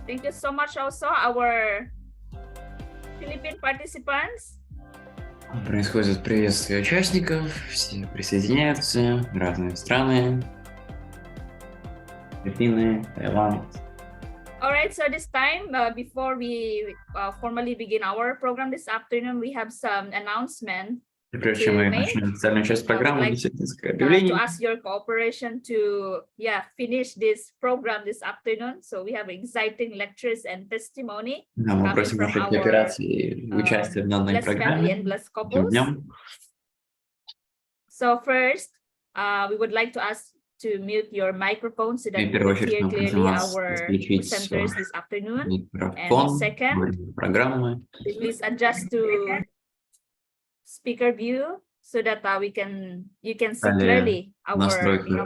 Thank you so much also our Philippine participants. Происходит приветствие участников, все присоединяются, разные страны, Филиппины, Таиланд. All right, so this time, before we formally begin our program this afternoon, we have some announcement. Прежде чем мы начнем официальную часть программы, несколько объявлений. To ask your cooperation to finish this program this afternoon. So we have exciting lectures and testimony. Мы просим вашей кооперации и участия в данной программе. So first, we would like to ask to mute your microphone so that you can hear clearly our presenters this afternoon. And second, please adjust to speaker view so that you can see clearly our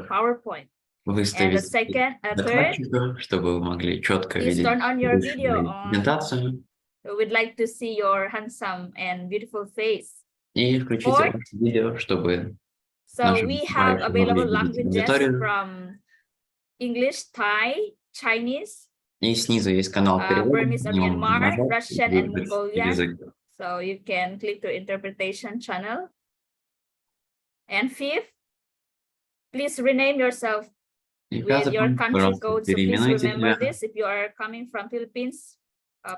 PowerPoint. And the second, third, чтобы вы могли четко видеть turn on your video презентацию. We'd like to see your handsome and beautiful face. И включите видео, чтобы So we have available languages from English, Thai, Chinese, и снизу есть канал перевода, Burmese, Myanmar, Russian, and Mongolian. So you can click to interpretation channel. And fifth, please rename yourself with your country code. So please remember this. If you are coming from Philippines,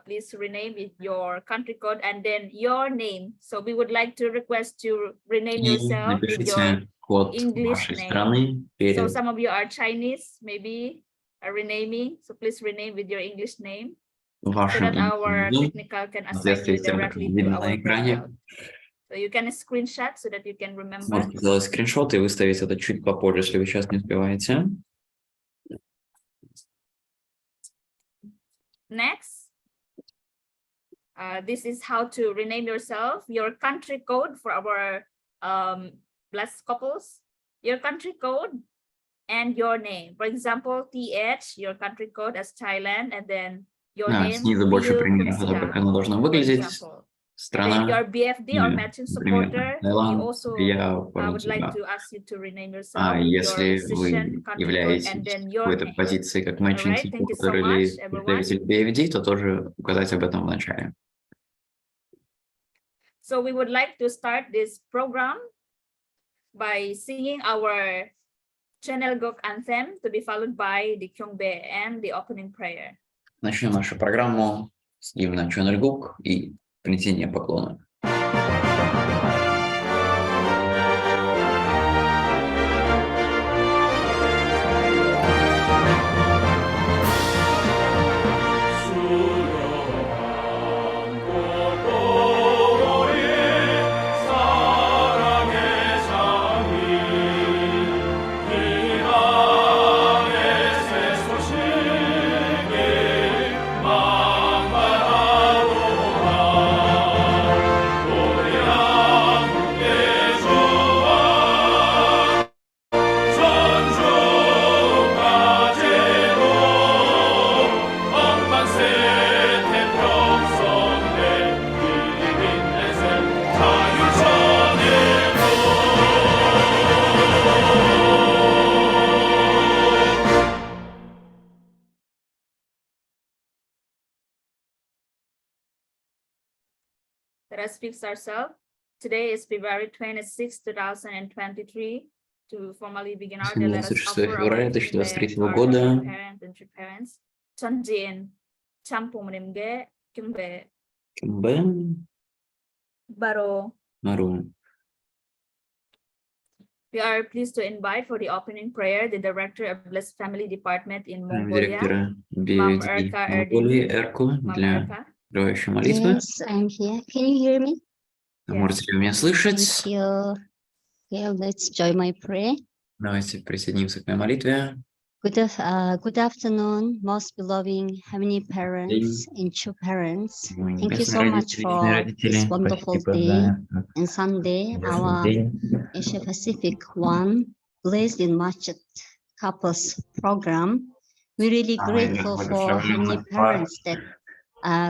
please rename with your country code and then your name. So we would like to request to rename yourself with your English name. So some of you are Chinese, maybe are renaming. So please rename with your English name. So that our technical can assign you directly to our program. So you can screenshot so that you can remember. Можете сделать скриншот и выставить это чуть попозже, если вы сейчас не успеваете. Next, this is how to rename yourself. Your country code for our blessed couples. Your country code and your name. For example, TH, your country code as Thailand, and then your name. Снизу больше примерно того, как оно должно выглядеть. Страна. Your BFD or matching supporter. We also would like to ask you to rename yourself. Если вы являетесь в какой-то позиции как matching supporter или представитель BFD, то тоже указать об этом в начале. So we would like to start this program by singing our Channel Gok anthem to be followed by the Kyungbe and the opening prayer. Начнем нашу программу с гимна Channel Gok и принесения поклона. Let us fix ourselves. Today is February 26, 2023. To formally begin our day, let us offer our parents and three parents. Chonjin, Champumrimge, Kimbe, Baro. We are pleased to invite for the opening prayer the Director of Blessed Family Department in Mongolia, Mom Erka Erdin. Yes, I'm here. Can you hear me? Можете ли меня слышать? Thank you. Okay, let's join my prayer. Давайте присоединимся к моей молитве. Good afternoon, most beloved heavenly parents and true parents. Thank you so much for this wonderful day and Sunday, our Asia Pacific one, blessed in much couples program. We're really grateful for heavenly parents that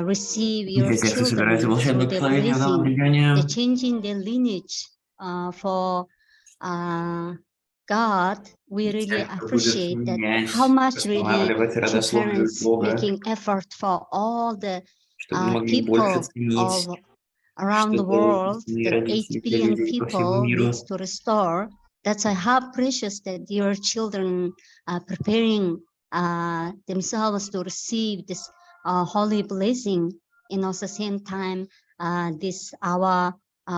receive your children through their blessing, the changing their lineage for God, we really appreciate that how much really two parents making effort for all the people of around the world, that 8 billion people needs to restore. That's how precious that your children are preparing themselves to receive this holy blessing. And also same time, this our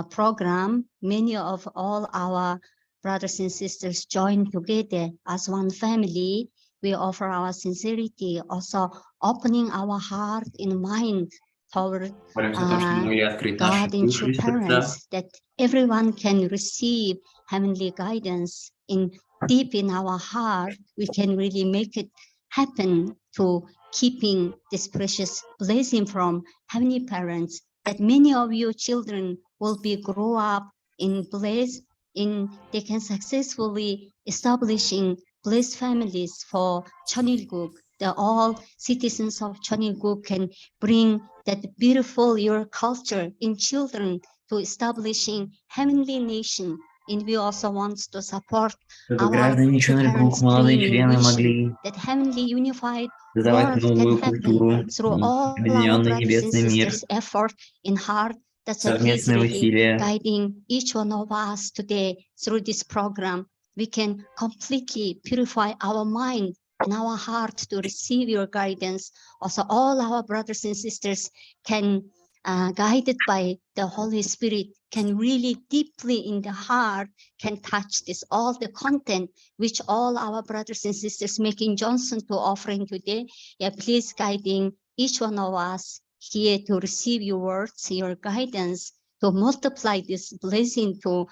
program, many of all our brothers and sisters join together as one family. We offer our sincerity, also opening our heart and mind toward God and true parents, that everyone can receive heavenly guidance in deep in our heart. We can really make it happen to keeping this precious blessing from heavenly parents, that many of your children will be grow up in blessed, they can successfully establishing blessed families for Cheonilguk. The all citizens of Cheonilguk can bring that beautiful your culture in children to establishing heavenly nation. And we also want to support our parents' dream and vision that heavenly unified world can happen through all our brothers and sisters' effort in heart. That's a please really guiding each one of us today through this program. We can completely purify our mind and our heart to receive your guidance. Also, all our brothers and sisters can, guided by the Holy Spirit, can really deeply in the heart can touch this, all the content which all our brothers and sisters making Johnson to offering today. Yeah, please guiding each one of us here to receive your words, your guidance, to multiply this blessing to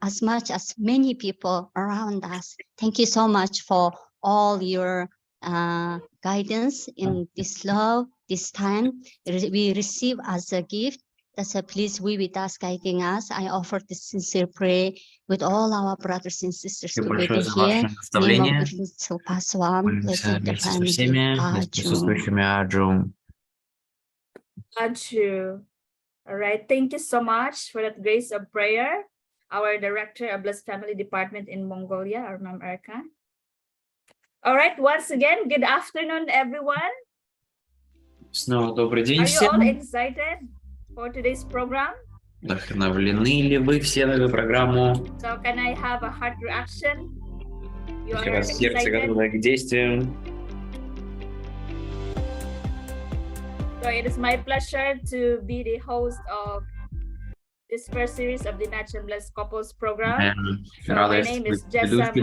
as much as many people around us. Thank you so much for all your guidance in this love, this time we receive as a gift. That's a please be with us, guiding us. I offer this sincere prayer with all our brothers and sisters together here. Name of the Past One, blessed the family. Aju. All right, thank you so much for that grace of prayer. Our director of Blessed Family Department in Mongolia, our Ma'am Erica. All right, once again, good afternoon, everyone. Снова добрый день Are you всем. all excited for today's program? Вдохновлены ли вы все на эту программу? So can I have a heart reaction? You Если are у вас сердце готово к действиям. So it is my pleasure to be the host of this first series of the Natural Blessed Couples program. So my name is Jessa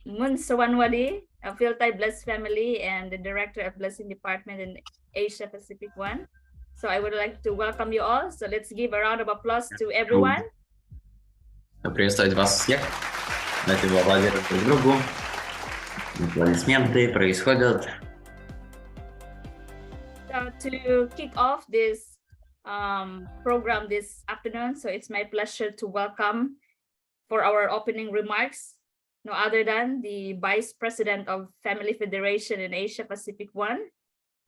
Munsawanwadi, a Phil-Thai Blessed Family and the Director of Blessing Department in Asia Pacific 1. So I would like to welcome you all. So let's give a round of applause to everyone. Приветствовать вас всех. Давайте поаплодируем друг другу. Аплодисменты происходят. So to kick off this program this afternoon, so it's my pleasure to welcome for our opening remarks no other than the Vice President of Family Federation in Asia Pacific 1.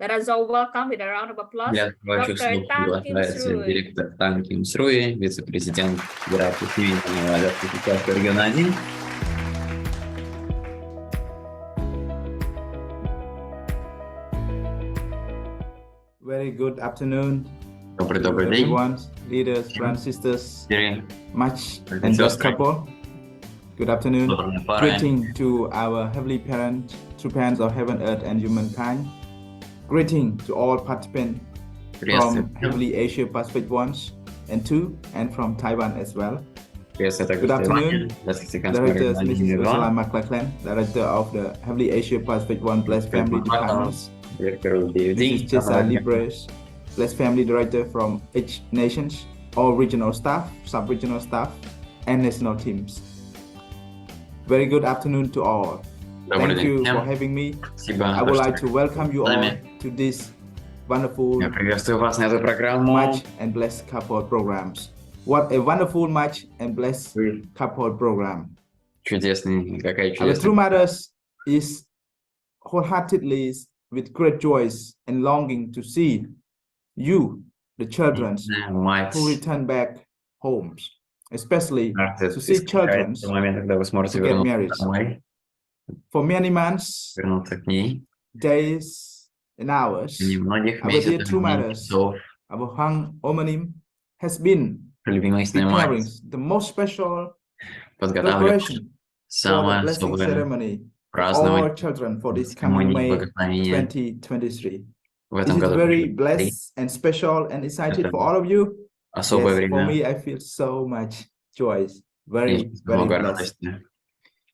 Let us all welcome with a round of applause, Dr. Tang Kim Srui. Директор Тан Ким Сруи, вице-президент Федерации цивильного адаптации региона 1. Very good afternoon. Добрый день. Everyone, leaders, brothers, sisters, much and blessed couple. Good afternoon. Greeting to our heavenly parents, true parents of heaven, earth, and humankind. Greeting to all participants from Heavenly Asia Pacific 1 and 2, and from Taiwan as well. Good afternoon, Director Mrs. Ursula McLachlan, Director of the Heavenly Asia Pacific 1 Blessed Family Departments. This is Jessa Libres, Blessed Family Director from each nations, all regional staff, sub-regional staff, and national teams. Very good afternoon to all. Thank you for having me. I would like to welcome you all to this wonderful match and blessed couple programs. What a wonderful match and blessed couple program. Our true mothers is wholeheartedly with great joy and longing to see you, the children, who return back homes especially Март to see children момент, когда вы сможете to get вернуться married. домой, For many months, вернуться к ней. days, and hours, Немногих our dear месяцев, true дней, mothers, часов. our Hang Omanim, has been Любимая preparing мать the most special подготавливает preparation for the самое blessing особое ceremony for празднование all children for this coming церемонии May благословения 2023. в This этом is году. very blessed and special and excited for all of you. Особое Yes, for время. me, I feel so much joy. И Very, very много blessed. радости.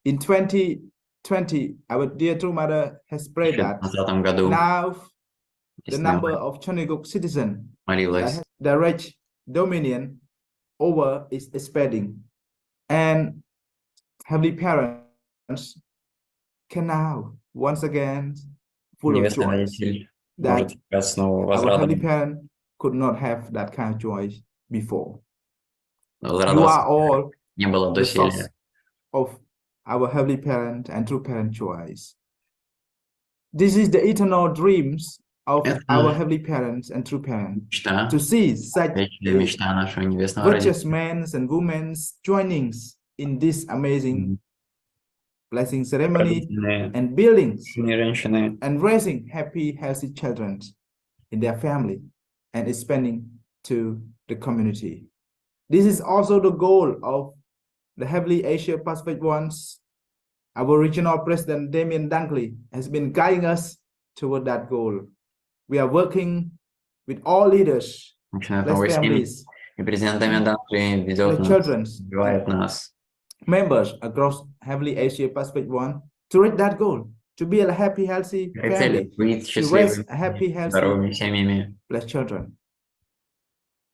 In 2020, our dear true mother has В prayed that 2020 году, now the если number of Choniguk citizens that молилась, has direct dominion over is expanding, and Heavenly Parents can now once again full of Небесный joy родитель that может тебя снова our Heavenly возрадовать. Parent could not have that kind of joy before. You Возрадоваться are all не было the source доселе. of our Heavenly Parent and True Parent joys. This is the eternal dreams of our Heavenly Parents and True Parent, Мечта, to see such вечная мечта нашего небесного virtuous родителя. men and women joining in this amazing blessing ceremony and buildings Женщины, and raising happy, healthy children in their family and expanding to the community. This is also the goal of the Heavenly Asia Pacific ones. Our regional president, Damien Dunkley, has been guiding us toward that goal. We are working with all leaders, начиная от blessed новой семьи, families, и президент Данклey ведет the нас, children, развивает нас. members across Heavenly Asia Pacific one to reach that goal, to be a happy, healthy family, Быть to raise счастливыми, happy, healthy, здоровыми семьями, blessed children.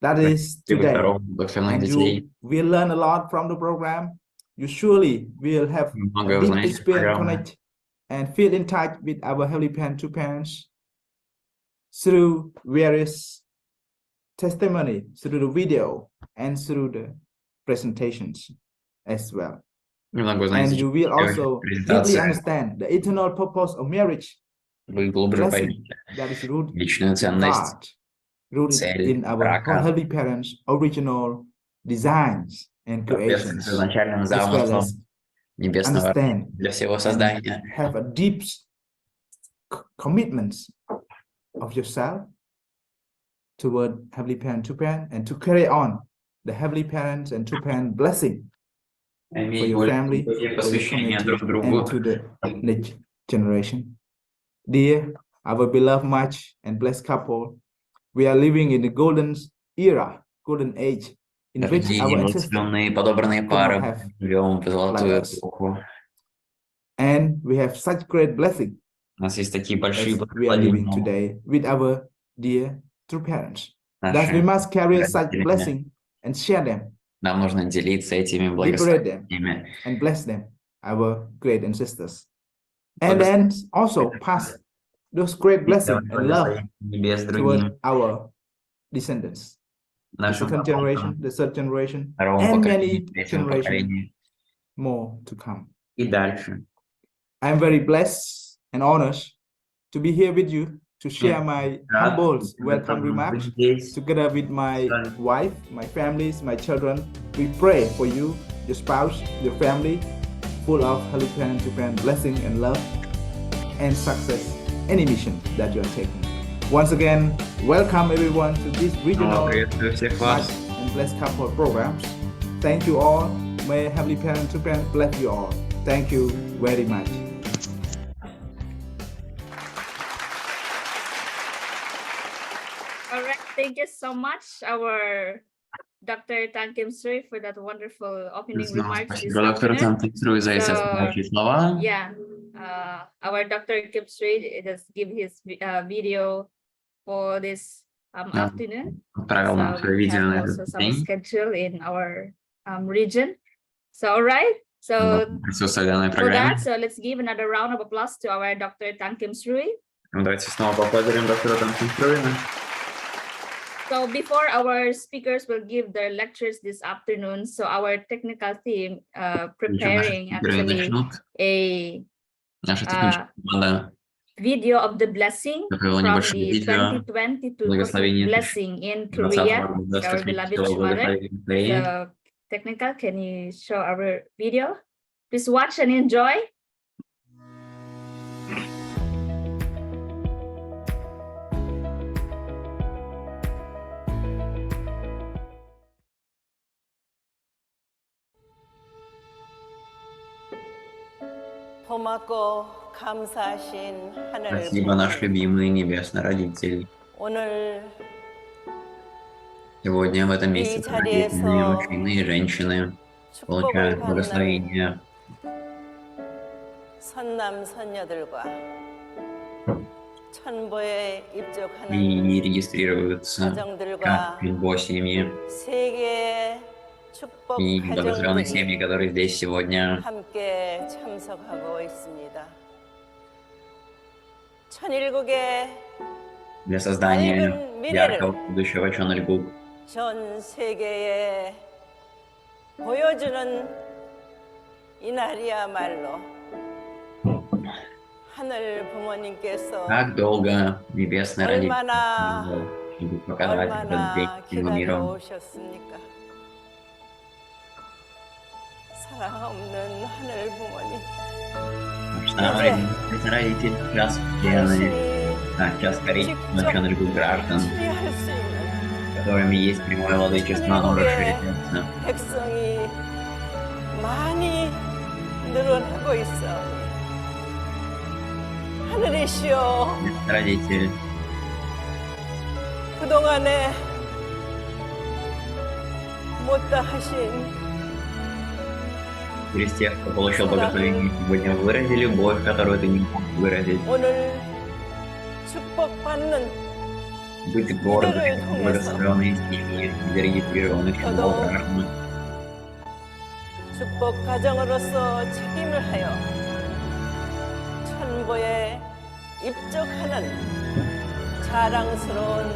That is today, здоровых, благословенных and детей. you will learn a lot from the program. You surely will have Много a deep узнаете experience, программы. connect, and feel in touch with our Heavenly Parent, True Parents through various testimony, through the video, and through the presentations as well. Немного And узнаете you will also deeply презентации. understand the eternal purpose of marriage, Вы глубже blessing поймете that is rooted личную in ценность, God, rooted цель in our брака, Heavenly Parents' original designs and соответствует creations, изначальным as well замыслам as небесного understand для всего and создания. have a deep commitment of yourself toward Heavenly Parent, True Parent, and to carry on the Heavenly Parents and True Parent blessing for your family, for your посвящение друг community, другу. and to the next generation. Dear, our beloved much and blessed couple, we are living in the golden era, golden age, in which our ancestors Благословенные подобранные could пары, not have живем в золотую like us. эпоху. And we have such great blessing У нас есть такие as большие we are living благословения. today with our dear true parents. That we Наши must carry such родители. blessing and share them, Нам нужно делиться этими liberate them, благословениями. and bless them, our great ancestors. And then also pass those great blessings and love Небес toward другим. our descendants, the Нашим second потомкам, generation, the third generation, второму and поколению, many третьему generations поколению more to come. и дальше. I'm very blessed and honored to be here with you to share my humble welcome remarks together with my wife, my families, my children. We pray for you, your spouse, your family, full of Heavenly Parent, True Parent blessing and love and success, any mission that you're taking. Once again, welcome everyone to this regional Much and Blessed Couple programs. Thank you all. May Heavenly Parent, True Parent bless you all. Thank you very much. All right, thank you so much, our Dr. Tan Kim Sui, for that wonderful opening remarks this afternoon. Yeah, our Dr. Kim Sui does give his video for this afternoon. So we have also some schedule in our region. So all right, so for that, so let's give another round of applause to our Dr. Tan Kim Sui. So before our speakers will give their lectures this afternoon, so our technical team preparing actually a video of the blessing from the 2022 blessing in Korea, our beloved mother. So technical. Can you show our video? Please watch and enjoy. Спасибо, наш любимый небесный родитель. Сегодня в этом месяце родительные мужчины и женщины получают благословение и регистрируются как его семьи. И благословенные семьи, которые здесь сегодня для создания яркого будущего Чональгук. 전 세계에 보여주는 이날이야말로 하늘 부모님께서 Как долго небесный родитель будет показать этот день всему миру. 사랑 없는 하늘 부모님. Небесный родитель сейчас сделанный, сейчас горит на Чональгук граждан, которыми есть прямое владычество, оно расширяется. 백성이 많이 늘어나고 있어. 하늘이시여. Родитель. 그동안에 못다 하신 Через тех, кто получил благословение, сегодня вырази любовь, которую ты не мог выразить. 오늘 축복받는 Быть гордым, благословенной семьи, зарегистрированных граждан. 축복 가정으로서 책임을 하여 천보에 입적하는 자랑스러운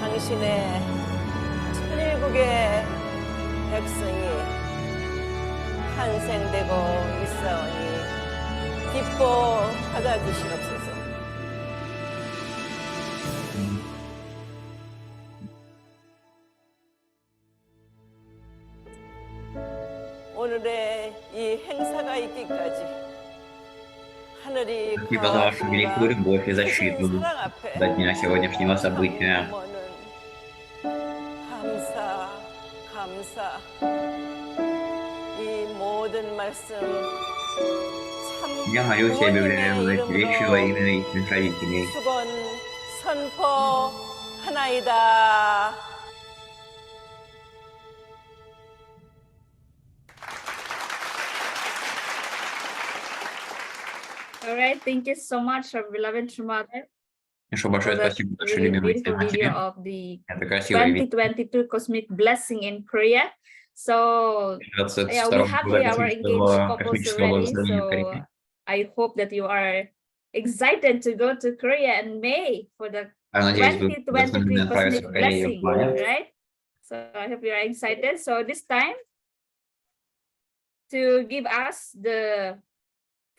당신의 천일국의 백성이 탄생되고 있사오니 기뻐 받아주시옵소서. 오늘의 이 행사가 있기까지 하늘이 Спасибо за вашу великую любовь и защиту до дня сегодняшнего события. 감사, 감사. 이 모든 말씀 Я молюсь и объявляю эти вещи во имя их родителей. 수건 선포하나이다. All right, thank you so much, our beloved True Mother. Еще большое спасибо нашей любимой матери. Of the Это красивое видео. 2022 Cosmic Blessing in Korea. So yeah, we have here our engaged couples already. So I hope that you are excited to go to Korea in May for the 2023 Cosmic Blessing, right? So I hope you are excited. So this time, to give us the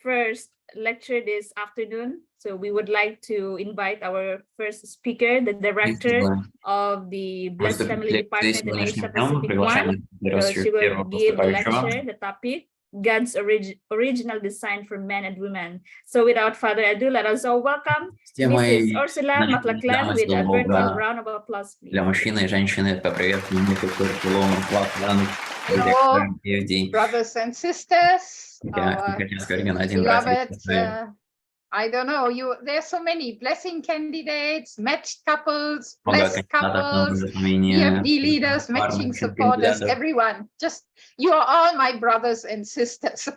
first lecture this afternoon, so we would like to invite our first speaker, the director of the Blessed Family Department in Asia Pacific One. So she will give a lecture, the topic, God's original design for men and women. So without further ado, let us all welcome Mrs. Ursula McLachlan with a virtual round of applause, please. Для мужчины и женщины поприветствуем Hello, brothers and sisters. Beloved, I don't know, there's so many blessing candidates, matched couples, blessed couples, EFD leaders, matching supporters, everyone. Just, you are all my brothers and sisters.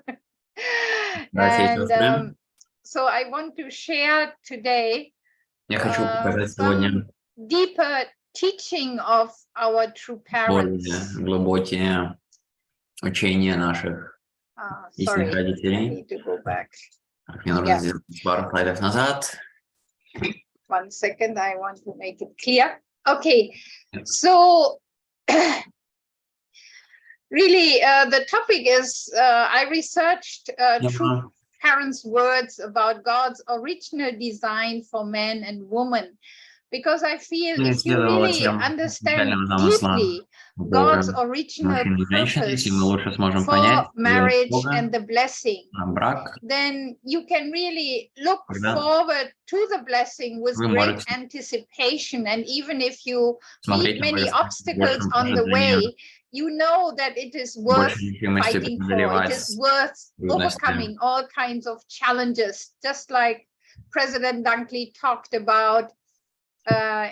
And so I want to share today some deeper teaching of our true parents. Глубокие учения наших истинных I родителей. need to go back. Мне нужно сделать пару слайдов назад. 1 second, I want to make it clear. Okay, so really the topic is, I researched true parents' words about God's original design for man and woman. because I feel if you really understand deeply God's original purpose for marriage and the blessing, then you can really look forward to the blessing with great anticipation. And even if you meet many obstacles on the way, you know that it is worth fighting for. It is worth overcoming all kinds of challenges, just like President Dunkley talked about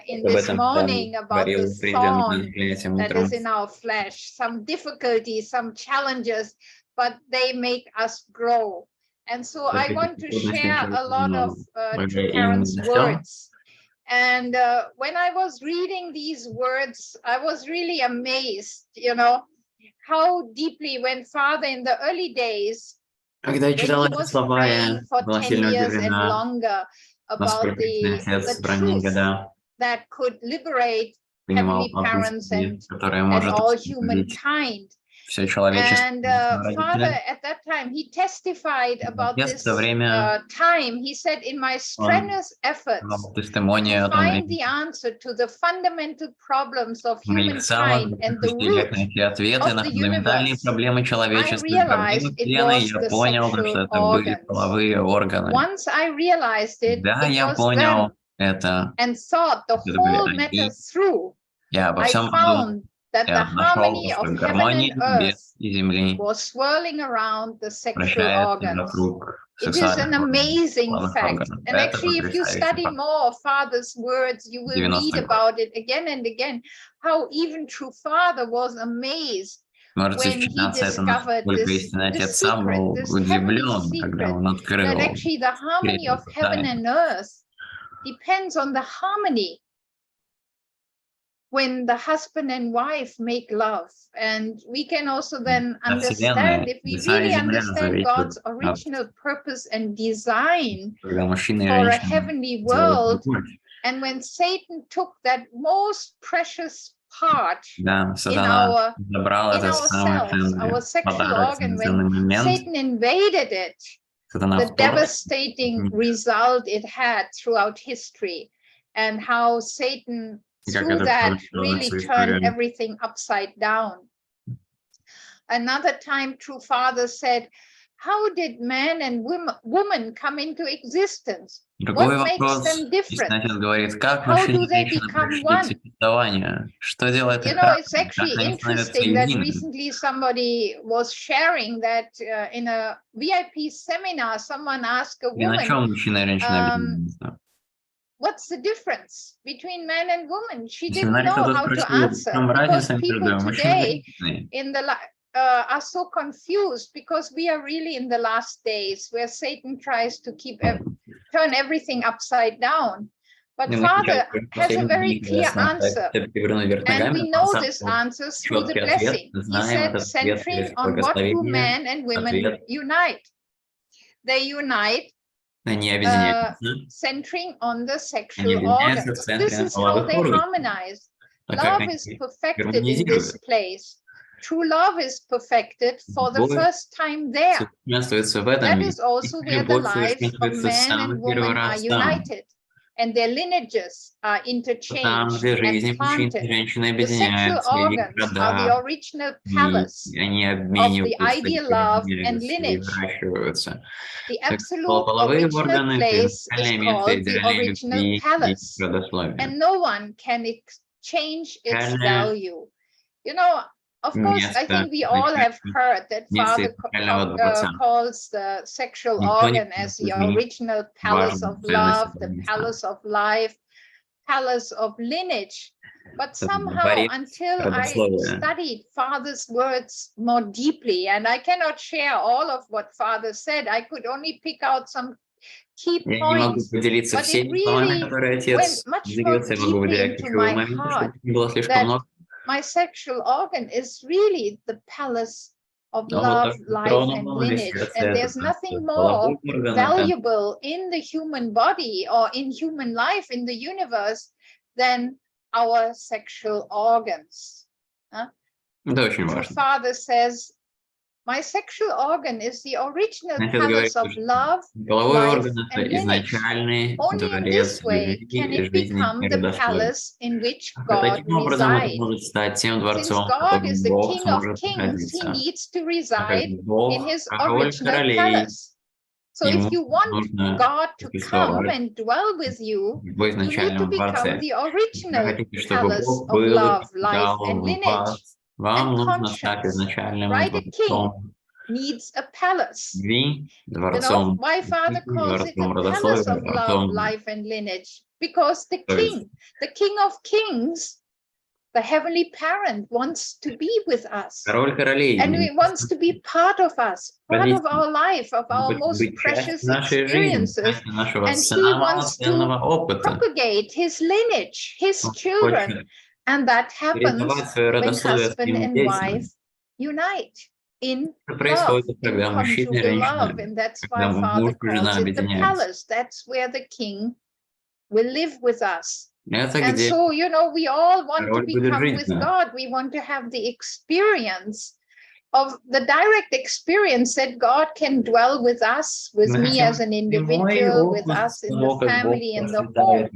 in this morning about the thorn that is in our flesh, some difficulties, some challenges, but they make us grow. And so I want to share a lot of True Parents' words. And when I was reading these words, I was really amazed, you know, how deeply when Father in the early days, when he was praying for 10 years and longer about the truth that could liberate heavenly parents and all humankind. And Father, at that time, he testified about this time. He said, in my strenuous efforts to find the answer to the fundamental problems of humankind and the root of the universe, I realized it was the sexual organs. Once I realized it, it was then and thought the whole matter through, I found that the harmony of heaven and earth was swirling around the sexual organs. It is an amazing fact. And actually, if you study more of Father's words, you will read about it again and again, how even True Father was amazed when he discovered this secret, this heavenly secret, that actually the harmony of heaven and earth depends on the harmony when the husband and wife make love. And we can also then understand, if we really understand God's original purpose and design for a heavenly world, and when Satan took that most precious part in ourselves, our sexual organ, when Satan invaded it, the devastating result it had throughout history, and how Satan through that really turned everything upside down. Another time, True Father said, how did man and woman come into existence? What makes them different? How do they become one? You know, it's actually interesting that recently somebody was sharing that in a VIP seminar, someone asked a woman, what's the difference between man and woman? She didn't know how to answer, because people today in the are so confused, because we are really in the last days where Satan tries to turn everything upside down. But Father has a very clear answer, and we know this answer through the blessing. He said, centering on what do man and women unite. They unite centering on the sexual organs. This is how they harmonize. Love is perfected in this place. True love is perfected for the first time there. That is also where the lives of man and woman are united, and their lineages are interchanged and planted. The sexual organs are the original palace of the ideal love and lineage. The absolute original place is called the original palace, and no one can exchange its value. You know, of course, I think we all have heard that Father calls the sexual organ as the original palace of love, the palace of life, palace of lineage. But somehow, until I studied Father's words more deeply, and I cannot share all of what Father said, I could only pick out some key points, but it really went much more deeply into my heart, that my sexual organ is really the palace of love, life, and lineage. And there's nothing more valuable in the human body or in human life in the universe than our sexual organs. True Father says, My sexual organ is the original palace of love, life, and lineage. Only in this way can it become the palace in which God resides. Since God is the King of Kings, he needs to reside in his original palace. So if you want God to come and dwell with you, you need to become the original palace of love, life, and lineage and conscience. Right? A king needs a palace. You know, my father calls it a palace of love, life, and lineage, because the King of Kings, the Heavenly Parent, wants to be with us. And he wants to be part of us, part of our life, of our most precious experiences. And he wants to propagate his lineage, his children. And that happens when husband and wife unite in love, in conjugal love. And that's why Father calls it the palace. That's where the king will live with us. And so, you know, we all want to become with God. We want to have the experience of the direct experience that God can dwell with us, with me as an individual, with us in the family, in the home.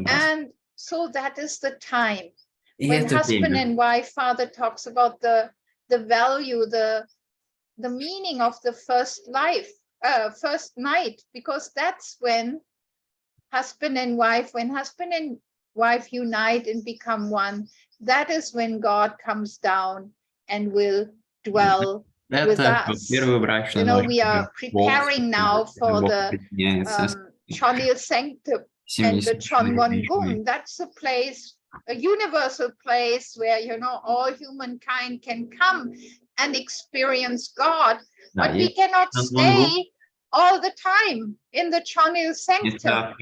And so that is the time when husband and wife, Father talks about the value, the meaning of the first night, because that's when husband and wife unite and become one, that is when God comes down and will dwell with us. You know, we are preparing now for the Chonil Sanctum and the Chonwon Gung. That's a place, a universal place where, you know, all humankind can come and experience God, but we cannot stay all the time in the Chonil Sanctum.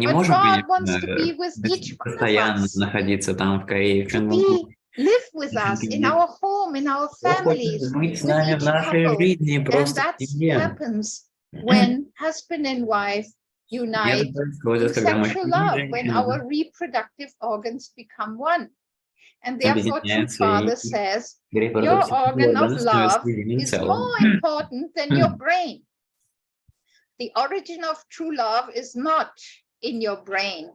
But God wants to be with each one of us, to live with us in our home, in our families, with each couple. And that happens when husband and wife unite in sexual love, when our reproductive organs become one. And therefore, True Father says, your organ of love is more important than your brain. The origin of true love is not in your brain.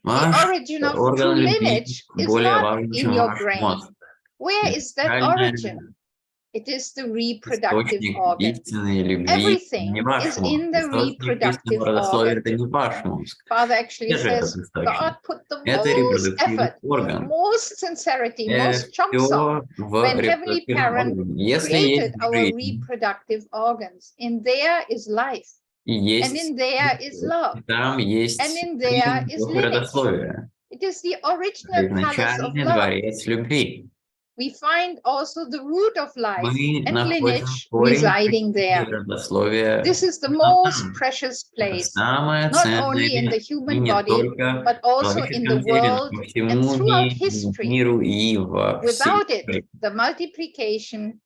The origin of true lineage is not in your brain. Where is that origin? It is the reproductive organ. Everything is in the reproductive organ. Father actually says, God put the most effort, most sincerity, most chunks on when Heavenly Parent created our reproductive organs. In there is life. And in there is love. And in there is lineage. It is the original palace of love. We find also the root of life and lineage residing there. This is the most precious place, not only in the human body, but also in the world and throughout history. Without it, the multiplication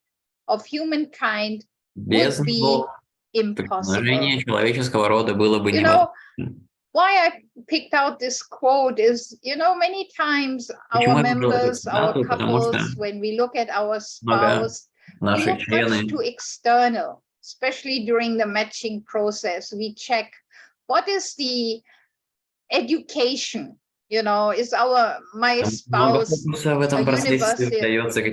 of humankind would be impossible. You know, why I picked out this quote is, you know, many times our members, our couples, when we look at our spouse, we look much too external, especially during the matching process. We check what is the education, you know, is my spouse a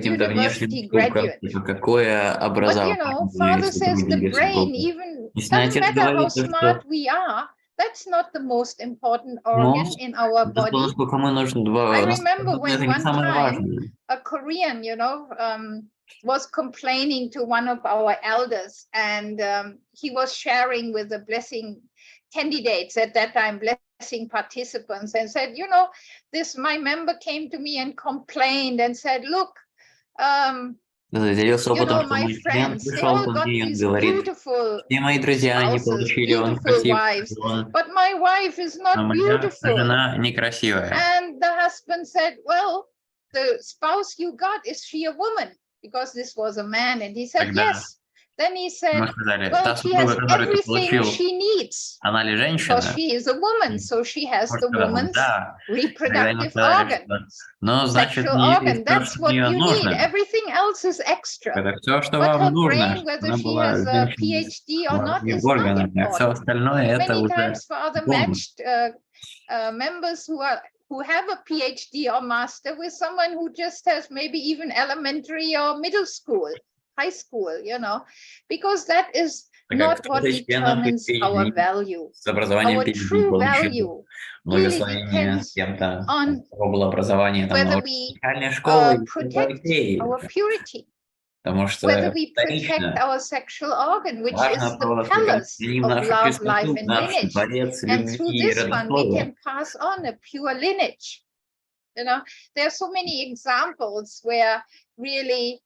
university graduate? But you know, Father says the brain, even doesn't matter how smart we are, that's not the most important organ in our body. I remember when one time a Korean, you know, was complaining to one of our elders, and he was sharing with the blessing candidates at that time, blessing participants, and said, you know, my member came to me and complained and said, look, you know, my friends, they all got these beautiful spouses, beautiful wives, but my wife is not beautiful. And the husband said, well, the spouse you got, is she a woman? Because this was a man. And he said, yes, Then he said, Мы сказали, well, та she has супруга, которую ты everything получил, she needs она ли because женщина? she is a woman, so she has Он the сказал, woman's да. Тогда ему reproductive сказали, organ, что, ну, значит, sexual не organ. есть то, That's что what мне you need. нужно. Everything else is extra. Это все, что But вам her нужно, brain, чтобы whether она she была has a женщиной PhD or not, в is not органах, а все important. остальное это Many уже times Father бонус. matched members who have a PhD or master with someone who just has maybe even elementary or middle school, high school, you know, because that is not what determines our value. С образованием Our PhD true получил value really благословение с depends кем-то, on у кого было образование там whether на we музыкальной школе, protect our purity, потому что whether we protect вторично our sexual organ, which is важно the то, что pillars храним of нашу love, life, чистоту, and наш lineage. творец And through любви и this one, we родословия. can pass on a pure lineage. You know, there are so many examples where really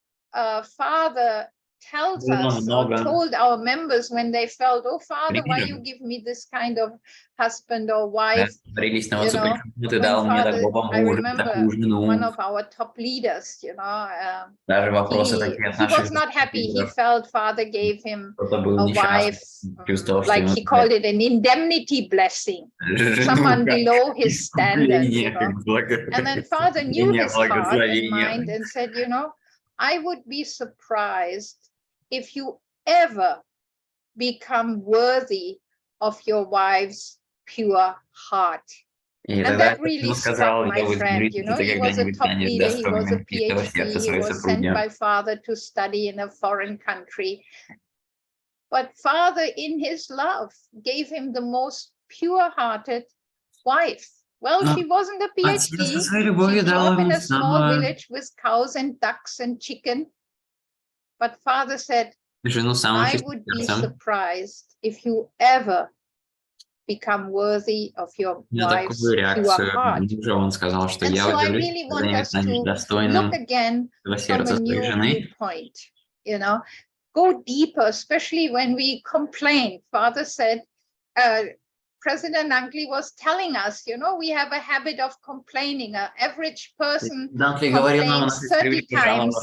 Father tells us or told our members when they felt, oh, Father, why you give me this kind of husband or wife? Говорились на You отцу, know, почему ты when дал мне Father, такого I мужа, remember такую жену. one of our top leaders, you know, Даже вопросы такие от he наших was not happy. He лидеров. felt Father gave him Кто-то был a несчастлив, wife, чувствовал, что like ему he called it an indemnity blessing, someone below his standard, you know. And then Father knew his heart and mind and said, you know, I would be surprised if you ever become worthy of your wife's pure heart. And that really struck my friend, you know, he was a top leader, he was a PhD, he was sent by Father to study in a foreign country. But Father, in his love, gave him the most pure-hearted wife. Well, she wasn't a PhD, she grew up in a small village with cows and ducks and chicken. But Father said, I would be surprised if you ever become worthy of your wife's pure heart. And so I really want us to look again from a new viewpoint, you know, go deeper, especially when we complain. Father said, President Nankli was telling us, you know, we have a habit of complaining. An average person complains 30 times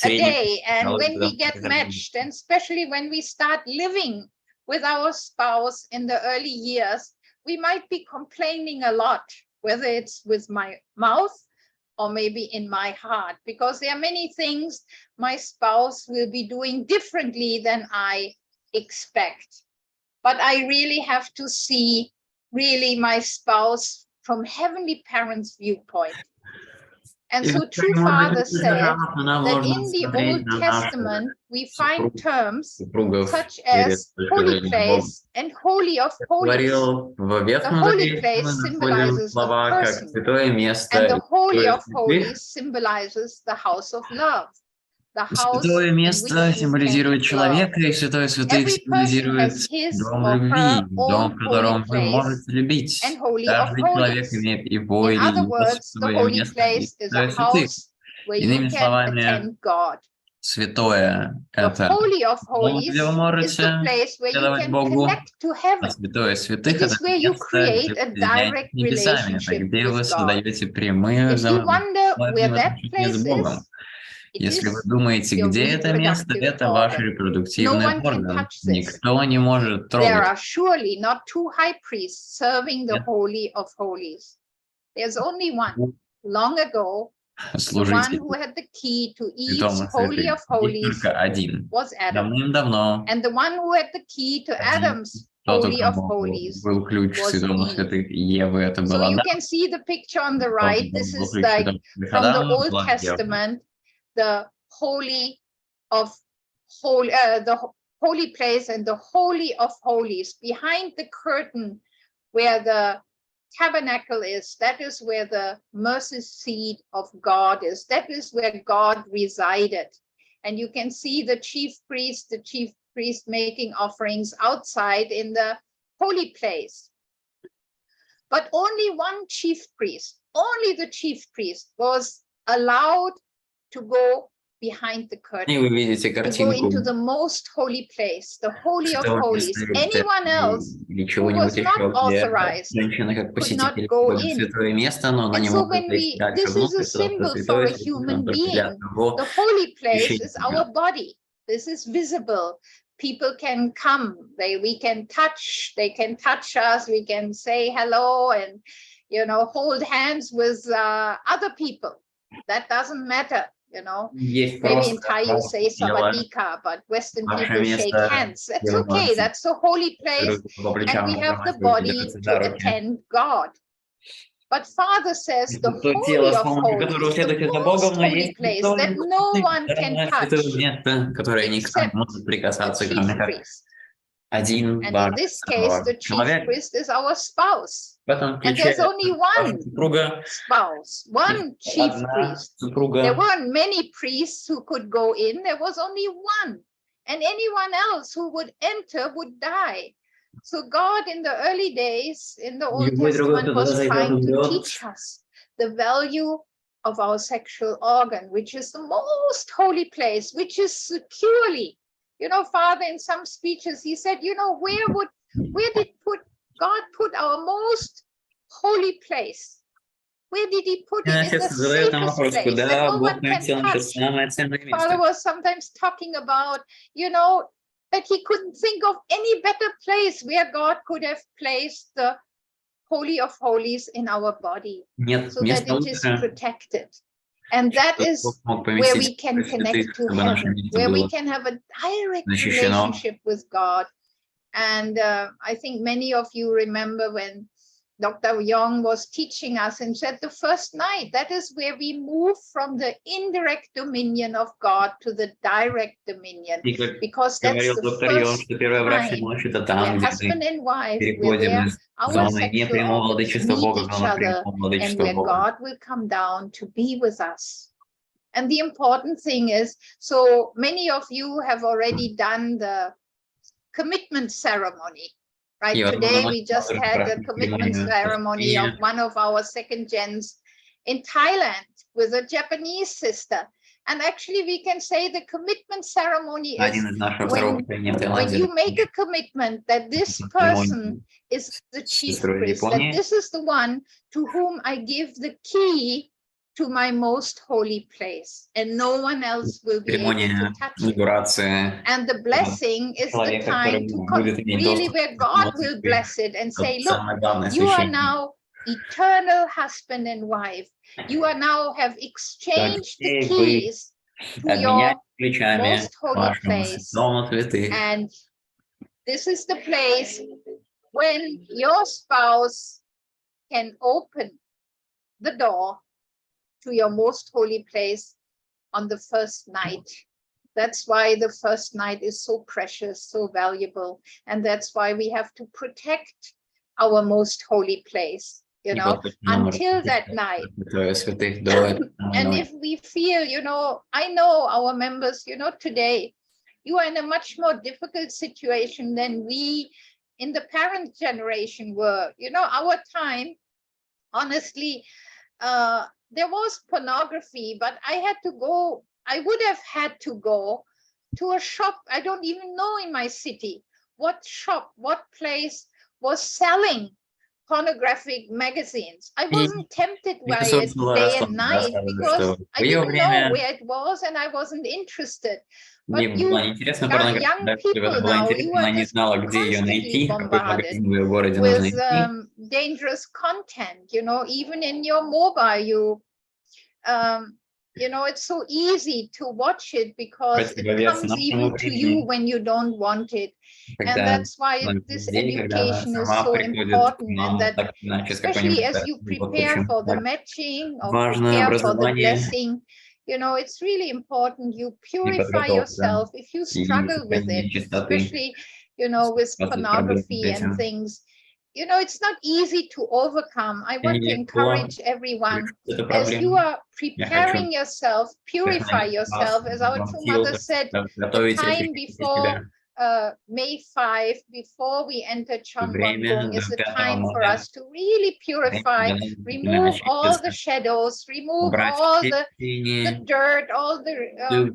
a day. And when we get matched, and especially when we start living with our spouse in the early years, we might be complaining a lot, whether it's with my mouth or maybe in my heart, because there are many things my spouse will be doing differently than I expect. But I really have to see really my spouse from Heavenly Parents' viewpoint. And so true Father said that in the Old Testament, we find terms such as holy place and holy of holies. The holy place symbolizes the person, and the holy of holies symbolizes the house of love. Святое место символизирует человека, и святое святых символизирует дом любви, дом, в котором вы можете любить. Каждый человек имеет его или его святое место и святое святых. Иными словами, святое – это дом, где вы можете следовать Богу, а святое святых – это место, где вы соединяетесь с небесами, это где вы создаете прямые взаимоотношения с Богом. Если вы думаете, где это место, это ваш репродуктивный орган. Никто не может трогать. Служитель святому святых только один. Давным-давно тот, у кого был ключ к святому святых Евы, это был Адам. The holy place and the holy of holies. Behind the curtain where the tabernacle is, that is where the mercy seat of God is. That is where God resided. And you can see the chief priest making offerings outside in the holy place. But only one chief priest, only the chief priest was allowed to go behind the curtain, to go into the most holy place, the holy of holies. Anyone else who was not authorized could not go in. And so when this is a symbol for a human being, the holy place is our body. This is visible. People can come, we can touch, they can touch us, we can say hello and, you know, hold hands with other people. That doesn't matter, you know. Maybe in Thai you say savadika, but Western people shake hands. That's okay, that's a holy place, and we have the body to attend God. But Father says the Holy of Holies, the most holy place that no one can touch except the chief priest. And in this case, the chief priest is our spouse. And there's only one spouse, one chief priest. There weren't many priests who could go in. There was only one. And anyone else who would enter would die. So God in the early days, in the Old Testament, was trying to teach us the value of our sexual organ, which is the most holy place, which is securely. You know, Father, in some speeches, he said, you know, where did God put our most holy place? Where did he put it? In the safest place that no one can touch. Father was sometimes talking about, you know, that he couldn't think of any better place where God could have placed the Holy of Holies in our body, so that it is protected. And that is where we can connect to heaven, where we can have a direct relationship with God. And I think many of you remember when Dr. Young was teaching us and said the first night, that is where we move from the indirect dominion of God to the direct dominion, because that's the first time where husband and wife, where our sexual organs meet each other, and where God will come down to be with us. And the important thing is, so many of you have already done the commitment ceremony. Right, today we just had the commitment ceremony of one of our second gens in Thailand with a Japanese sister. And actually we can say the commitment ceremony is when you make a commitment that this person is the chief priest, that this is the one to whom I give the key to my most holy place, and no one else will be able to touch it. And the blessing is the time to really where God will bless it and say, look, you are now eternal husband and wife. You are now have exchanged the keys to your most holy place. And this is the place when your spouse can open the door to your most holy place on the first night. That's why the first night is so precious, so valuable. And that's why we have to protect our most holy place, you know, until that night. And if we feel, you know, I know our members, you know, today, you are in a much more difficult situation than we in the parent generation were. You know, our time, honestly, there was pornography, but I would have had to go to a shop. I don't even know in my city what shop, what place was selling pornographic magazines. I wasn't tempted by it day and night because I didn't know where it was and I wasn't interested. But you young people now, you are just constantly bombarded with dangerous content, you know, even in your mobile, you know, it's so easy to watch it because it comes even to you when you don't want it. And that's why this education is so important, and that especially as you prepare for the matching or prepare for the blessing, you know, it's really important you purify yourself if you struggle with it, especially, you know, with pornography and things. You know, it's not easy to overcome. I want to encourage everyone, as you are preparing yourself, purify yourself. As our true mother said, the time before May 5, before we enter Chambon is the time for us to really purify, remove all the shadows, remove all the dirt, all the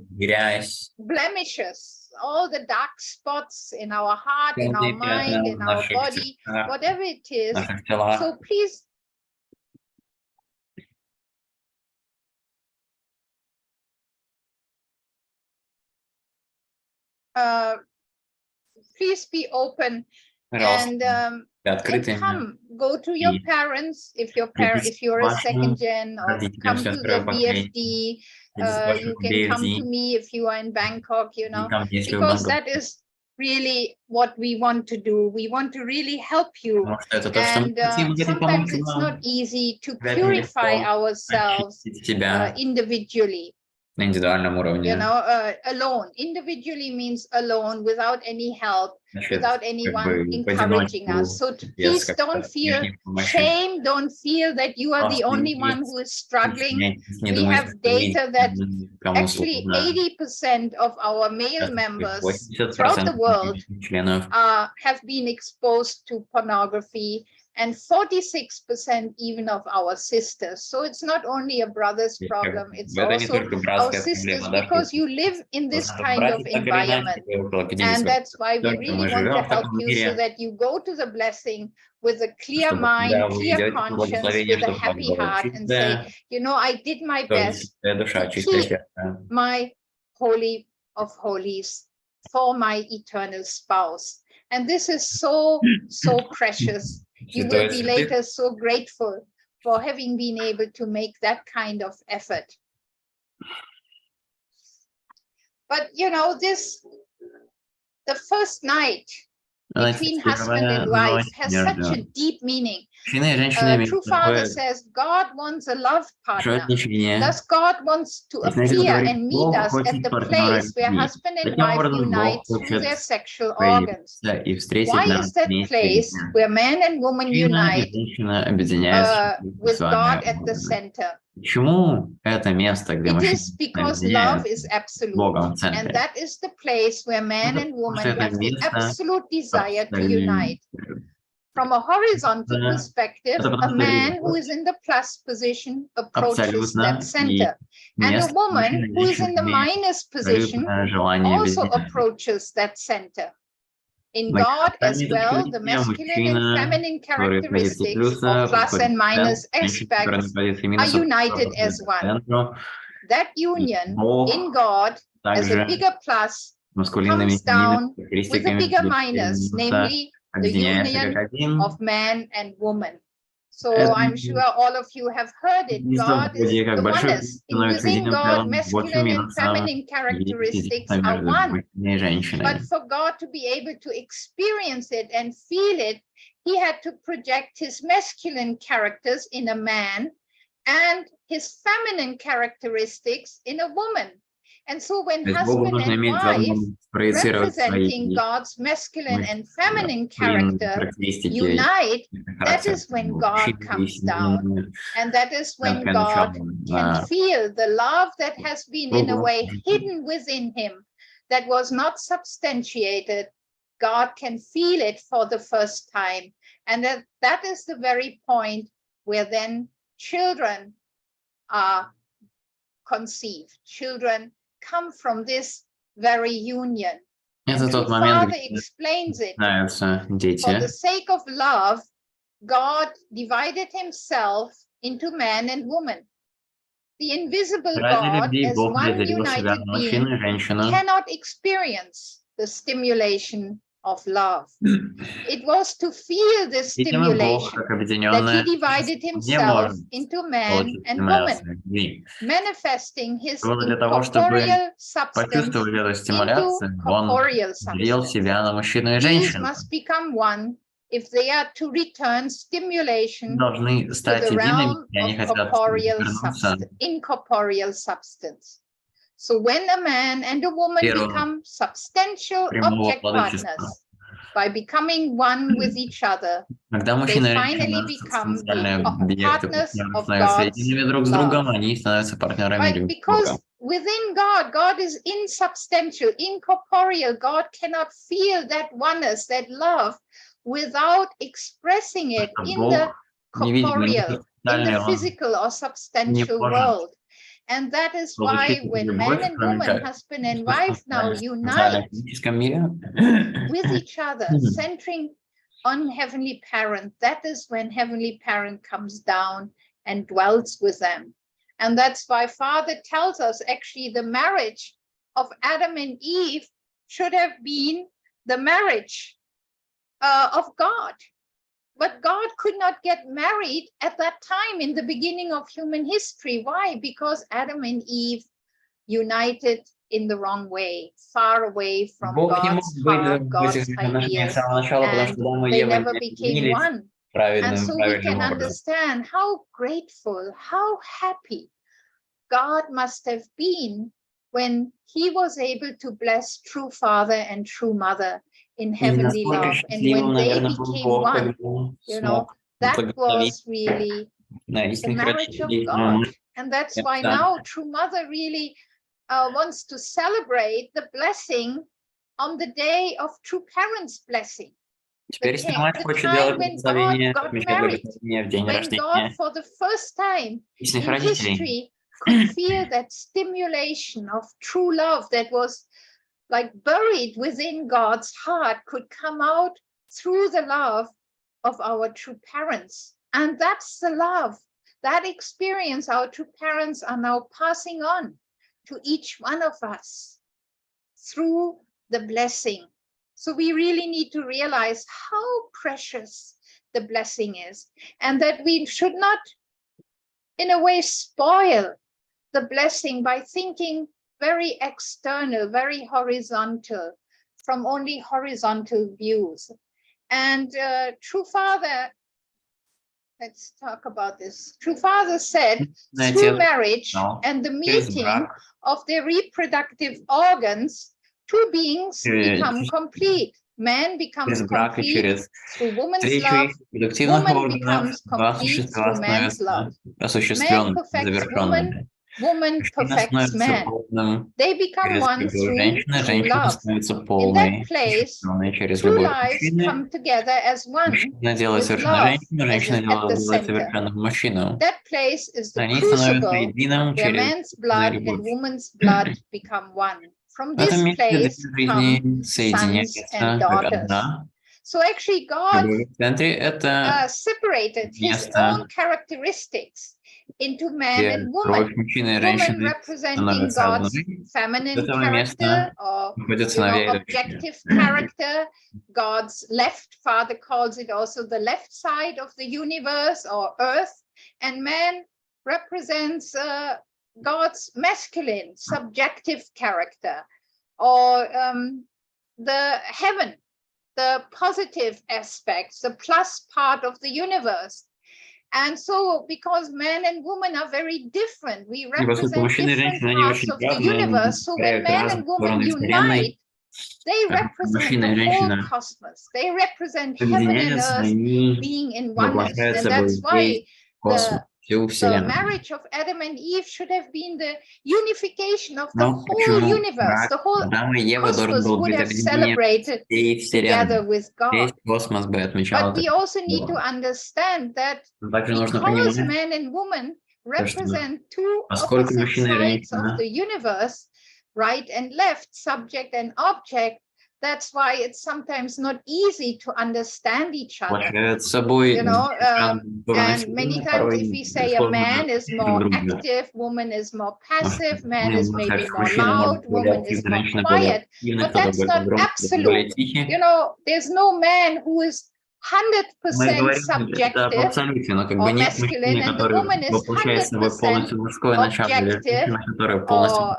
blemishes, all the dark spots in our heart, in our mind, in our body, whatever it is. So please please be open and go to your parents if you're a second gen, or come to the BFD. You can come to me if you are in Bangkok, you know, because that is really what we want to do. We want to really help you. And sometimes it's not easy to purify ourselves individually. You know, alone. Individually means alone, without any help, without anyone encouraging us. So please don't feel shame. Don't feel that you are the only one who is struggling. We have data that actually 80% of our male members throughout the world have been exposed to pornography, and 46% even of our sisters. So it's not only a brother's problem, it's also our sisters, because you live in this kind of environment. And that's why we really want to help you, so that you go to the blessing with a clear mind, clear conscience, with a happy heart, and say, you know, I did my best to keep my Holy of Holies for my eternal spouse. And this is so, so precious. You will be later so grateful for having been able to make that kind of effort. But, you know, the first night between husband and wife has such a deep meaning. True Father says God wants a love partner. Thus God wants to appear and meet us at the place where husband and wife unite through their sexual organs. Why is that place where man and woman unite with God at the center? It is because love is absolute, and that is the place where man and woman have the absolute desire to unite. From a horizontal perspective, a man who is in the plus position approaches that center, and a woman who is in the minus position also approaches that center. In God as well, the masculine and feminine characteristics, or plus and minus aspects, are united as one. That union in God as a bigger plus comes down with a bigger minus, namely the union of man and woman. So I'm sure all of you have heard it. God is the oneness. Within God, masculine and feminine characteristics are one. But for God to be able to experience it and feel it, he had to project his masculine characters in a man and his feminine characteristics in a woman. And so when husband and wife, representing God's masculine and feminine character, unite, that is when God comes down. And that is when God can feel the love that has been in a way hidden within him, that was not substantiated. God can feel it for the first time. And that is the very point where then children are conceived. Children come from this very union. And the Father explains it. For the sake of love, God divided himself into man and woman. The invisible God, as one united being, cannot experience the stimulation of love. It was to feel the stimulation that he divided himself into man and woman, manifesting his incorporeal substance into corporeal substance. These must become one if they are to return stimulation to the realm of incorporeal substance. So when a man and a woman become substantial object partners, by becoming one with each other, they finally become the partners of God's love. But because within God, God is insubstantial, incorporeal. God cannot feel that oneness, that love, without expressing it in the corporeal, in the physical or substantial world. And that is why when man and woman, husband and wife now unite with each other, centering on Heavenly Parent, that is when Heavenly Parent comes down and dwells with them. And that's why Father tells us actually the marriage of Adam and Eve should have been the marriage of God. But God could not get married at that time in the beginning of human history. Why? Because Adam and Eve united in the wrong way, far away from God's heart, God's ideas, and they never became one. And so we can understand how grateful, how happy God must have been when he was able to bless true father and true mother in heavenly love. And when they became one, you know, that was really the marriage of God. And that's why now True Mother really wants to celebrate the blessing on the day of True Parents' blessing. The time when God got married, when God for the first time in history could feel that stimulation of true love that was like buried within God's heart could come out through the love of our true parents. And that's the love, that experience our true parents are now passing on to each one of us through the blessing. So we really need to realize how precious the blessing is, and that we should not, in a way, spoil the blessing by thinking very external, very horizontal, from only horizontal views. And True Father, let's talk about this. True Father said, through marriage and the meeting of their reproductive organs, two beings become complete. Man becomes complete through woman's love. Woman becomes complete through man's love. Man perfects woman. Woman perfects man. They become one through true love. In that place, two lives come together as one, with love at the center. That place is the crucible where man's blood and woman's blood become one. From this place come sons and daughters. So actually God separated his own characteristics into man and woman. Woman representing God's feminine character or objective character. God's left, Father calls it also the left side of the universe or earth. And man represents God's masculine, subjective character, or the heaven, the positive aspects, the plus part of the universe. And so, because man and woman are very different, we represent different parts of the universe. So when man and woman unite, they represent the whole cosmos. They represent heaven and earth being in oneness. And that's why the marriage of Adam and Eve should have been the unification of the whole universe. The whole cosmos would have celebrated together with God. But we also need to understand that because man and woman represent two opposite sides of the universe, right and left, subject and object, that's why it's sometimes not easy to understand each other. And many times if we say a man is more active, woman is more passive, man is maybe more loud, woman is more quiet, but that's not absolute. There's no man who is 100% subjective or masculine, and the woman is 100% objective or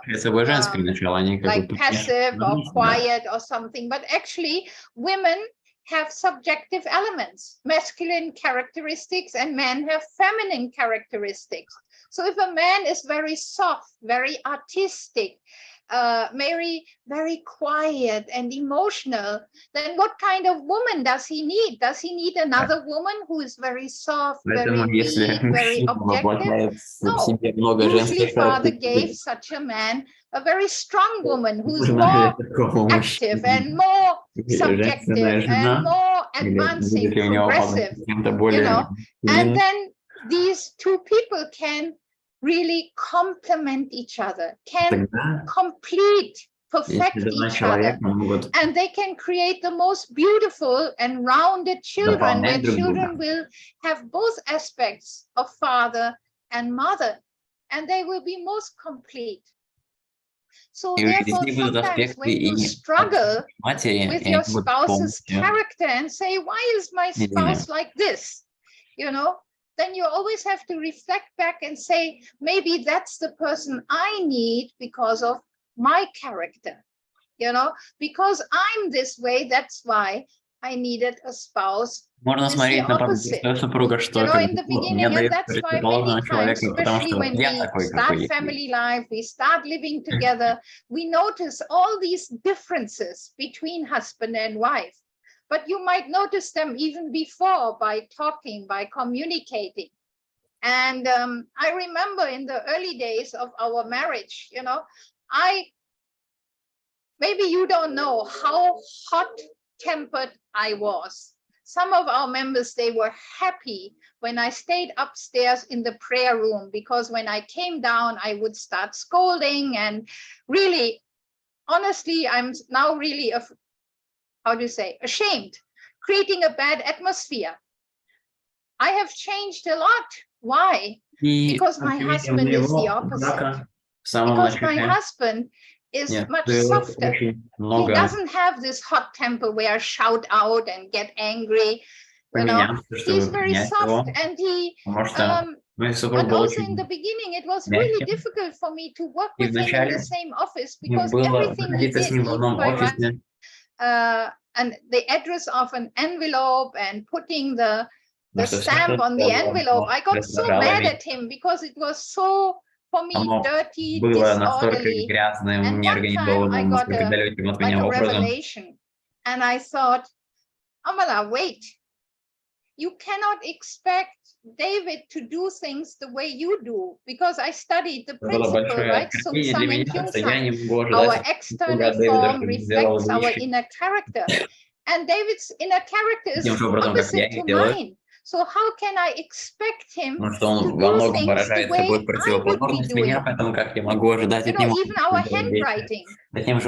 like passive or quiet or something. But actually, women have subjective elements, masculine characteristics, and men have feminine characteristics. So if a man is very soft, very artistic, very quiet and emotional, then what kind of woman does he need? Does he need another woman who is very soft, very weak, very objective? No. Usually Father gave such a man a very strong woman who's more active and more subjective and more advancing, progressive, and then these two people can really complement each other, can perfect each other, and they can create the most beautiful and rounded children, where children will have both aspects of father and mother, and they will be most complete. So И у therefore, детей будут sometimes аспекты when you и struggle матери, with и your они будут spouse's полностью character and say, why is my spouse like this? You know, then you always have to reflect back and say, maybe that's the person I need because of my character. You know, because I'm this way, that's why I needed a spouse. Можно смотреть на свою супруга, что In the beginning, and that's why many times, especially when we start family life, we start living together, we notice all these differences between husband and wife. But you might notice them even before by talking, by communicating. And I remember in the early days of our marriage, you know, maybe you don't know how hot-tempered I was. Some of our members, they were happy when I stayed upstairs in the prayer room, because when I came down, I would start scolding. And really, honestly, I'm now really, ashamed, creating a bad atmosphere. I have changed a lot. Why? Because my husband is the opposite. Because my husband is much softer. He doesn't have this hot temper where I shout out and get angry. You know, he's very soft, and he but also in the beginning it was really difficult for me to work with him in the same office, because everything he did, even by writing and the address of an envelope and putting the stamp on the envelope, I got so mad at him because it was so, for me, dirty, disorderly. And one time I got a revelation, and I thought, Amala, wait, you cannot expect David to do things the way you do, because I studied the principle, right? Sung Sang and Kyung Sang. Our external form reflects our inner character. And David's inner character is opposite to mine. So how can I expect him to do things the way I would be doing? You know, even our handwriting reflects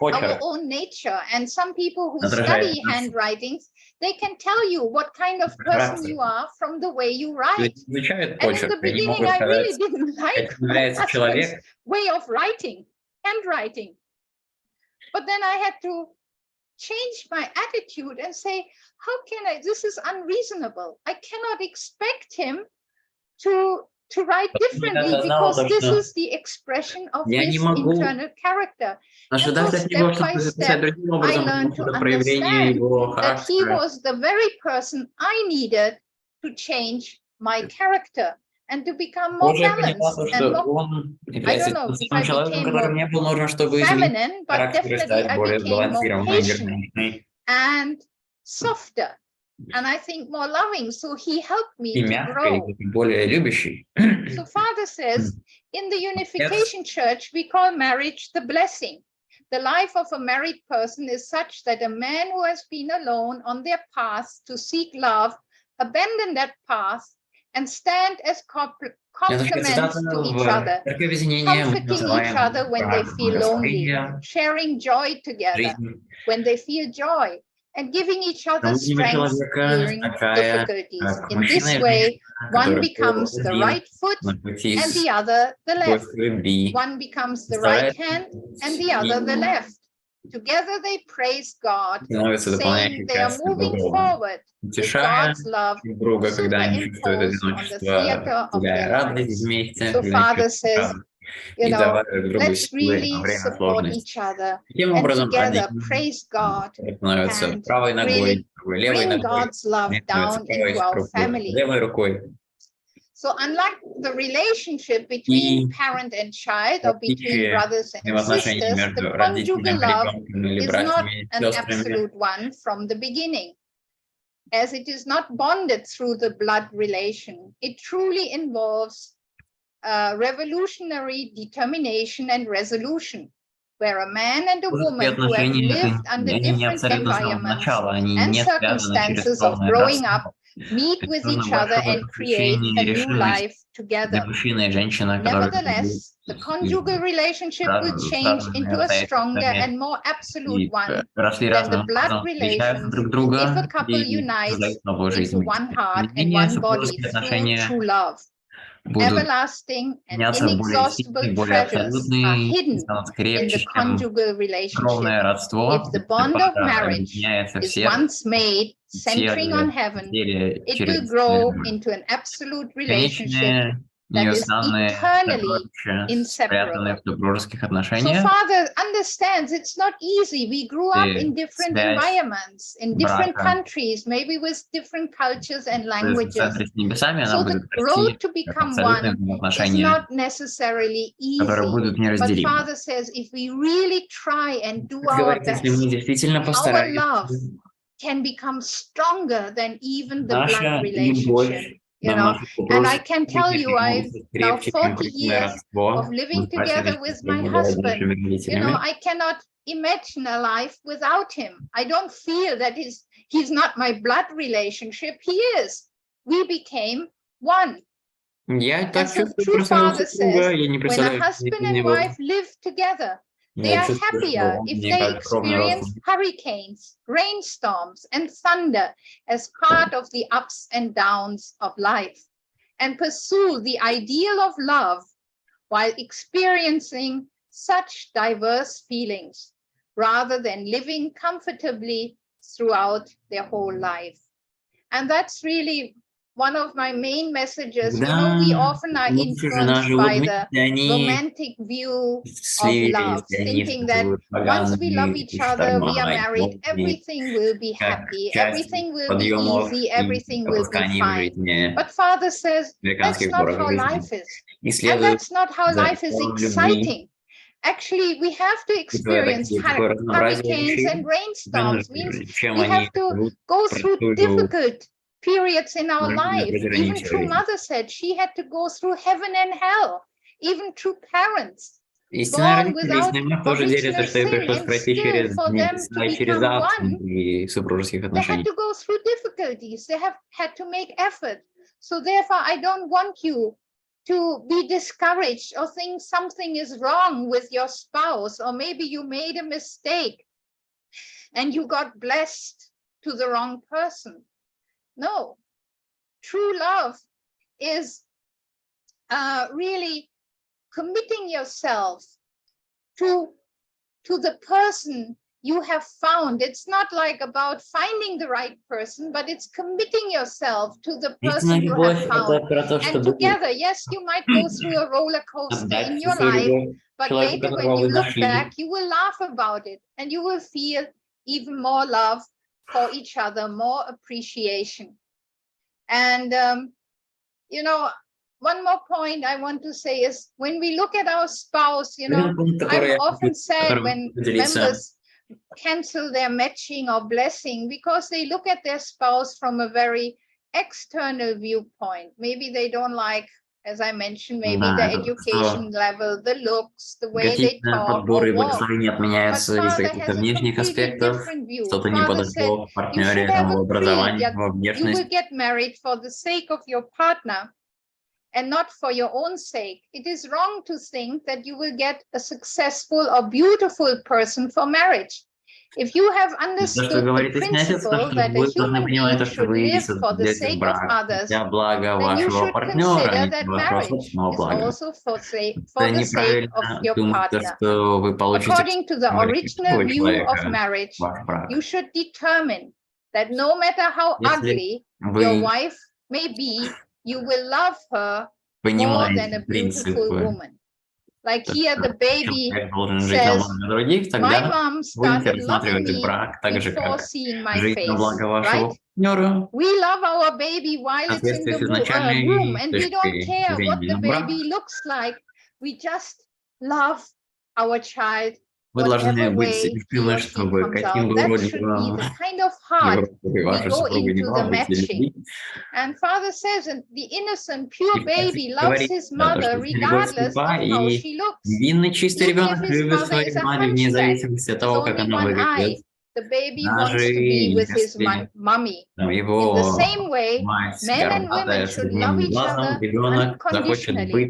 our own nature. And some people who study handwritings, they can tell you what kind of person you are from the way you write. And in the beginning, I really didn't like my husband's way of writing, handwriting. But then I had to change my attitude and say, how can I, this is unreasonable. I cannot expect him to write differently, because this is the expression of his internal character. And so step by step, I learned to understand that he was the very person I needed to change my character and to become more balanced and more, I don't know if I became more feminine, but definitely I became more patient and softer, and I think more loving. So he helped me to grow. So Father says, in the Unification Church, we call marriage the blessing. The life of a married person is such that a man who has been alone on their path to seek love, abandon that path and stand as complements to each other, comforting each other when they feel lonely, sharing joy together when they feel joy, and giving each other strength during difficulties. In this way, one becomes the right foot and the other the left. One becomes the right hand and the other the left. Together they praise God, saying they are moving forward with God's love superimposed on the theater of their lives. So Father says, you know, let's really support each other and together praise God and really bring God's love down into our family. So unlike the relationship between parent and child or between brothers and sisters, the conjugal love is not an absolute one from the beginning, as it is not bonded through the blood relation. It truly involves revolutionary determination and resolution, where a man and a woman who have lived under different environments and circumstances of growing up meet with each other and create a new life together. Nevertheless, the conjugal relationship will change into a stronger and more absolute one than the blood relations if a couple unites into one heart and one body through true love. everlasting and inexhaustible treasures are hidden in the conjugal relationship. If the bond of marriage is once made, centering on heaven, it will grow into an absolute relationship that is eternally inseparable. So Father understands it's not easy. We grew up in different environments, in different countries, maybe with different cultures and languages. So the road to become one is not necessarily easy. But Father says if we really try and do our best, our love can become stronger than even the blood relationship. You know, and I can tell you, I've now 40 years of living together with my husband. You know, I cannot imagine a life without him. I don't feel that he's not my blood relationship. He is. We became one. And so true Father says, when a husband and wife live together, they are happier if they experience hurricanes, rainstorms, and thunder as part of the ups and downs of life, and pursue the ideal of love while experiencing such diverse feelings, rather than living comfortably throughout their whole life. And that's really one of my main messages. You know, we often are influenced by the romantic view of love, thinking that once we love each other, we are married, everything will be happy, everything will be easy, everything will be fine. But Father says, that's not how life is. And that's not how life is exciting. Actually, we have to experience hurricanes and rainstorms. Means we have to go through difficult periods in our life. Even true mother said she had to go through heaven and hell, even true parents born without original sin, and still for them to become one, they had to go through difficulties, they have had to make effort. So therefore I don't want you to be discouraged or think something is wrong with your spouse, or maybe you made a mistake and you got blessed to the wrong person. No, true love is really committing yourself to the person you have found. It's not like about finding the right person, but it's committing yourself to the person you have found. And together, yes, you might go through a roller coaster in your life, but later when you look back, you will laugh about it and you will feel even more love for each other, more appreciation. And, you know, one more point I want to say is when we look at our spouse, you know, I'm often sad when members cancel their matching or blessing because they look at their spouse from a very external viewpoint. Maybe they don't like, as I mentioned, maybe the education level, the looks, the way they talk or walk. But Father has a completely different view. Father said, you should have a creed that you will get married for the sake of your partner and not for your own sake. It is wrong to think that you will get a successful or beautiful person for marriage. If you have understood the principle that a human being should live for the sake of others, then you should consider that marriage is also for the sake of your partner. According to the original view of marriage, you should determine that no matter how ugly your wife may be, you will love her more than a beautiful woman. Like here, the baby says, my mom started loving me before seeing my face, right? We love our baby while it's in the womb, and we don't care what the baby looks like. We just love our child whatever way he or she comes out. That should be the kind of heart we go into the matching. And Father says, the innocent, pure baby loves his mother regardless of how she looks. Even if his mother is a hunchback with only one eye, the baby wants to be with his mommy. In the same way, men and women should love each other unconditionally.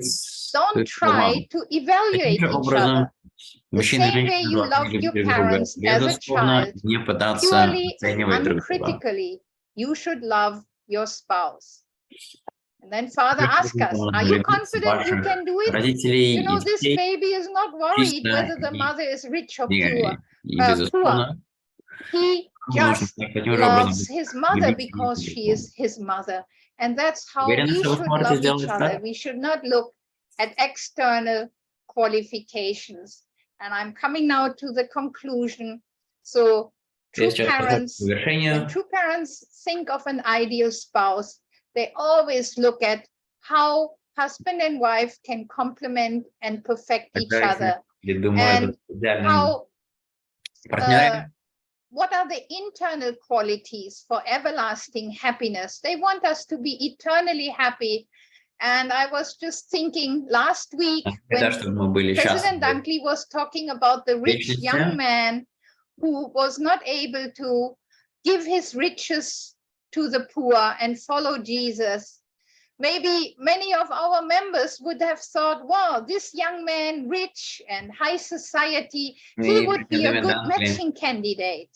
Don't try to evaluate each other. The same way you loved your parents as a child, purely and uncritically, you should love your spouse. And then Father asked us, are you confident you can do it? You know, this baby is not worried whether the mother is rich or poor. He just loves his mother because she is his mother. And that's how we should love each other. We should not look at external qualifications. And I'm coming now to the conclusion. So true parents, when true parents think of an ideal spouse, they always look at how husband and wife can complement and perfect each other. And how what are the internal qualities for everlasting happiness? They want us to be eternally happy. And I was just thinking last week when President Dunkley was talking about the rich young man who was not able to give his riches to the poor and follow Jesus. Maybe many of our members would have thought, wow, this young man, rich and high society, he would be a good matching candidate.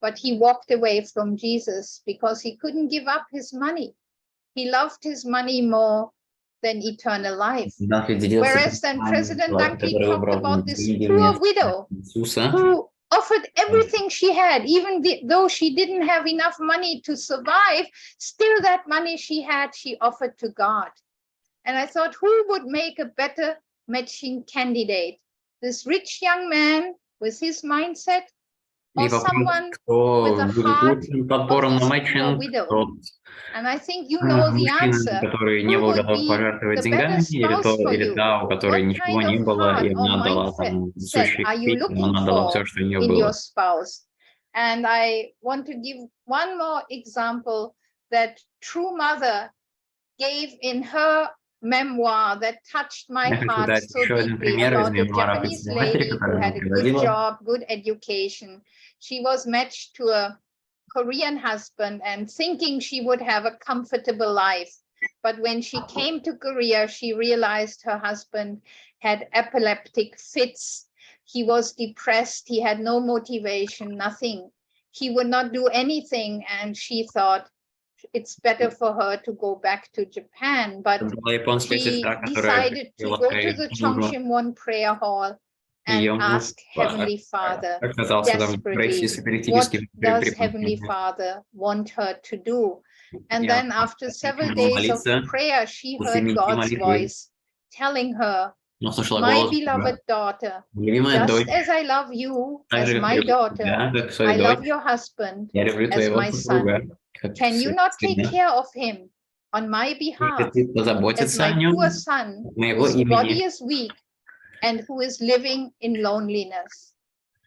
But he walked away from Jesus because he couldn't give up his money. He loved his money more than eternal life. Whereas then President Dunkley talked about this poor widow who offered everything she had, even though she didn't have enough money to survive, still that money she had, she offered to God. And I thought, who would make a better matching candidate? This rich young man with his mindset, or someone with a heart of this poor widow? And I think you know the answer. Who would be the better spouse for you? What kind of heart or mindset are you looking for in your spouse? And I want to give one more example that True Mother gave in her memoir that touched my heart so deeply, about a Japanese lady who had a good job, good education. She was matched to a Korean husband and thinking she would have a comfortable life. But when she came to Korea, she realized her husband had epileptic fits. He was depressed. He had no motivation, nothing. He would not do anything. And she thought it's better for her to go back to Japan. But she decided to go to the Chongshimwon prayer hall and ask Heavenly Father desperately, what does Heavenly Father want her to do? And then after several days of prayer, she heard God's voice telling her, my beloved daughter, just as I love you as my daughter, I love your husband as my son. Can you not take care of him on my behalf as my poor son whose body is weak and who is living in loneliness?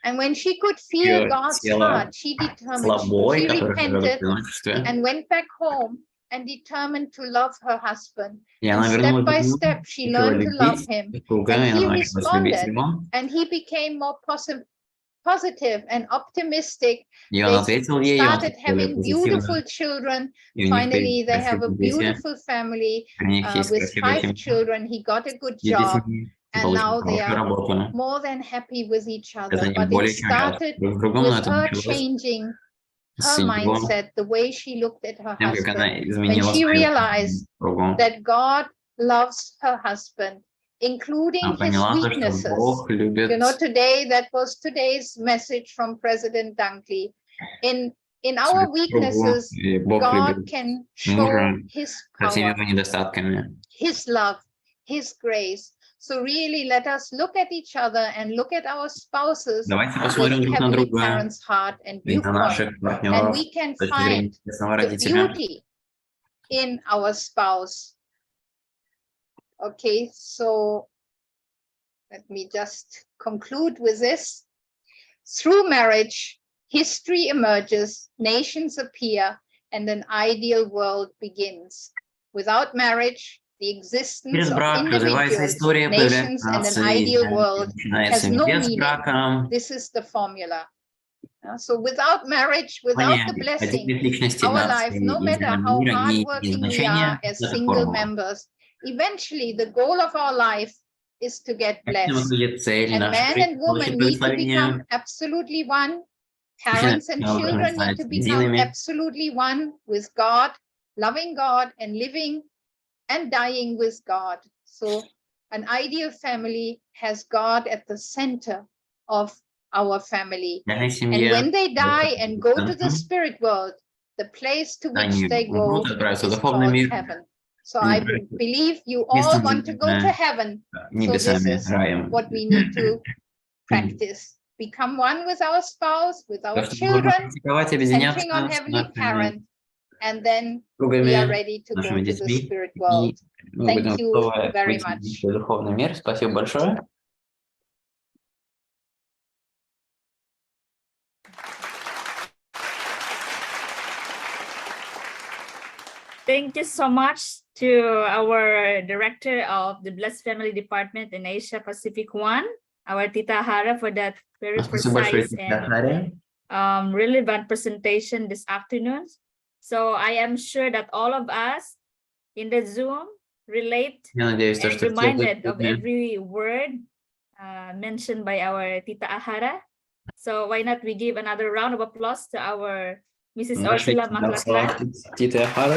And when she could feel God's heart, she determined, she repented and went back home and determined to love her husband. And step by step, she learned to love him. And he responded, and he became more positive and optimistic. They started having beautiful children. Finally, they have a beautiful family with 5 children. He got a good job. And now they are more than happy with each other. But it started with her changing her mindset, the way she looked at her husband, when she realized that God loves her husband, including his weaknesses. You know, today, that was today's message from President Dunkley. In our weaknesses, God can show his power, his love, his grace. So really, let us look at each other and look at our spouses with Heavenly Parents' heart and viewpoint. And we can find the beauty in our spouse. Okay, so let me just conclude with this. Through marriage, history emerges, nations appear, and an ideal world begins. Without marriage, the existence of individuals, nations, and an ideal world has no meaning. This is the formula. So without marriage, without the blessing, our life, no matter how hardworking we are as single members, eventually the goal of our life is to get blessed. And man and woman need to become absolutely one. Parents and children need to become absolutely one with God loving God and living and dying with God. So an ideal family has God at the center of our family. And when they die and go to the spirit world, the place to which they go is called heaven. So I believe you all want to go to heaven. So this is what we need to practice. Become one with our spouse, with our children, centering on Heavenly Parent, and then we are ready to go to the spirit world. Thank you very much. Духовный мир. Спасибо большое. Thank you so much to our director of the Blessed Family Department in Asia Pacific 1, our Tita Hara, for that very precise and relevant presentation this afternoon. So I am sure that all of us in the Zoom relate and reminded of every word mentioned by our Tita Ahara. So why not we give another round of applause to our Mrs. Ursula Maklaklan. Tita Ahara.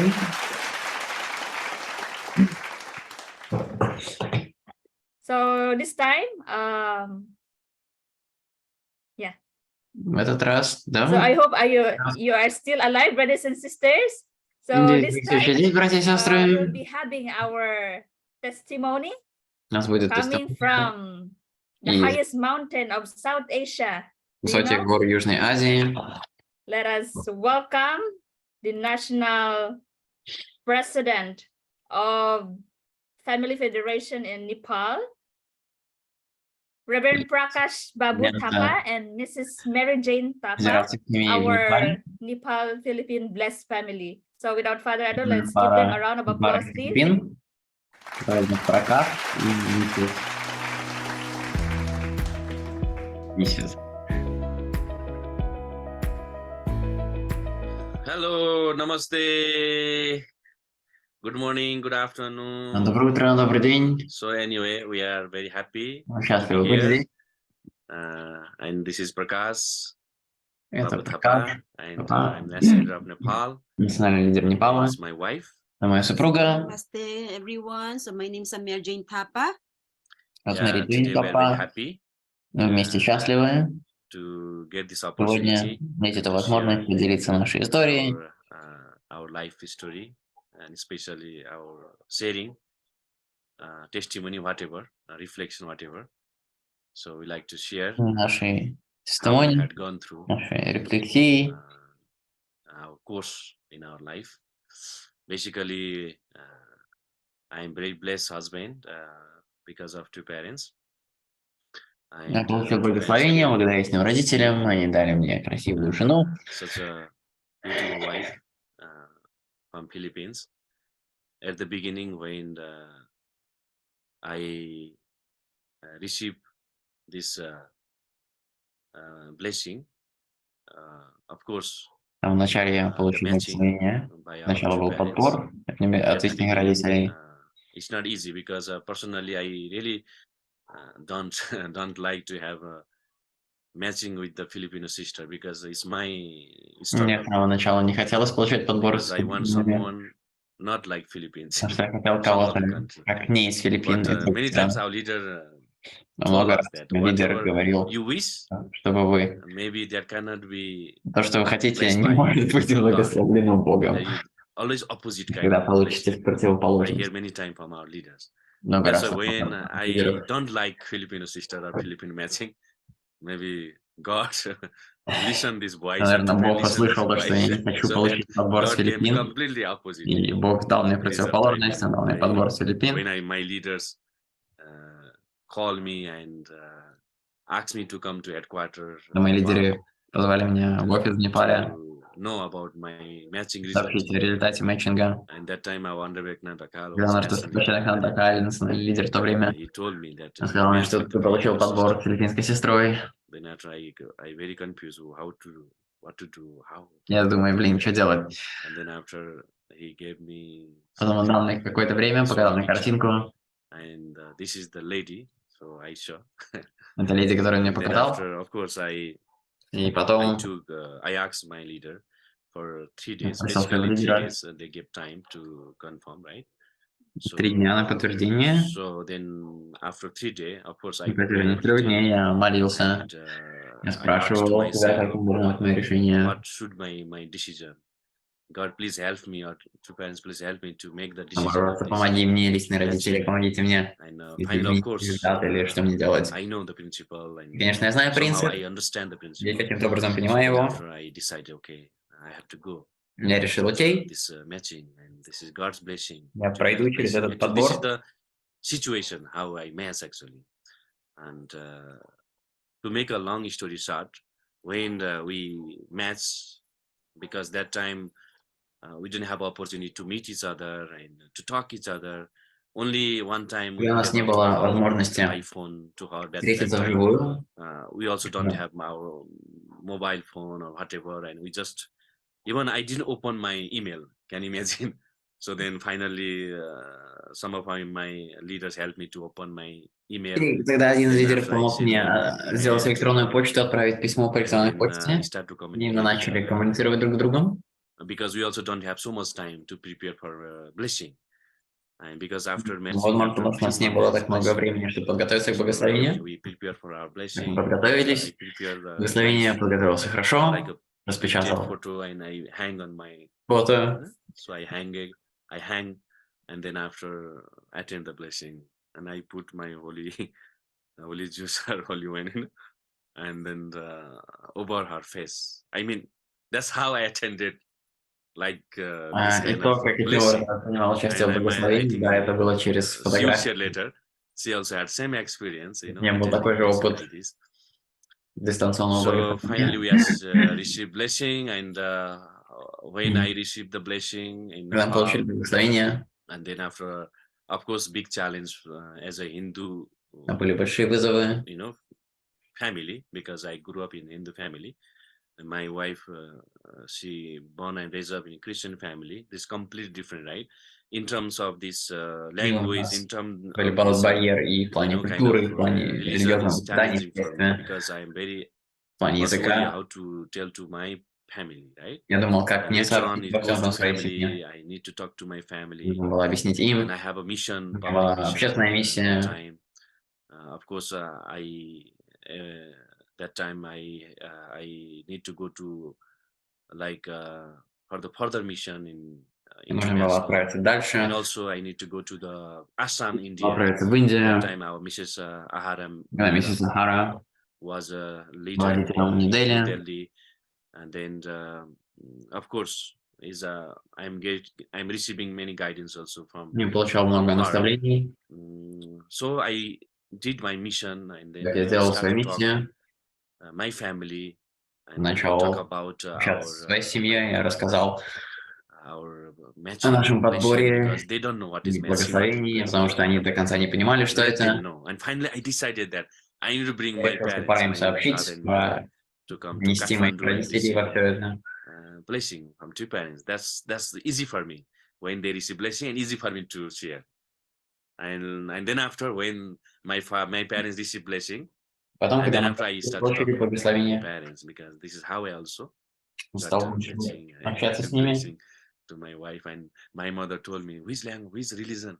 So this time, yeah. В этот раз, да. So I hope you are still alive, brothers and sisters. So this time, we'll be having our testimony coming from the highest mountain of South Asia. Высоких гор Южной Азии. Let us welcome the National President of Family Federation in Nepal, Reverend Prakash Babu Thapa and Mrs. Mary Jane Thapa, our Nepal Philippine Blessed Family. So without further ado, let's give them a round of applause, please. Hello, namaste. Good morning, good afternoon. Доброе утро, добрый день. So anyway, we are very happy. Счастливы быть здесь. And this is Prakash Это Babu Thapa, Пракаш, and I'm national leader of Nepal. национальный лидер Непала. This is my wife. Моя супруга. Namaste, everyone. So my name is Mary Jane Thapa. Today we are very happy. Мы вместе счастливы. To get this Сегодня opportunity иметь эту возможность поделиться нашей историей. Our life story, and especially our sharing testimony, whatever, reflection, whatever. So we like to share Наши how we тестимонии, had gone through наши рефлексии. our course in our life. Basically, I am very blessed husband because of two parents. Я получил благословение благодаря своим родителям. Они дали мне красивую жену. Such a beautiful wife from Philippines. At the beginning, when I received this blessing, of course, Вначале я получил благословение. Сначала был подбор от их родителей. It's not easy because personally, I really don't like to have a matching with the Filipino sister because it's my struggle. Мне с самого начала не хотелось получать подбор с I want someone not like Philippines. Потому что я хотел кого-то, как не из Филиппин. Many times our leader Много раз лидер говорил, you wish, чтобы вы, maybe that cannot be то, что вы хотите, не может быть благословлено Богом. always opposite kind Когда of получите blessing. I противоположность. hear many times from our leaders. Много That's раз. why when I don't like Filipino sister or Filipino matching, maybe God listen this voice. Наверное, Бог услышал то, что я не хочу получить подбор с Филиппин. Completely opposite. И Бог дал мне противоположность, он дал мне подбор с Филиппин. When my leaders call me and ask me to come to headquarters. Мои лидеры позвали меня в офис в Непале. Know about my matching сообщить о результате матчинга. Когда наш достаточно Дакаль, национальный лидер в то время, он сказал мне, что ты получил подбор с филиппинской сестрой. Я думаю, блин, что делать? Потом он дал мне какое-то время, показал мне картинку. Это леди, которую мне показал. И потом for 3 days. Написал Basically, 3 лидера. days they give time to confirm, right? So, 3 дня на подтверждение. so then after 3 days, of course, I И по pray итоге 3 дней я молился. and Я I asked спрашивал себя, myself, как было мое решение. what should my decision? God, please help me, or two parents, please help me to make the decision. Наоборот, помоги мне, личные родители, помогите мне. And Если finally, of изменить course, результат или что мне делать. I know the principle, and Конечно, я знаю somehow принцип. I understand the Я principle. каким-то образом понимаю So его. after I decided, okay, I have to go. Я решил, окей, This matching, and this is God's blessing. я to пройду make через blessing. этот Actually, this is подбор. the situation how I match actually. And to make a long story short, when we match, because that time we didn't have opportunity to meet each other and to talk each other. Only one time we У нас не было возможности iPhone to her. That встретиться time, вживую. we also don't have our mobile phone or whatever, and we just, even I didn't open my email. Can you imagine? So then finally, some of my leaders helped me to open my email. И тогда один из лидеров помог мне сделать электронную почту, отправить письмо по электронной почте. И мы начали коммуницировать друг с другом. Because we also don't have so much time to prepare for blessing. And because after Возможно, потому что у нас не было так много времени, чтобы подготовиться к благословению. Мы подготовились. Благословение подготовился хорошо. Распечатал фото. So I hang, and then after attend the blessing, and I put my holy juice or holy wine, and then over her face. I mean, that's how I attended. Like И то, как я принимал участие в благословении, да, это было через фотографии. Later, she also had same experience, У меня был такой же опыт дистанционного благословения. So finally we received blessing, and when I received the blessing, получили благословение. And then after, of course, big challenge as a Hindu. Были большие вызовы. You know, family, because I grew up in Hindu family. And my wife, she born and raised up in a Christian family. This is completely different, right? In terms of this language, in terms of барьер и в плане культуры, и в плане религиозного воспитания, естественно. Because I am very в плане языка. How to tell to my family, right? Я думал, как мне сообщить во всем своей семье. I need to talk to my family. Нужно было объяснить им. And I have a mission, общественная миссия. Of course, that time I need to go to like for the further mission in дальше. And also I need to go to the Assam, India. В Индию. That time our Mrs. Ahara was a leader in Delhi. And then of course I'm receiving many guidance also from her. Получал много наставлений. So I did my mission, and then сделал свою миссию. My family, and начал talk about общаться со своей семьей, я рассказал о нашем подборе и благословении, потому что они до конца не понимали, что это. Я пора им сообщить, пора внести моих родителей во все это. Blessing from two parents. That's easy for me when they receive blessing, and easy for me to share. And then after, when my parents receive blessing, Потом, and then когда after I start получили благословение, parents, because this is how I also стал общаться с ними. To my wife, and my mother told me, which language, which religion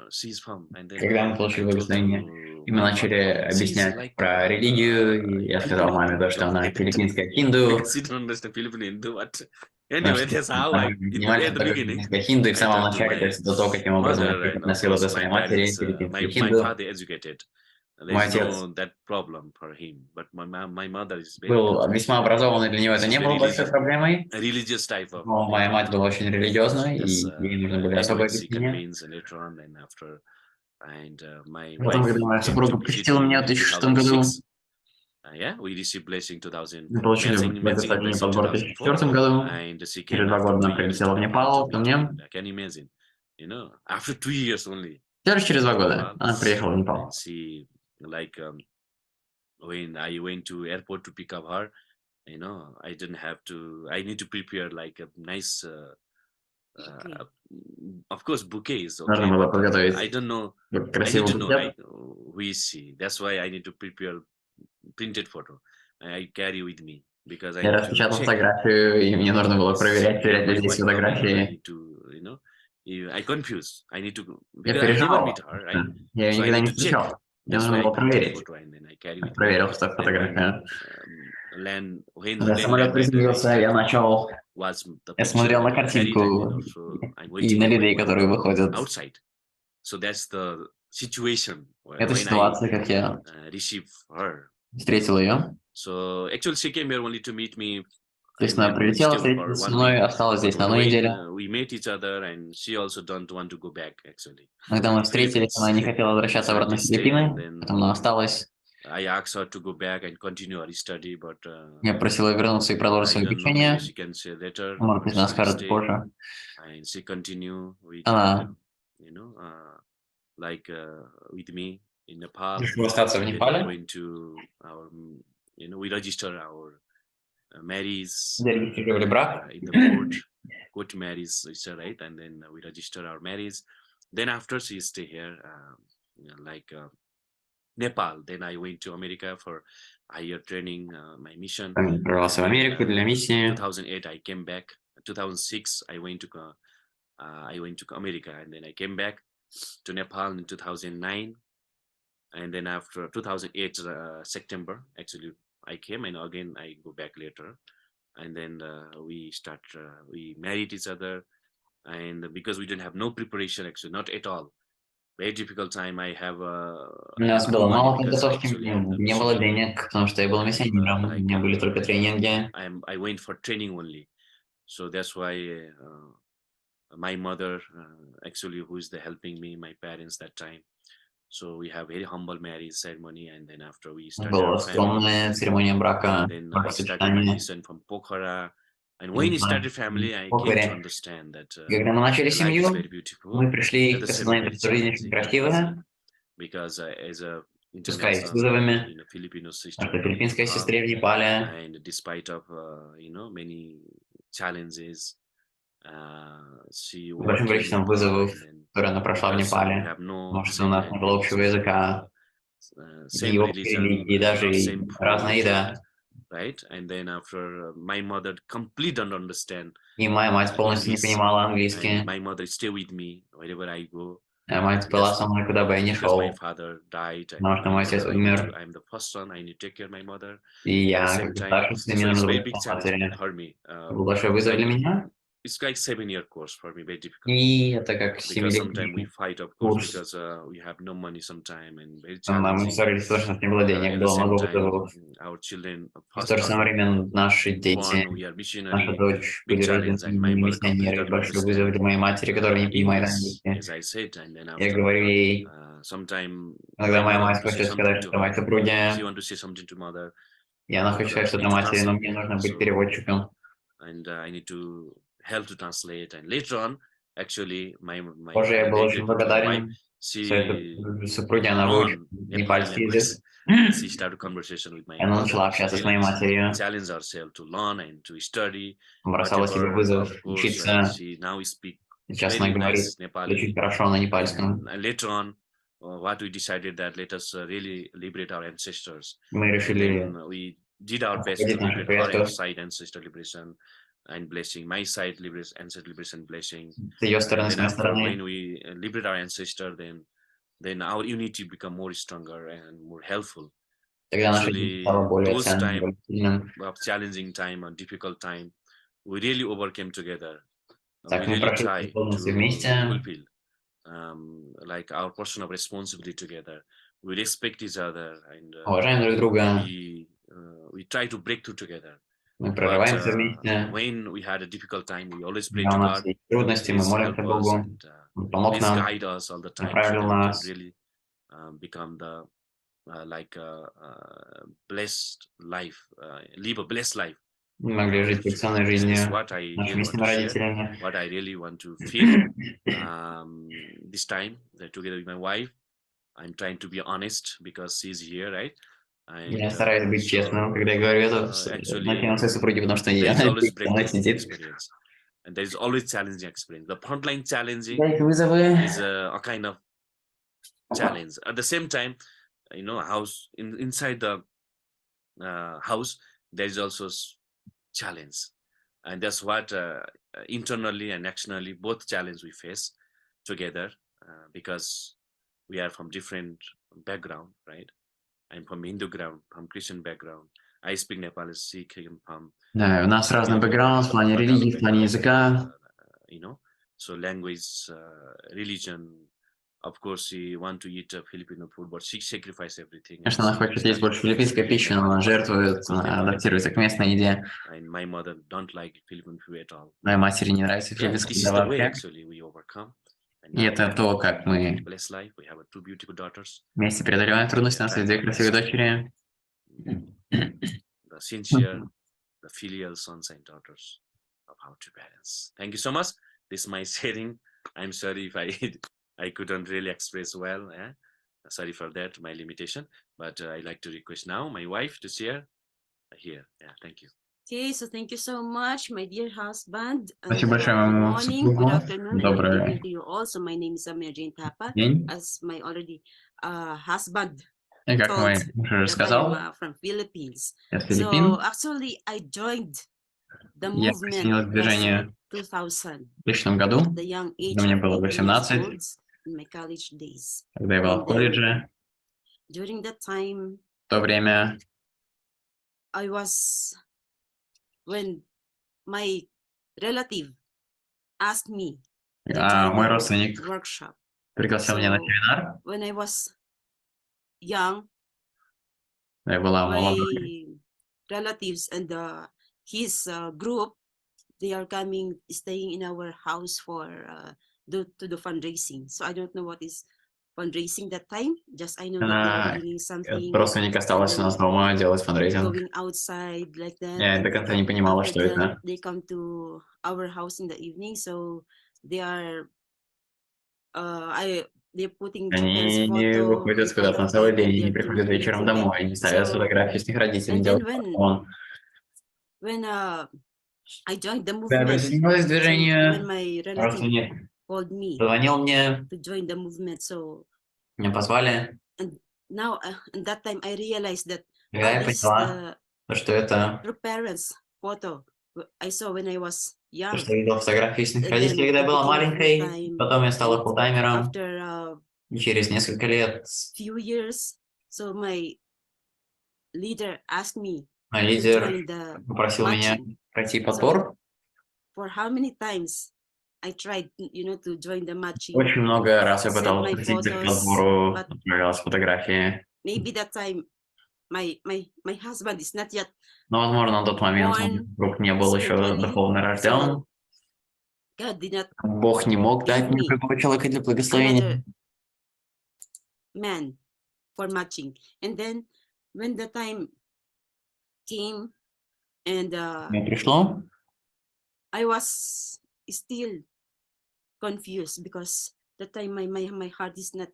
she's from. And then когда мы получили благословение, и мы начали объяснять про религию, и я сказал маме, то, что она филиппинская хинду. Anyway, that's how I at the beginning. Хинду, и в самом начале, то есть до того, каким образом я относила до своей матери, филиппинской хинду. Мой отец был весьма образованный, для него это не было большой проблемой. Но моя мать была очень религиозной, и ей нужны были особые объяснения. Потом, когда моя супруга посетила меня в 2006 году, мы получили благословение подбор в 2004 году. Через 2 года она прилетела в Непал ко мне. Всего лишь через 2 года она приехала в Непал. Like when I went to airport to pick up her, I didn't have to. I need to prepare like a nice, of course, bouquets. Okay, I don't know. I need to know like, who is she. That's why I need to prepare printed photo. I carry with me. because I Я need to распечатал check фотографию, и мне нужно было проверять, where сверять ли my здесь wife coming. I фотографии. need to, you know, I confuse. I need to Я because I never meet переживал. her, right? Я ее So I никогда need не to check. встречал. Мне That's нужно why I было click the проверить. photo and then I carry with me. Проверил Then фотографию. land when Когда the plane самолет landed, then I приземлился, я started начал, watch the я picture смотрел на when they married, and then картинку also I'm и waiting на for my людей, wife которые выходят. outside. So that's the situation Это when I ситуация, как я received her. встретил ее. So actually, she came here only to meet me. То есть And она then we прилетела, stayed for встретилась со 1 мной, week. осталась здесь But на одну when неделю. we met each other, and she also don't want to go back actually. Когда мы to встретились, она Philippines. не хотела возвращаться So I обратно в just stayed, and Филиппины, then поэтому она осталась. I asked her to go back and continue her study, but Я просил ее вернуться и продолжить I свое don't know. Maybe обучение. she can say later. Может быть, она She скажет stayed, позже. and she continue with Она you know like with me in Nepal. решила остаться в And then Непале. going to our, you know, we register our marriage Зарегистрировали брак. in the court marriage, right? And then we register our marriage. Then after she stay here, like Nepal. Then I went to America for higher training, my mission. Отправился в Америку для миссии. 2008 I came back. 2006 I went to America, and then I came back to Nepal in 2009. And then after 2008 September, actually I came, and again I go back later. And then we married each other, and because we didn't have no preparation, actually not at all, very difficult time. I have У нас было no money мало because подготовки, actually I'm the не было missionary. денег, потому что я был миссионером, у меня были только тренинги. I went for training only, so that's why my mother actually, who is helping me, my parents that time. So we have very humble marriage ceremony, and then after we started Была our family, скромная церемония брака, and then I started my mission from Pokhara. And when we started family, I came to understand that когда мы начали life is семью, very beautiful, мы пришли at the к same осознанию, very что жизнь очень challenging, красивая, because as a пускай с international, вызовами, Filipino sister наша in филиппинская Nepal, сестре в Непале, and despite of many challenges, she с большим worked in количеством Nepal, вызовов, and then которые она прошла в because we Непале, have no потому что у same нас не было language, общего языка, и same общей religion, религии, даже и same разная food, еда. right? And then after my mother completely don't understand И моя мать полностью не English, понимала and английский. my mother stay with me wherever I go. Моя мать была со мной, куда бы я ни Because my шел, father died, and потому что мой отец умер, I'm the first son. I need to take care of my mother. и At the я, same как time, старший сын, мне so it's нужно very было big помочь challenge матери. for me. Это был большой вызов для меня. It's like 7-year course for me, very difficult. И это как Because sometimes we 7-летний fight, of course, курс. because we have no money sometime, and very Мы challenging. ссорились, потому что у нас не было денег, At the было same много time, вызовов. our children, И в то же first самое время наши дети, born, we are наша missionary, дочь big были challenge, and my рождены mother completely миссионеры, don't большой вызов understand для моей матери, которая не понимает English, английский. as I said, and then Я after говорю ей, sometime когда my моя mother мать want to say хочет something сказать to что-то моей her, she супруге, want to say something to mother, и она хочет сказать I что-то need to матери, но translate, мне нужно быть so переводчиком. and I need to help to translate, and later on, actually, my Позже я был very очень grateful to my wife. благодарен своей She супруге, она выучила learned Nepali непальский language. язык. She started conversation with my Она mother. начала She общаться с really моей матерью, challenged herself to learn and to study бросала себе whatever. вызов Of course, учиться. she now speak Сейчас она very говорит nice Nepali. очень хорошо на непальском. And later on, what we decided that let us really liberate our ancestors. Мы And решили then we did our best to освободить наших liberate her предков. side ancestor liberation and blessing, my side liberation, ancestor liberation blessing. С ее стороны, And с then моей after, стороны. when we liberate our ancestor, then our unity become more stronger and more helpful. Тогда наше Actually, стало более those ценным, time более сильным. of challenging time and difficult time, we really overcame together. Так We мы really прошли try полностью to вместе. fulfill like our portion of responsibility together. We respect each other, and Уважаем друг друга. we try to break through together. Мы But прорываемся вместе. when we had a difficult time, we always pray Когда to у нас God. есть трудности, мы Please молимся help us Богу. and Он помог please нам, guide us all the time, so направил that we can нас. really become the blessed life, live a blessed life. Мы могли жить полноценной This is жизнью what I нашими really want to share, родителями. what I really want to feel this time together with my wife. I'm trying to be honest because she's here, right? Я стараюсь быть честным, когда я говорю это на тему своей супруги, потому что there is она always со мной breakthrough сидит. experience, and there is always challenging experience. The frontline challenging Да, их вызовы. is a kind of challenge. At the same time, house inside the house, there is also challenge, and that's what internally and externally both challenge we face together, because we are from different background, right? I'm from Hindu ground, from Christian background. I speak Nepali, Sikh, from Да, у нас разный бэкграунд в плане религии, в плане языка. you know, so language, religion. Of course, she want to eat Filipino food, but she sacrifice everything. Конечно, она хочет есть больше филиппинской пищи, но она жертвует, адаптируется к местной еде. And my mother don't like Filipino food at all. Моей матери не нравится Yeah, филиппинская this is еда the way вообще. actually we overcome. И это то, как мы Blessed life. We have two beautiful daughters. вместе преодолеваем трудности. У нас есть две красивые дочери. The sincere, the filial sons and daughters of our two parents. Thank you so much. This is my sharing. I'm sorry if I couldn't really express well. Sorry for that, my limitation. But I like to request now my wife to share here. Yeah, thank you. Okay, so thank you so much, my dear husband. Спасибо большое Good моему morning, good супругу. afternoon, and good Добрый evening to you also. My name is Jane Thapa, день. as my already husband И как told мой муж уже that I сказал, am from Philippines. я с Филиппин. So actually, I joined the Я movement присоединилась к движению last 2000 в 2000 году, at the young age когда мне of было 18 years 18, old in my college days. когда я была в And then, колледже. during that time, В то время I was, when my relative asked me to join мой the родственник workshop. пригласил меня на So, семинар. when I was young, Я была молодой. my relatives and his group, they are coming, staying in our house for to do fundraising. So I don't know what is fundraising that time. Just I know that they are doing something. Родственник остался у нас дома делать фандрейзинг. Going outside like that. Я до конца не понимала, что это. They come to our house in the evening, so they are they're putting Они photo выходят in front куда-то на of целый them, and день, они they're приходят doing вечером anything домой, like они ставят so. фотографии с их родителей, And делают then фотон. when I joined the Когда я movement, присоединилась к so when движению, my relative родственник called me позвонил мне, to join the movement, so меня позвали. now at that time I realized that Когда я this is поняла, что это true parents photo I saw when I was то, young. что я видел фотографии с их And родителей, когда then я I была became маленькой, full-time потом я стала фултаймером, after и через несколько лет few years. So my leader asked me мой to лидер join the попросил меня matching. пройти подбор. For how many times I tried, to join the matching. Очень много раз я Sent пыталась my пройти к photos, подбору, but отправлялась фотографии. maybe that time my husband is not yet Но, возможно, на тот момент мой born супруг не был еще spiritually. духовно рожден. So God did not Бог не мог дать give мне me другого человека для благословения. another man for matching. And then when the time came and Мне пришло. I was still confused because that time my heart is not,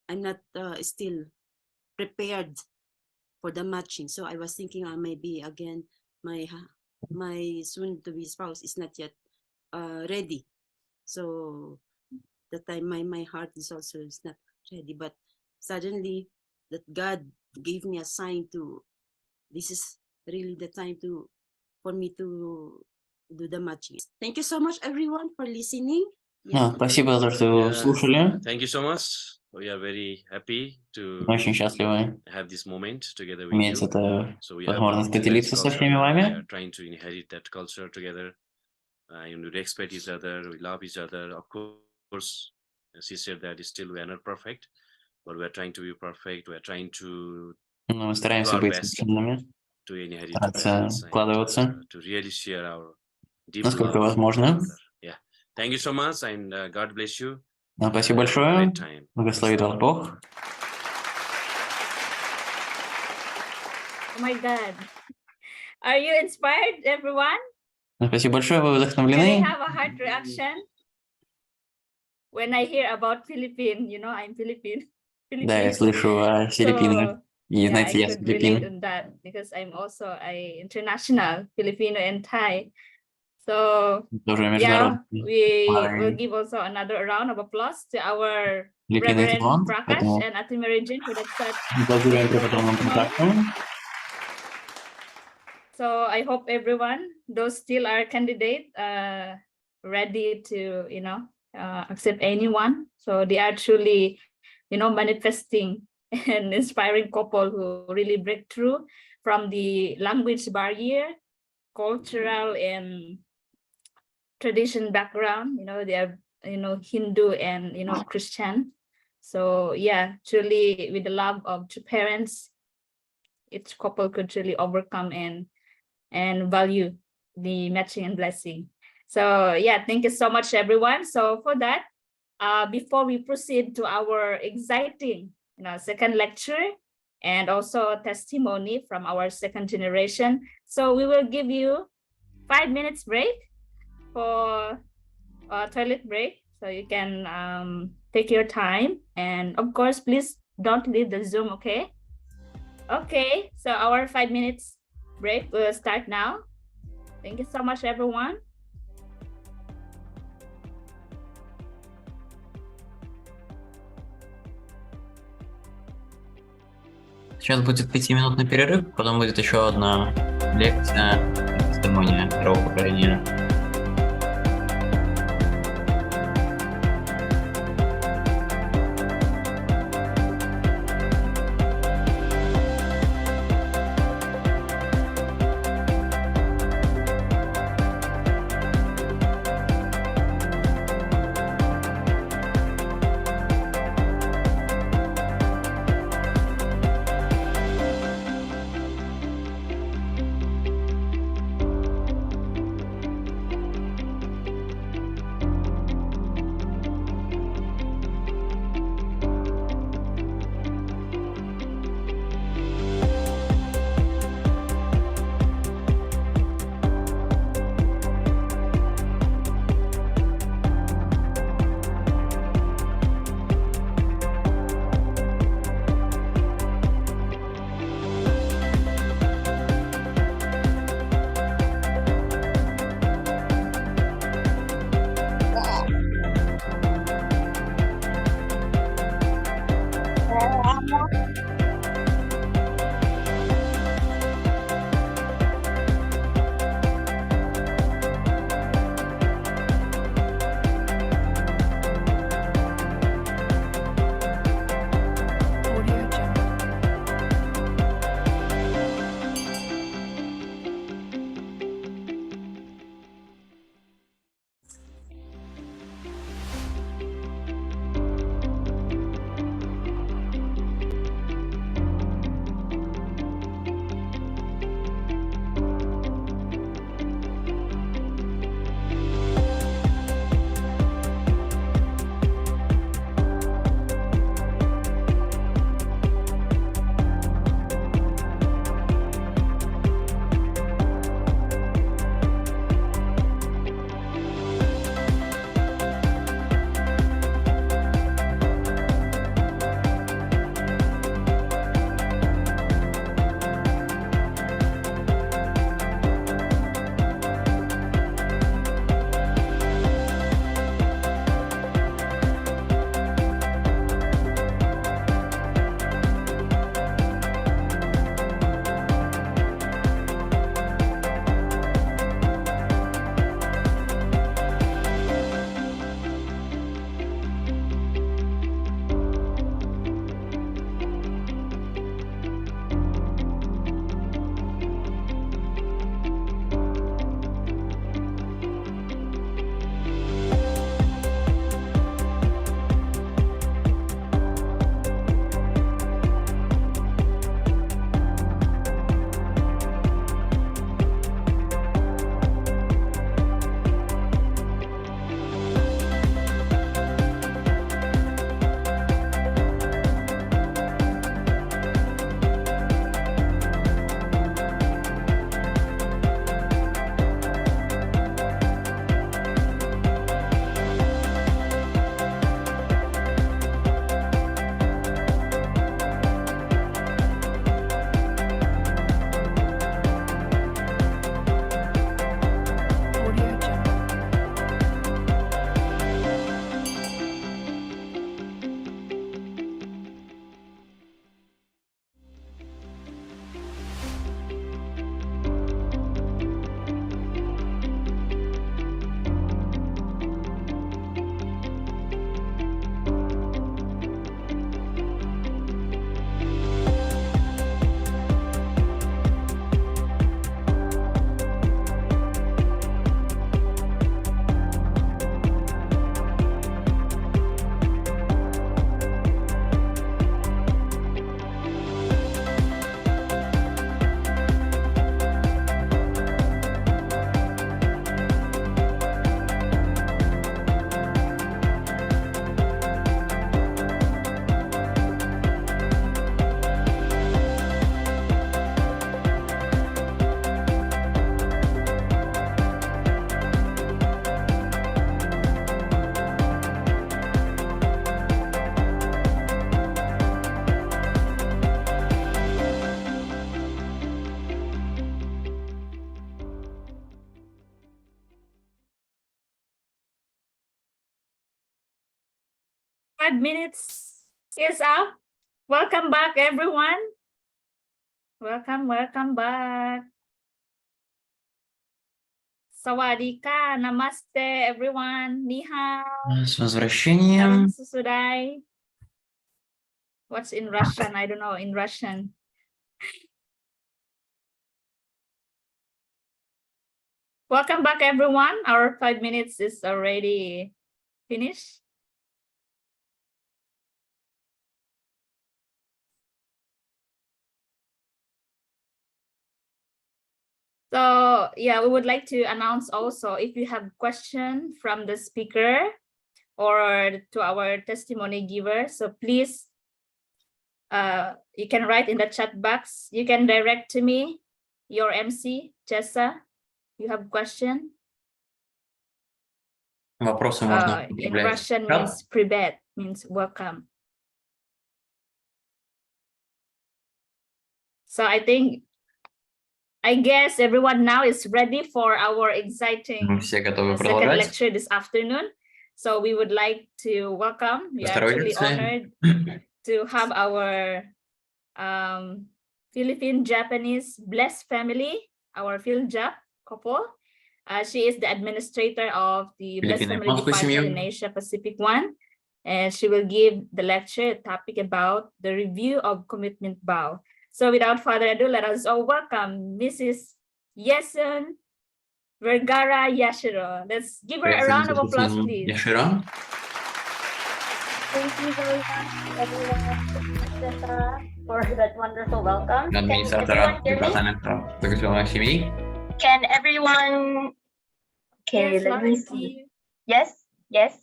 I'm not still prepared for the matching. So I was thinking maybe again my soon to be spouse is not yet ready. So that time my heart is also is not ready. But suddenly that God gave me a sign to, this is really the time for me to do the matching. Thank you so much everyone for listening. Спасибо за то, что вы слушали. Thank you so much. We are very happy to Очень счастливы have this moment together with иметь you. эту So we have возможность a поделиться со culture. всеми We вами. are trying to inherit that culture together. We respect each other. We love each other. Of course, as he said that still we are not perfect, but we are trying to be perfect. We are trying to Но мы стараемся быть совершенными, to inherit стараться вкладываться, to really share our deep насколько love. возможно. Yeah. Thank you so much, and God bless you. Спасибо большое. Благословит вас Бог. Oh my God. Are you inspired, everyone? Спасибо большое, вы Can I вдохновлены. have a heart reaction? When I hear about Philippine, I'm Philippine. Да, я слышу о Филиппинах. И, знаете, я с I could relate Филиппин. on that because I'm also a international Filipino and Thai. So Тоже yeah, международный. we will give also another round of applause to our Филиппины Reverend талант, Prakash поэтому and Ati Marijin for that such благодарим beautiful преподобному testimony. Пракашу. So I hope everyone, those still are candidate, ready to, accept anyone. So they are truly, manifesting and inspiring couple who really break through from the language barrier, cultural and tradition background. They are, Hindu and, Christian. So yeah, truly with the love of two parents, each couple could really overcome and value the matching and blessing. So yeah, thank you so much, everyone. So for that, before we proceed to our exciting, second lecture and also testimony from our second generation, so we will give you 5 minutes break for a toilet break, so you can take your time, and of course, please don't leave the Zoom. Okay, so our 5 minutes break will start now. Thank you so much, everyone. Сейчас будет 5-минутный перерыв, потом будет еще одна лекция, тестимония первого поколения. 5 minutes is up. Welcome back, everyone. Welcome back. Sawadika, namaste, everyone. Ni hao. С возвращением. Susudai. What's in Russian? I don't know in Russian. Welcome back, everyone. Our 5 minutes is already finished. So yeah, we would like to announce also if you have question from the speaker or to our testimony giver, so please you can write in the chat box. You can direct to me, your MC, Jessa. You have question? Вопросы можно In Russian means privet, means welcome. So I guess everyone now is ready for our exciting second lecture this afternoon. So we would like to welcome, we are actually honored to have our Philippine-Japanese blessed family, our Phil-Jap couple. She is the administrator of the Blessed Family Department in Asia Pacific 1. And she will give the lecture, a topic about the review of commitment vow. So without further ado, let us all welcome Mrs. Yesun Vergara Yashiro. Let's give her a round of applause, please. Yashiro. Thank you very much, everyone, for that wonderful welcome. Can everyone? Okay, Yes, let me see. Yes, yes.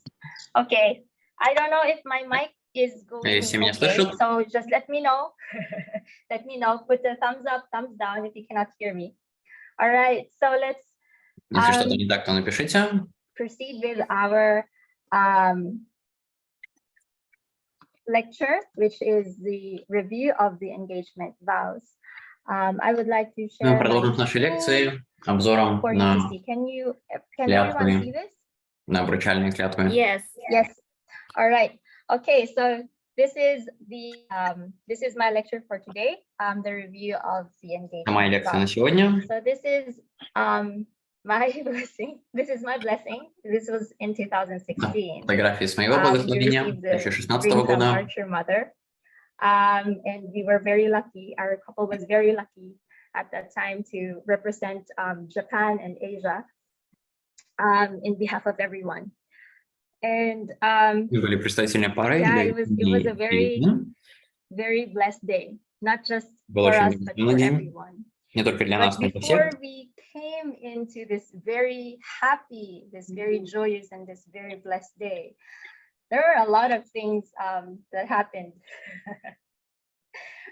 Okay. I don't know if my mic is going. Okay, so just let me know. Let me know. Put a thumbs up, thumbs down if you cannot hear me. All right. So let's proceed with our lecture, which is the review of the engagement vows. I would like to share. Продолжим наши лекции обзором на клятвы, на обручальные клятвы. Yes. Yes. All right. Okay. So this is my lecture for today. The review of the engagement. Моя лекция на сегодня. So this is my blessing. This is my blessing. This was in 2016. Фотографии с моего благословения 2016 года. And we were very lucky. Our couple was very lucky at that time to represent Japan and Asia in behalf of everyone. And Мы были представительной парой. Yeah, it was a very blessed day, not just for us, but for everyone. Не только для нас, но и для всех. Before we came into this very happy, this very joyous, and this very blessed day, there were a lot of things that happened.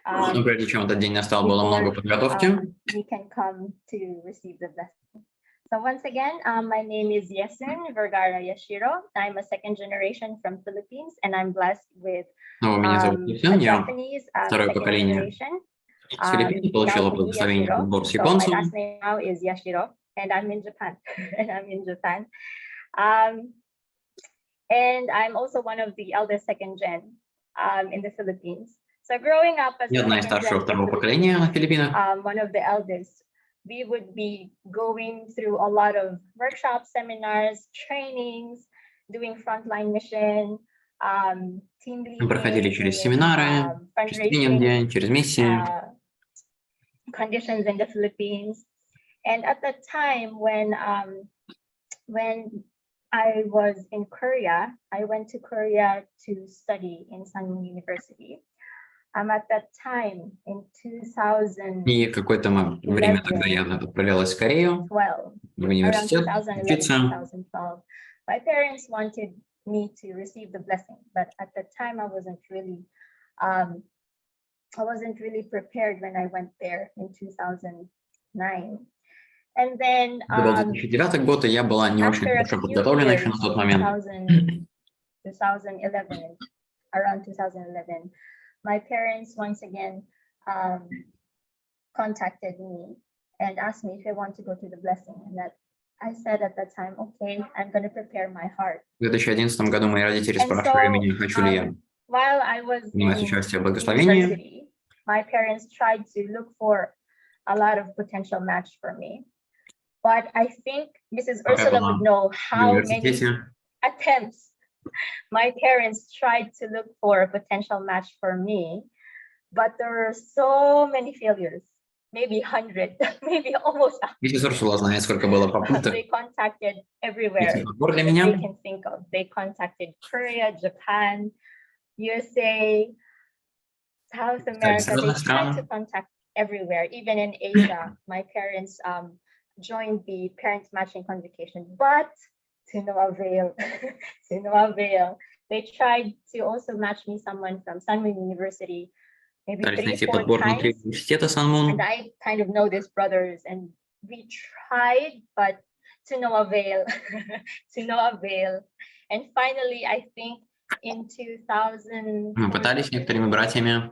Но прежде чем этот день настал, было много подготовки. We can come to receive the blessing. So once again, my name is Yesun Vergara Yashiro. I'm a second generation from Philippines, and I'm blessed with Меня зовут Есен, я Japanese второе поколение с Филиппин, получила благословение от Бога с японцем. My last name now is Yashiro, and I'm in Japan. And I'm also one of the eldest second gen in the Philippines. So growing up as одна из старшего второго поколения на Филиппинах. One of the eldest, we would be going through a lot of workshops, seminars, trainings, doing frontline mission, team leading. Мы проходили через семинары, через тренинги, через миссии. Conditions in the Philippines. And at the time when I was in Korea, I went to Korea to study in Sangin University. At that time in 2000. И какое-то время тогда я отправилась в Корею, в университет учиться. 2012. My parents wanted me to receive the blessing, but at the time I wasn't really prepared when I went there in 2009. And then 2009 год, и я была не очень хорошо подготовлена еще на тот момент. 2011, around 2011, my parents once again contacted me and asked me if I want to go to the blessing, and I said at that time, okay, I'm going to prepare my heart. В 2011 году мои родители And спрашивали so, меня, хочу ли я while I was принимать in участие в благословении. university, my parents tried to look for a lot of potential match for me. But I think Mrs. Ursula would know how many attempts my parents tried to look for a potential match for me. But there were so many failures, maybe 100, maybe almost 100. Миссис Урсула знает, сколько было попыток. They contacted everywhere Для they меня. can think of. They contacted Korea, Japan, USA, South America. They tried to contact everywhere, even in Asia. My parents joined the parents matching convocation, but to no avail. To no avail. They tried to also match me someone from Sunway University, maybe 3-4 times. And I kind of know these brothers, and we tried, but to no avail. To no avail. And finally, I think in 2014, Мы пытались некоторыми братьями.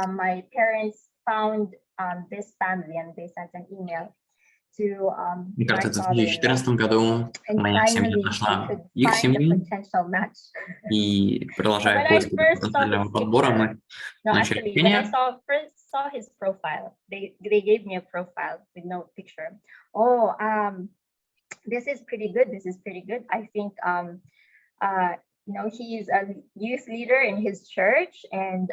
My parents found this family, and they sent an email to Мне my кажется, в father-in-law. 2014 году And моя семья finally, we нашла could их find a семью, potential match. и продолжая When I поиски first saw потенциального his подбора, мы No, начали actually, when I общение. first saw his profile, they gave me a profile with no picture. Oh, this is pretty good. This is pretty good. I think you know, he's a youth leader in his church, and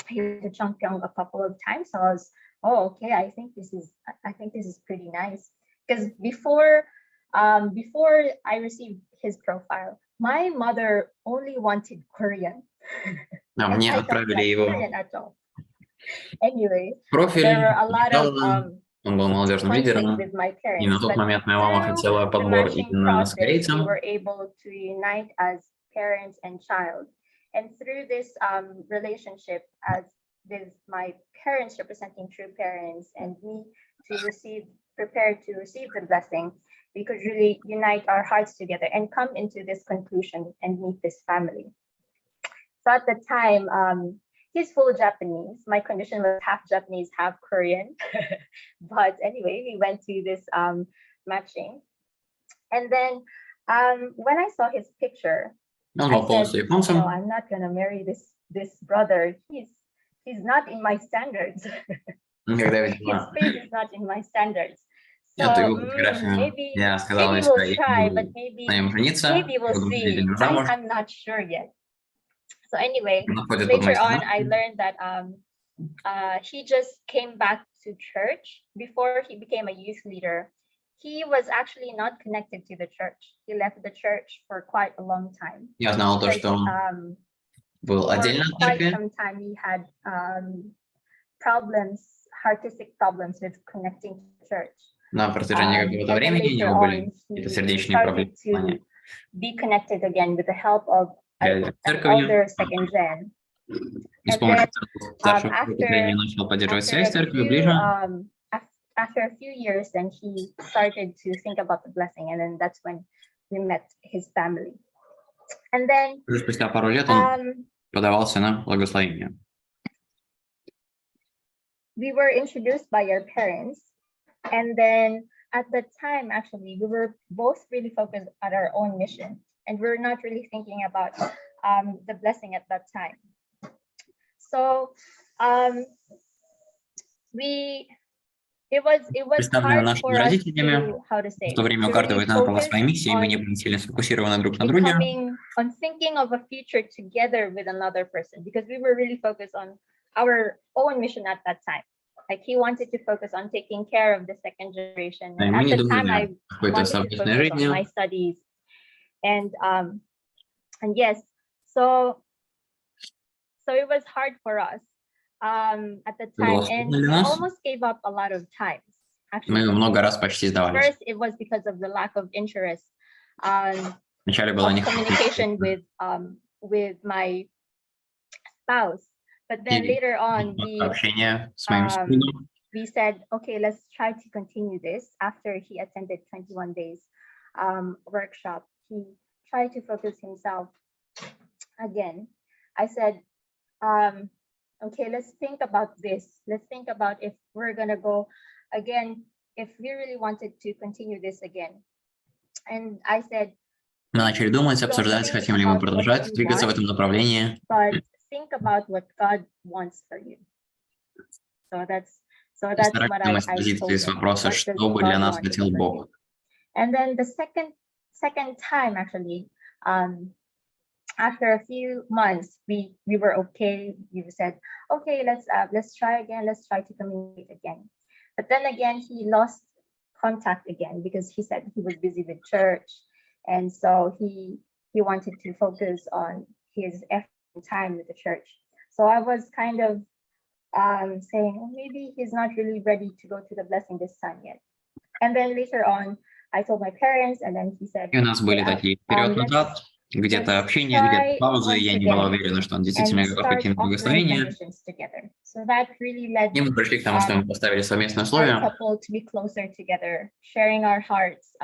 he was a champion a couple of times. So I was, oh, okay. I think this is pretty nice. Because before I received his profile, my mother only wanted Korean. Мне отправили его профиль. There were a lot of Он был молодежным лидером. И на тот момент моя мама хотела подбор именно с корейцем. We were able to unite as parents and child. And through this relationship, as with my parents representing true parents and me prepared to receive the blessing, we could really unite our hearts together and come into this conclusion and meet this family. So at the time, he's full Japanese. My condition was half Japanese, half Korean. But anyway, we went to this matching. And then when I saw his picture, I said, no, I'm not gonna marry this brother. He's not in my standards. His face is not in my standards. So maybe we'll try, but maybe we'll see. I'm not sure yet. So anyway, later on, I learned that he just came back to church before he became a youth leader. He was actually not connected to the church. He left the church for quite a long time. Я знал то, что был отдельно от церкви. For quite some time, he had artistic problems with connecting to church. На протяжении какого-то времени у него были какие-то сердечные проблемы. Be connected again with the help of an older second gen. И с помощью старшего поколения начал поддерживать связь с церковью ближе. After a few years, then he started to think about the blessing, and then that's when we met his family. And then спустя пару лет он подавался на благословение. We were introduced by our parents, and then at that time, actually, we were both really focused on our own mission, and we were not really thinking about the blessing at that time. So it was hard for us to, how to say, в то время у каждого из нас была своя миссия, и мы не были сильно сфокусированы друг на друге. On thinking of a future together with another person, because we were really focused on our own mission at that time. Like he wanted to focus on taking care of the second generation. And at the time, I wanted to focus on my studies. And yes, so it was hard for us at the time, and we almost gave up a lot of times. Actually, first, it was because of the lack of interest, of communication with my spouse. But then later on, we said, okay, let's try to continue this. After he attended 21 days workshop, he tried to focus himself again. I said, okay, let's think about this. Let's think about if we're gonna go again if we really wanted to continue this again. And I said, Мы начали думать, don't обсуждать, think хотим ли мы about what продолжать you двигаться в want, этом направлении. but think about what God wants for you. So that's what Стараемся I исходить told из him. вопроса, What does что бы для God нас want хотел for Бог. you? And then the second time, actually, after a few months, we were okay. We said, okay, let's try again. Let's try to communicate again. But then again, he lost contact again because he said he was busy with church, and so he wanted to focus on his effort and time with the church. So I was kind of saying, oh, maybe he's not really ready to go to the blessing this time yet. And then later on, I told my parents, and then he said, И у нас были такие вперед-назад, где-то общение, где-то паузы, и я не была уверена, что он действительно готов идти на благословение. So that really led И мы пришли к тому, что мы поставили совместные our условия, couple to be closer together, sharing our hearts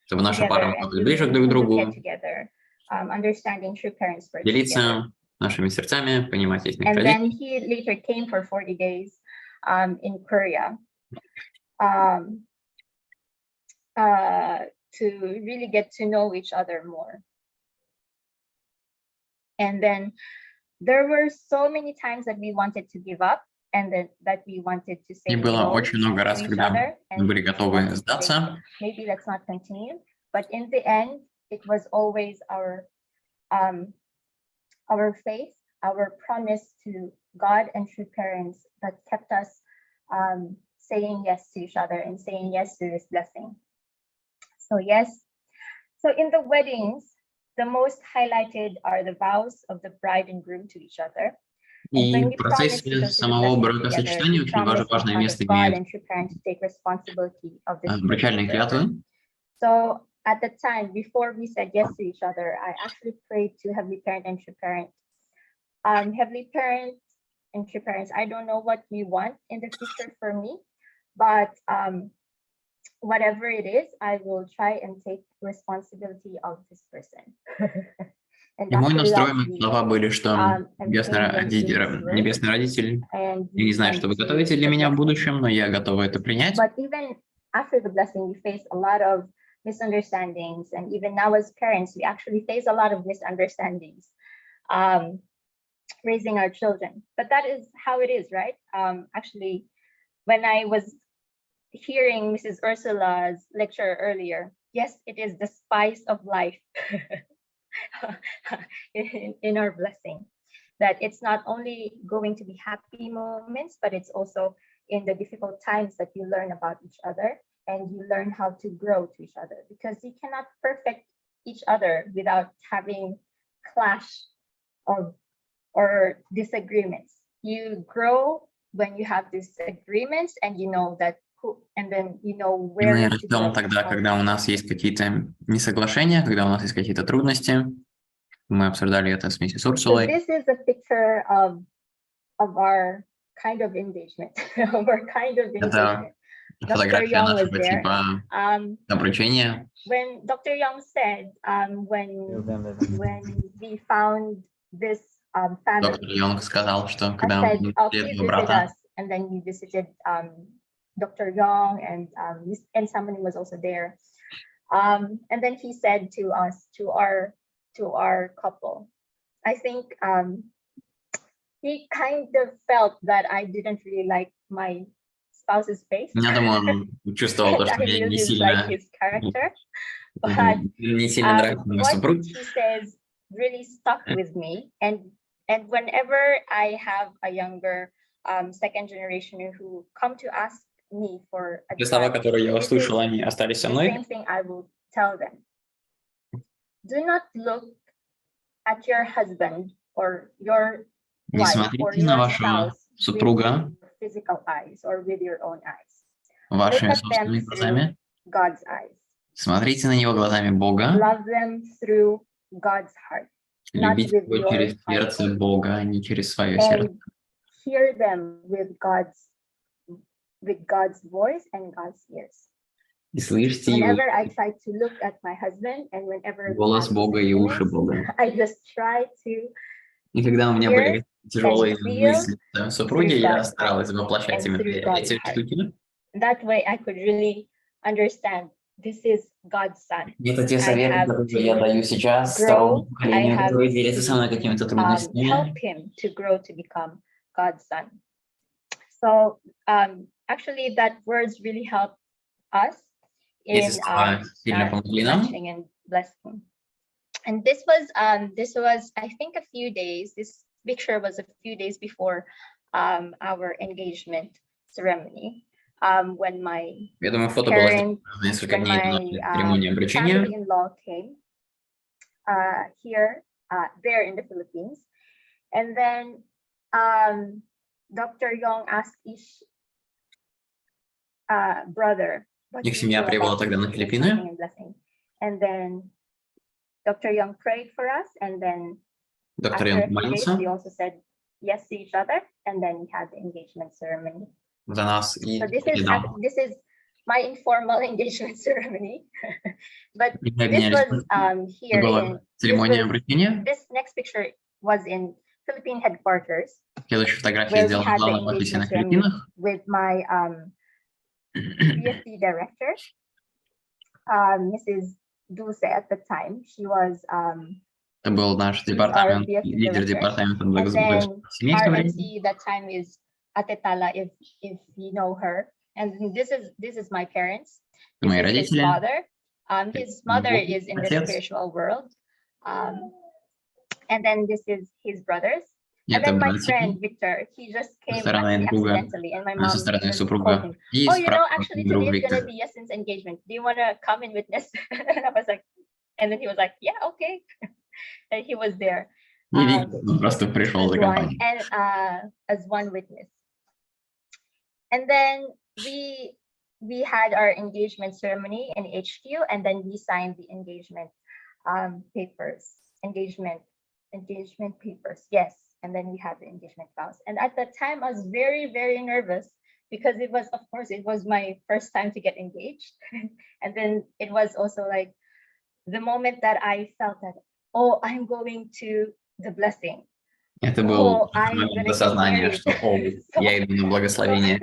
чтобы наша together пара and была ближе друг к really другу, get together, understanding true parents first together. делиться нашими сердцами, понимать истинных And родителей. then he later came for 40 days in Korea to really get to know each other more. And then there were so many times that we wanted to give up, and that we wanted to say И было no очень много раз, to each когда other, мы были готовы сдаться. maybe let's not continue. But in the end, it was always our faith, our promise to God and true parents that kept us saying yes to each other and saying yes to this blessing. So yes, so in the weddings, the most highlighted are the vows of the bride and groom to each other. И в процессе самого бракосочетания очень важное место имеет обручальные клятвы. So at the time, before we said yes to each other, I actually prayed to Heavenly Parent and True Parent. Heavenly Parent and True Parents, I don't know what you want in the future for me, but whatever it is, I will try and take responsibility of this person. И мой настрой, мои слова были, что Небесный Родитель, я не знаю, что вы готовите для меня в будущем, но я готова это принять. But even after the blessing, we face a lot of misunderstandings, and even now as parents, we actually face a lot of misunderstandings raising our children. But that is how it is, right? Actually, when I was hearing Mrs. Ursula's lecture earlier, yes, it is the spice of life. in our blessing, that it's not only going to be happy moments, but it's also in the difficult times that you learn about each other and you learn how to grow to each other, because you cannot perfect each other without having clash or disagreements. You grow when you have disagreements, and you know that, and then you know where Мы to растем grow. тогда, когда у нас есть какие-то несоглашения, когда у нас есть какие-то трудности. Мы обсуждали это с миссис Урсулой. So this is a picture of our kind of engagement. Это фотография нашего типа обручения. When Dr. Young said, when we found this family, Доктор Йонг сказал, что когда он видел этого брата, and then we visited Dr. Young, and someone was also there. And then he said to us, to our couple, I think he kind of felt that I didn't really like my spouse's face. Я думаю, он чувствовал то, что мне не сильно нравится мой супруг. What he says really stuck with me, and whenever I have a younger second generation who come to ask me for Те слова, которые я услышал, они остались со мной. The same thing I will tell them. Do not look at your husband or your Не wife or смотрите на your вашего spouse супруга with physical eyes or with your own eyes. вашими Look at them собственными глазами. through God's eyes. Смотрите на него глазами Бога. Love them through God's heart. Любите его через сердце Бога, а не через свое сердце. And hear them with God's voice and God's ears. И слышите его Whenever I try to look at my husband, and whenever голос Бога и уши Бога. I just try to. И когда у меня были тяжелые мысли о супруге, я старалась воплощать именно эти штуки. That way I could really understand this is God's son. Это те советы, have которые я to даю сейчас grow, второму I поколению, have которые делятся со мной какими-то help трудностями. him to grow to become God's son. So actually that words really help us in Эти слова сильно помогли нам. matching and blessing. And this was I think a few days, this picture was a few days before our engagement ceremony. When my Я думаю, фото было parents, несколько when дней до my церемонии обручения. family-in-law came there in the Philippines, and then Dr. Yong asked each brother what Их to семья do прибыла about тогда на this Филиппины. blessing and blessing. And then Dr. Young prayed for us, and then Доктор after Янг a few days, молился we also said yes to each other, and then we had the engagement ceremony. за нас и So this передал. is my informal engagement ceremony, but Мы this was обменялись. here Была церемония обручения. this next picture was in Philippine headquarters, Следующая фотография where we сделана в had the главном офисе на engagement ceremony Филиппинах. with my BSc director, Mrs. Dulce at the time. She was Это был наш she's our департамент, BSc лидер director. департамента And благополучия then семейства our времени. MC that time is Atetala, if you know her. And this is my parents. This Мои is his родители. father. His mother Бог, is in the отец. spiritual world. And then this is his brothers. And Это then my братья friend Victor, he just со came стороны друга, accidentally, and my mom со стороны just called супруга. him. И Oh, you know, справа actually друг today is Виктор. gonna be Yasin's engagement. Do you want to come and witness? And I was like, and then he was like, yeah, okay. And he was there. И Виктор просто пришел за компанию. And as one witness. And then we had our engagement ceremony in HQ, and then we signed the engagement papers. Engagement papers, yes. And then we had the engagement vows. And at that time, I was very, very nervous because it was, of course, it was my first time to get engaged. And then it was also like the moment that I felt that, oh, I'm going to the blessing. Это был момент осознания, что я иду на благословение.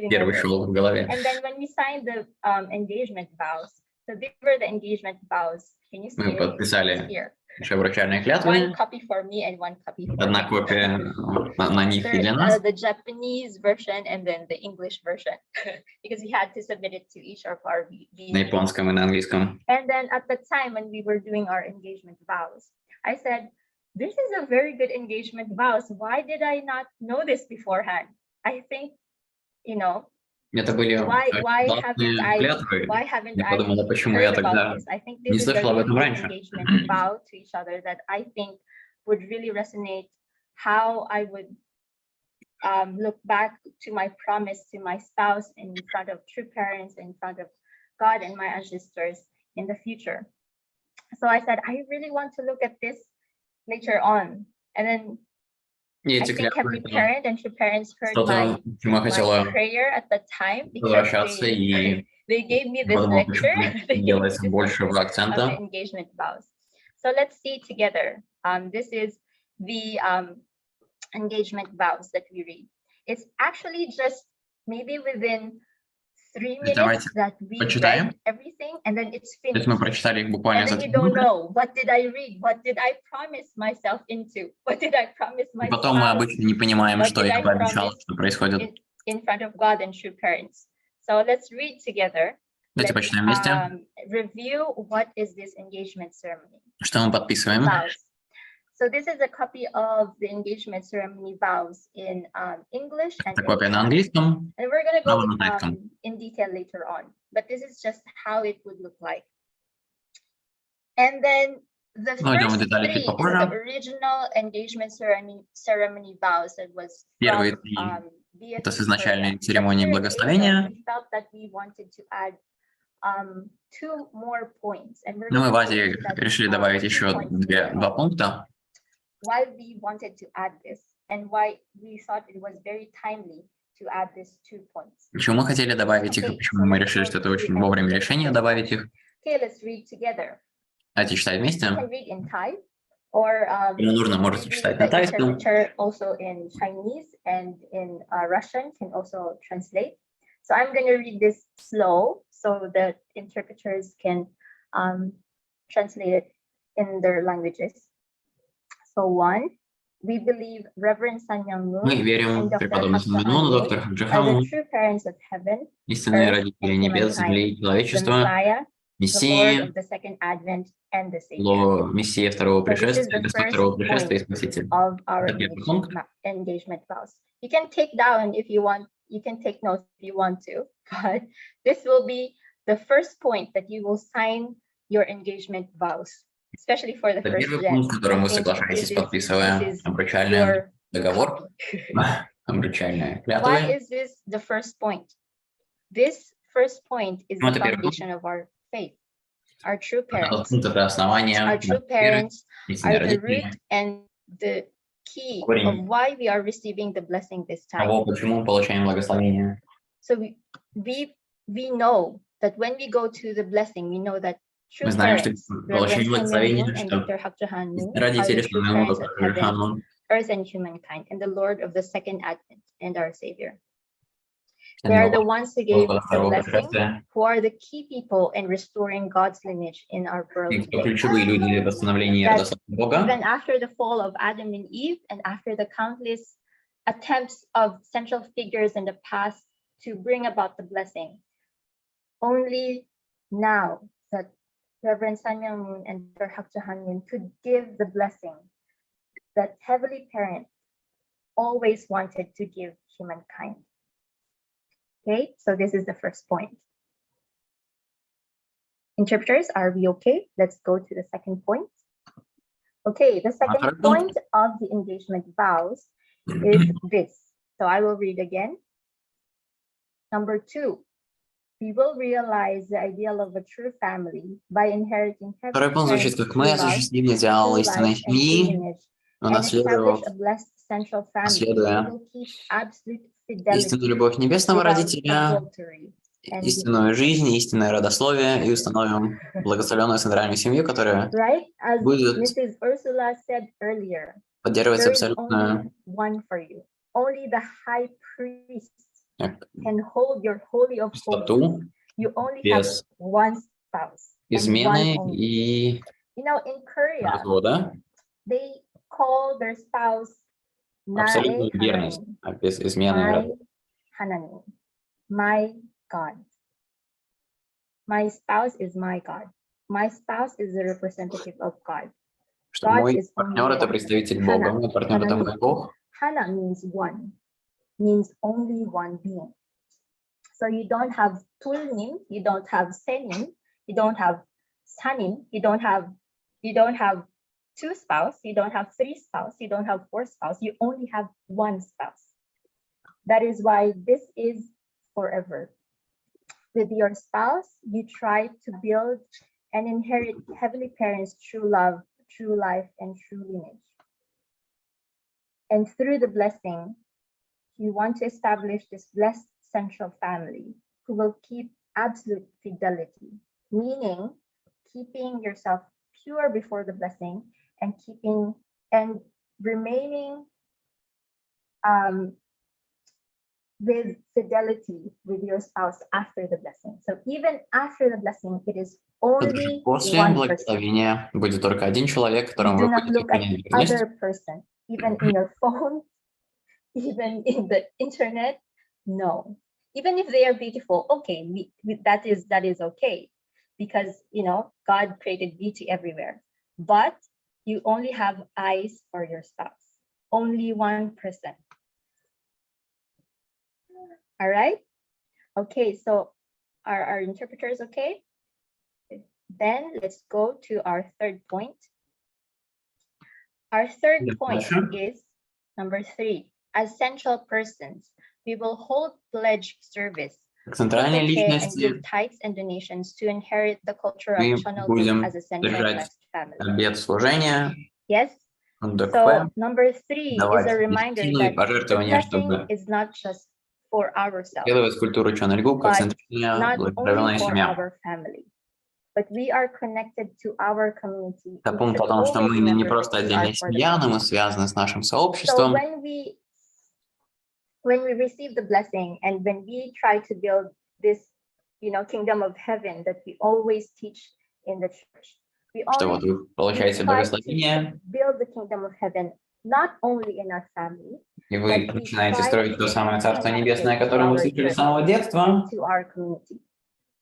Первый шел в голове. And then when we signed the engagement vows, so these were the engagement vows. Can you see Мы it? подписали Here. наши обручальные One клятвы. copy for me and one copy for Одна him. копия на них и для нас. The Japanese version and then the English version, because we had to submit it to each of our На японском и на английском. And then at the time when we were doing our engagement vows, I said, this is a very good engagement vows. Why did I not know this beforehand? I think, you know, Это были why клятвы. haven't Я I подумала, почему heard я about тогда this? I think не this is a слышала об really этом good раньше. engagement vow to each other that I think would really resonate how I would look back to my promise to my spouse in front of true parents, in front of God and my ancestors in the future. So I said, I really want to look at this later on. And then I think Heavenly Parent and True Parents heard my prayer at the time because they gave me this lecture of the engagement vows. So let's see together. This is the engagement vows that we read. It's actually just maybe within 3 minutes that we read everything, and then it's finished. And then you don't know, what did I read? What did I promise myself into? What did I promise myself? Потом мы обычно не понимаем, что я пообещал, что происходит. In front of God and true parents. So let's read together. Давайте почитаем вместе. Review what is this engagement ceremony. Что мы подписываем? Vows. So this is a copy of the engagement ceremony vows in English and копия на английском. And we're going to go in detail later on, but this is just how it would look like. And then the first three, the original engagement ceremony vows that was Первые три — это с изначальной церемонии благословения. We felt that we wanted to add 2 more points. Но мы в Азии решили добавить еще два пункта. Why we wanted to add this and why we thought it was very timely to add these 2 points. Почему мы хотели добавить их, и почему мы решили, что это очень вовремя решение добавить их. Okay, let's read together. Давайте читать вместе. You can read in Thai, or нужно, можете читать на тайском. Also in Chinese and in Russian can also translate. So I'm going to read this slow so that interpreters can translate it in their languages. So 1, we believe Reverend Sun Myung Moon Мы верим and в Dr. преподобную Hak Самину, Moon доктор are Хаджихаму, the true parents of heaven, истинные earth, родители and небес, земли и humankind, the человечества, Messiah, the Lord Мессии, of the second advent, and the Savior. Мессия второго So this is пришествия, the Господь first второго пришествия и point Спаситель. of our Это первый пункт. engagement vows. You can take down if you want, you can take notes if you want to, but this will be the first point that you will sign your engagement vows, especially for the Это first первый gen. пункт, в котором I вы think соглашаетесь, this подписывая is обручальный your договор, copy. обручальные Why клятвы. is this the first point? This first point is Ну, the это первый пункт. foundation of our faith. Our true Этот parents, пункт — это основание our true нашей веры, parents истинные are the родители, root and the key корень of why we are receiving the blessing this time. того, почему мы получаем благословение. So we know that when we go to the blessing, we know that true Мы знаем, что parents, получаем Reverend Sun Myung благословение, Moon and что Dr. Hak Moon, истинные are родители, the true Самину, parents of доктор heaven, Хаджихаму, earth, and humankind, and the Lord of the second advent and our Savior. They are the ones who gave the blessing, who are the key people in restoring God's lineage in our world today. ключевые люди для восстановления и родословия Бога. Even after the fall of Adam and Eve, and after the countless attempts of central figures in the past to bring about the blessing, only now that Reverend Sun Myung Moon and Dr. Hak Moon could give the blessing that Heavenly Parent always wanted to give humankind. Okay, so this is the first point. Interpreters, are we okay? Let's go to the second point. Okay, the second point of the engagement vows is this. So I will read again. Number 2, we will realize the ideal of a true family by inheriting Второй пункт звучит, как мы осуществим идеал истинной семьи, унаследуя истинную любовь небесного родителя, истинную жизнь, истинное родословие, и установим благословенную центральную семью, которая будет поддерживать абсолютную чистоту, без измены и развода, абсолютную верность, без измены и развода. My God. My spouse is my God. My spouse is the representative of God. Что мой партнер — это представитель Бога, мой партнер — это мой Бог. Hana means one, means only one being. So you don't have Tulnim, you don't have Senim, you don't have Sanim, you don't have 2 spouses, you don't have 3 spouses, you don't have 4 spouses, you only have 1 spouse. That is why this is forever. With your spouse, you try to build and inherit Heavenly Parents' true love, true life, and true lineage. And through the blessing, you want to establish this blessed central family who will keep absolute fidelity, meaning keeping yourself pure before the blessing and remaining with fidelity with your spouse after the blessing. So even after the blessing, it is only После one благословения будет только один человек, person. которому Do вы not будете look at хранить верность. other person, even in your phone, even in the internet. No, even if they are beautiful, okay, that is okay, because God created beauty everywhere. But you only have eyes for your spouse, only one person. All right. Okay, so are our interpreters okay? Then let's go to our third point. Our third point is number 3. As central persons, we will hold pledge service, Центральные личности, and give tithes and donations to inherit the culture of Channel as a central blessed family. Обет служения. Yes. So number 3 is a reminder that the blessing is not just for ourselves, but not only for our family, but we are connected to our community. Это пункт о том, что мы не просто отдельная семья, но мы связаны с нашим сообществом. when we receive the blessing and when we try to build this, kingdom of heaven that we always teach in the church, we always try to build the kingdom of heaven not only in our family, и вы начинаете строить то самое Царство Небесное, о котором вы слышали с самого детства. to our community.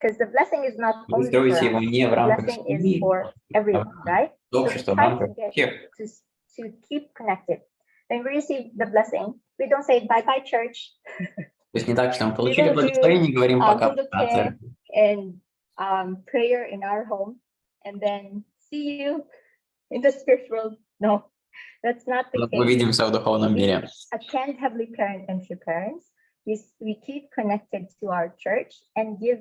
Because the blessing is not Вы only for строите его us, не в the рамках blessing is семьи, for everyone, right? So we общества, в try рамках to get всех. to keep connected. When we receive the blessing, we don't say bye-bye church. То есть не так, что мы We получили don't благословение и говорим do пока. Hunduke and prayer in our home, and then see you in the spirit world. No, that's not the case. Увидимся в духовном мире. We attend Heavenly Parent and True Parents. We keep connected to our church and give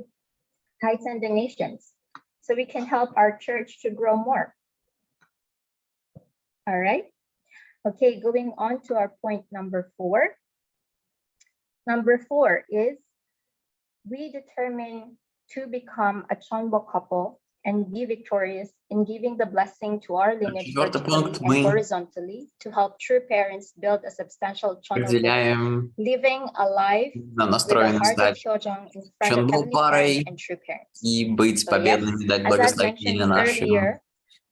tithes and donations so we can help our church to grow more. All right. Okay, going on to our point number 4. Number 4 is we determine to become a Chonbo couple and be victorious in giving the blessing to our lineage vertically and horizontally to help true parents build a substantial Chonbo, living a life with a heart of Hyojong in front of Heavenly Parents and true parents. И быть победными, дать благословение нашим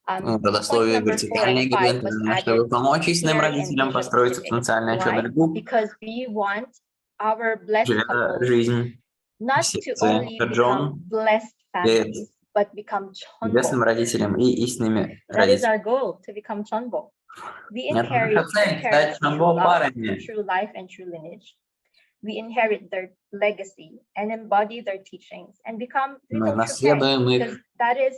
родословию вертикальной гибели, чтобы помочь истинным родителям построить субстанциальное чудо-любовь, Because we want our blessed couple жизнь not to only become blessed families, but become чудесным Chonbo. родителям и истинными That is родителями. our goal, to become Chonbo. We Это inherit наша цель, true стать parents' true Чонбо love, парами. true life, and true lineage. We inherit their legacy and embody their teachings and become Мы little true наследуем parents, их because that is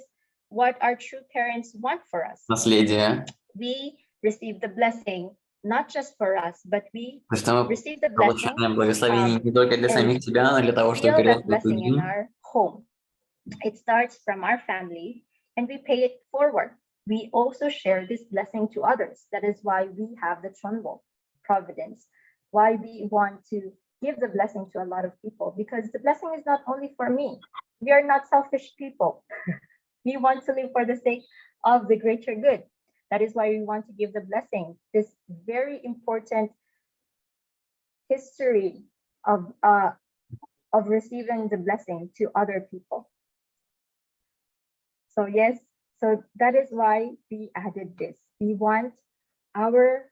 what our true parents want for us. наследие. We receive the blessing not just for us, but we Потому что мы receive the blessing получаем благословение не только для самих себя, но для того, чтобы feel передать that blessing in другим. our home. It starts from our family and we pay it forward. We also share this blessing to others. That is why we have the Chonbo providence, why we want to give the blessing to a lot of people, because the blessing is not only for me. We are not selfish people. We want to live for the sake of the greater good. That is why we want to give the blessing, this very important history of receiving the blessing to other people. So yes, so that is why we added this. We want our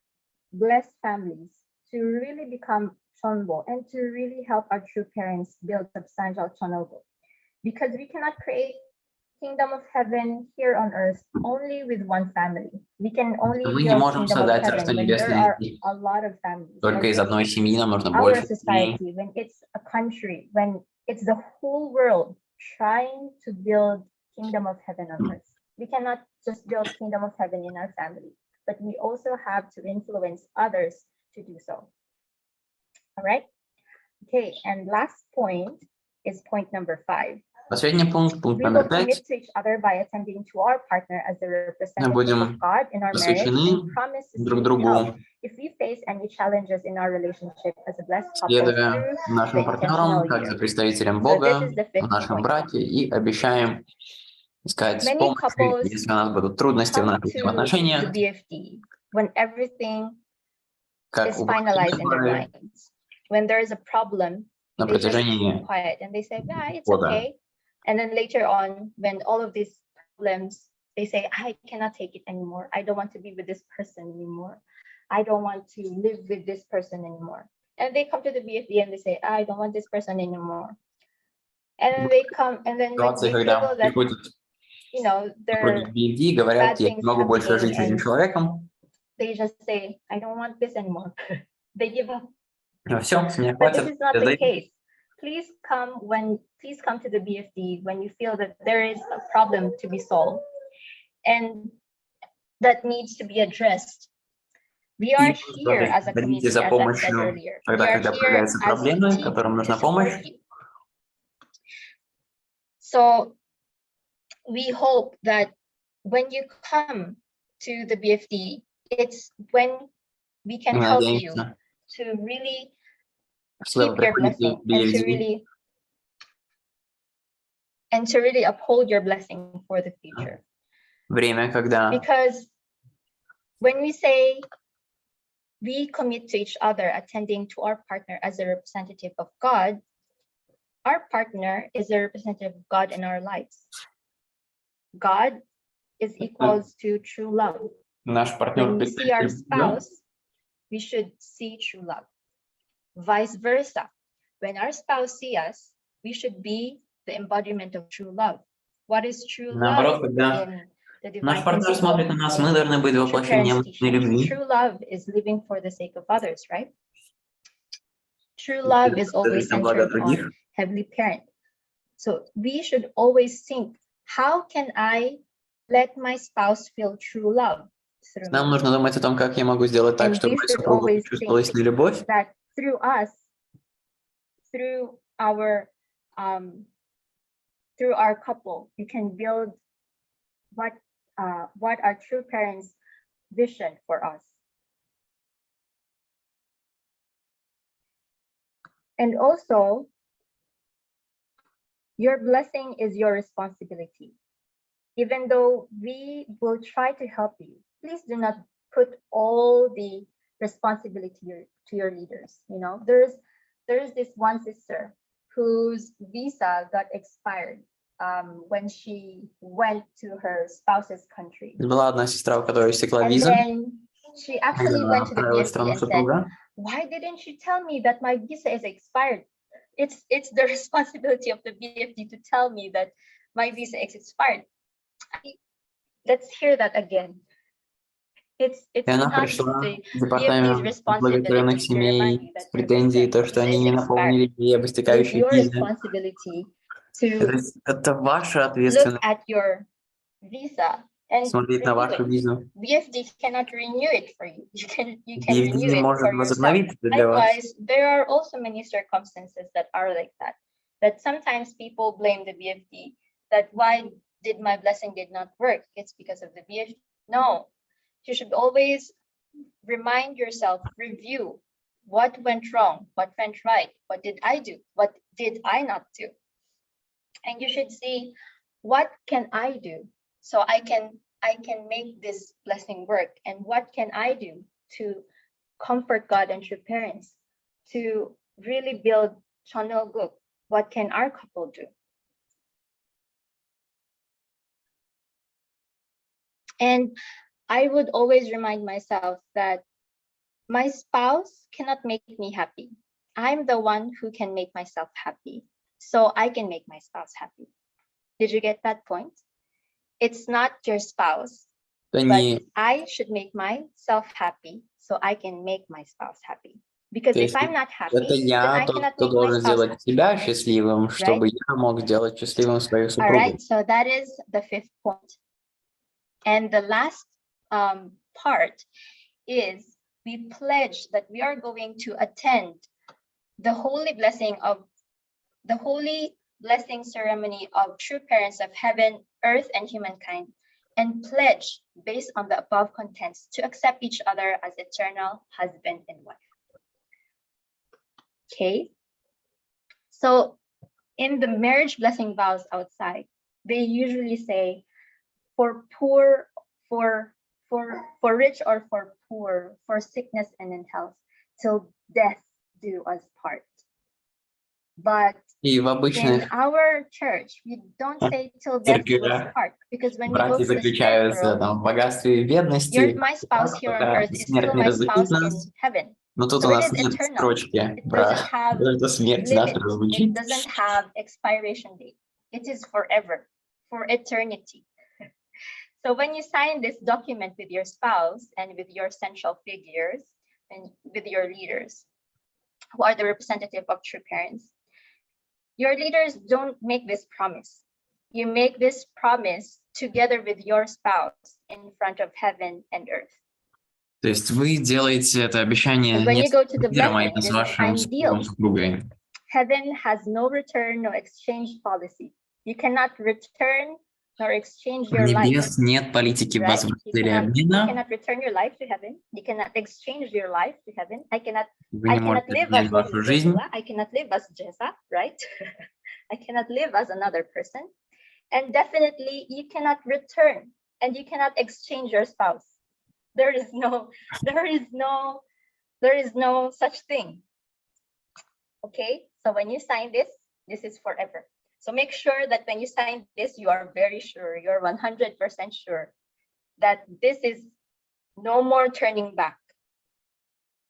blessed families to really become Chonbo and to really help our true parents build substantial Chonbo, because we cannot create kingdom of heaven here on earth only with one family. We can only Мы не build можем kingdom of создать heaven Царство when there Небесное are a lot of families. только из одной семьи, нам нужно Our больше семей. society, when it's a country, when it's the whole world trying to build kingdom of heaven on earth. We cannot just build kingdom of heaven in our family, but we also have to influence others to do so. All right. Okay, and last point is point number 5. Последний пункт, пункт We номер will commit 5. to each other by attending to our partner as the representative of Будем God in our marriage and promise to друг seek другу, help if we face any challenges in our relationship as a blessed couple следуя through нашим the партнерам, intentional как за year. представителем So Бога this is the в 5th нашем point. брате и обещаем искать Many помощь, couples если у нас будут трудности в come наших to the отношениях, BFD when everything как is у finalized in their которые minds. When there is a problem, на they just протяжении keep quiet and they say, yeah, it's года okay. And then later on, when all of these problems, they say, I cannot take it anymore. I don't want to be with this person anymore. I don't want to live with this person anymore. And they come to the BFD and they say, I don't want this person anymore. And then they come and then like, they feel когда that, приходят you know, супруги they're BFD, говорят, bad я не things могу больше happening жить с этим and человеком, they just say, I don't want this anymore. They give up. все, с меня But this хватит. is not the case. Please come to the BFD when you feel that there is a problem to be solved and that needs to be addressed. We are here as a community, as I said earlier. We are here as проблемы, a которым team нужна to помощь. support you. So we hope that when you come to the BFD, it's when we can help you to really keep your blessing and to really uphold your blessing for the future. Время, когда Because when we say we commit to each other attending to our partner as a representative of God, our partner is a representative of God in our lives. God is equals to true love. Наш партнер When we see our представитель Бога. spouse, we should see true love. Vice versa. When our spouse sees us, we should be the embodiment of true love. What is true Наоборот, love когда in the divine наш партнер смотрит на principle нас, мы должны быть of true воплощением parents' истинной teachings? любви. True love is living for the sake of others, right? True love is always На благо centered других. on heavenly parent. So we should always think, how can I let my spouse feel true love through Нам me? нужно думать о том, как я могу сделать так, And чтобы we мой should супруг always чувствовал think истинную любовь. that through us, through our couple, you can build what our true parents' vision for us. And also, your blessing is your responsibility. Even though we will try to help you, please do not put all the responsibility to your leaders. You know, there's this one sister whose visa got expired when she went to her spouse's country. Была одна сестра, у которой истекла And виза. then she actually went to the Отправилась в BFD страну and said, супруга. why didn't you tell me that my visa is expired? It's the responsibility of the BFD to tell me that my visa is expired. Let's hear that again. It's И она not пришла the в BFD's департамент благотворенных responsibility to remind семей you that с претензией, то, что они не наполнили ей об It is истекающей your визе. responsibility to Это ваша look ответственность at your visa and смотреть на renew вашу it. визу. BFD cannot renew it for you. You can BFD renew не it может for yourself. возобновить это для вас. Likewise, there are also many circumstances that are like that. That sometimes people blame the BFD that why did my blessing did not work? It's because of the BFD. No, you should always remind yourself, review what went wrong, what went right, what did I do, what did I not do, and you should see what can I do so I can make this blessing work, and what can I do to comfort God and true parents, to really build channel group. What can our couple do? And I would always remind myself that my spouse cannot make me happy. I'm the one who can make myself happy, so I can make my spouse happy. Did you get that point? It's not your spouse, but I should make myself happy so I can make my spouse happy. Because if I'm not happy, Это then я I тот, cannot кто make my должен spouse сделать happy. тебя счастливым, чтобы я мог сделать счастливым свою All супругу. right, so that is the fifth point. And the last part is we pledge that we are going to attend the holy blessing ceremony of true parents of heaven, earth, and humankind, and pledge based on the above contents to accept each other as eternal husband and wife. Okay, so in the marriage blessing vows outside, they usually say, for poor, for rich or for poor, for sickness and in health, till death do us part. But in our church, we don't say till death do us part, because when we go to the spiritual, my spouse here on earth is still my spouse in heaven. Но тут So у it нас is нет eternal. строчки It про doesn't have эту смерть наша limit. It звучит. doesn't have expiration date. It is forever, for eternity. So when you sign this document with your spouse and with your central figures and with your leaders, who are the representative of true parents, your leaders don't make this promise. You make this promise together with your spouse in front of heaven and earth. То есть вы делаете это обещание And when не you go to the миром, а blessing, именно it с is a вашим signed deal. супругой. Heaven has no return, no exchange policy. You cannot return nor exchange your life. Небес нет политики Right? возврата или You обмена. cannot return your life to heaven. You cannot exchange your life to heaven. I cannot Вы не можете live менять as вашу жизнь. Ursula. I cannot live as Jessa, right? I cannot live as another person. And definitely you cannot return and you cannot exchange your spouse. There is no There is no such thing. Okay, so when you sign this, this is forever. So make sure that when you sign this, you are very sure, you're 100% sure that this is no more turning back.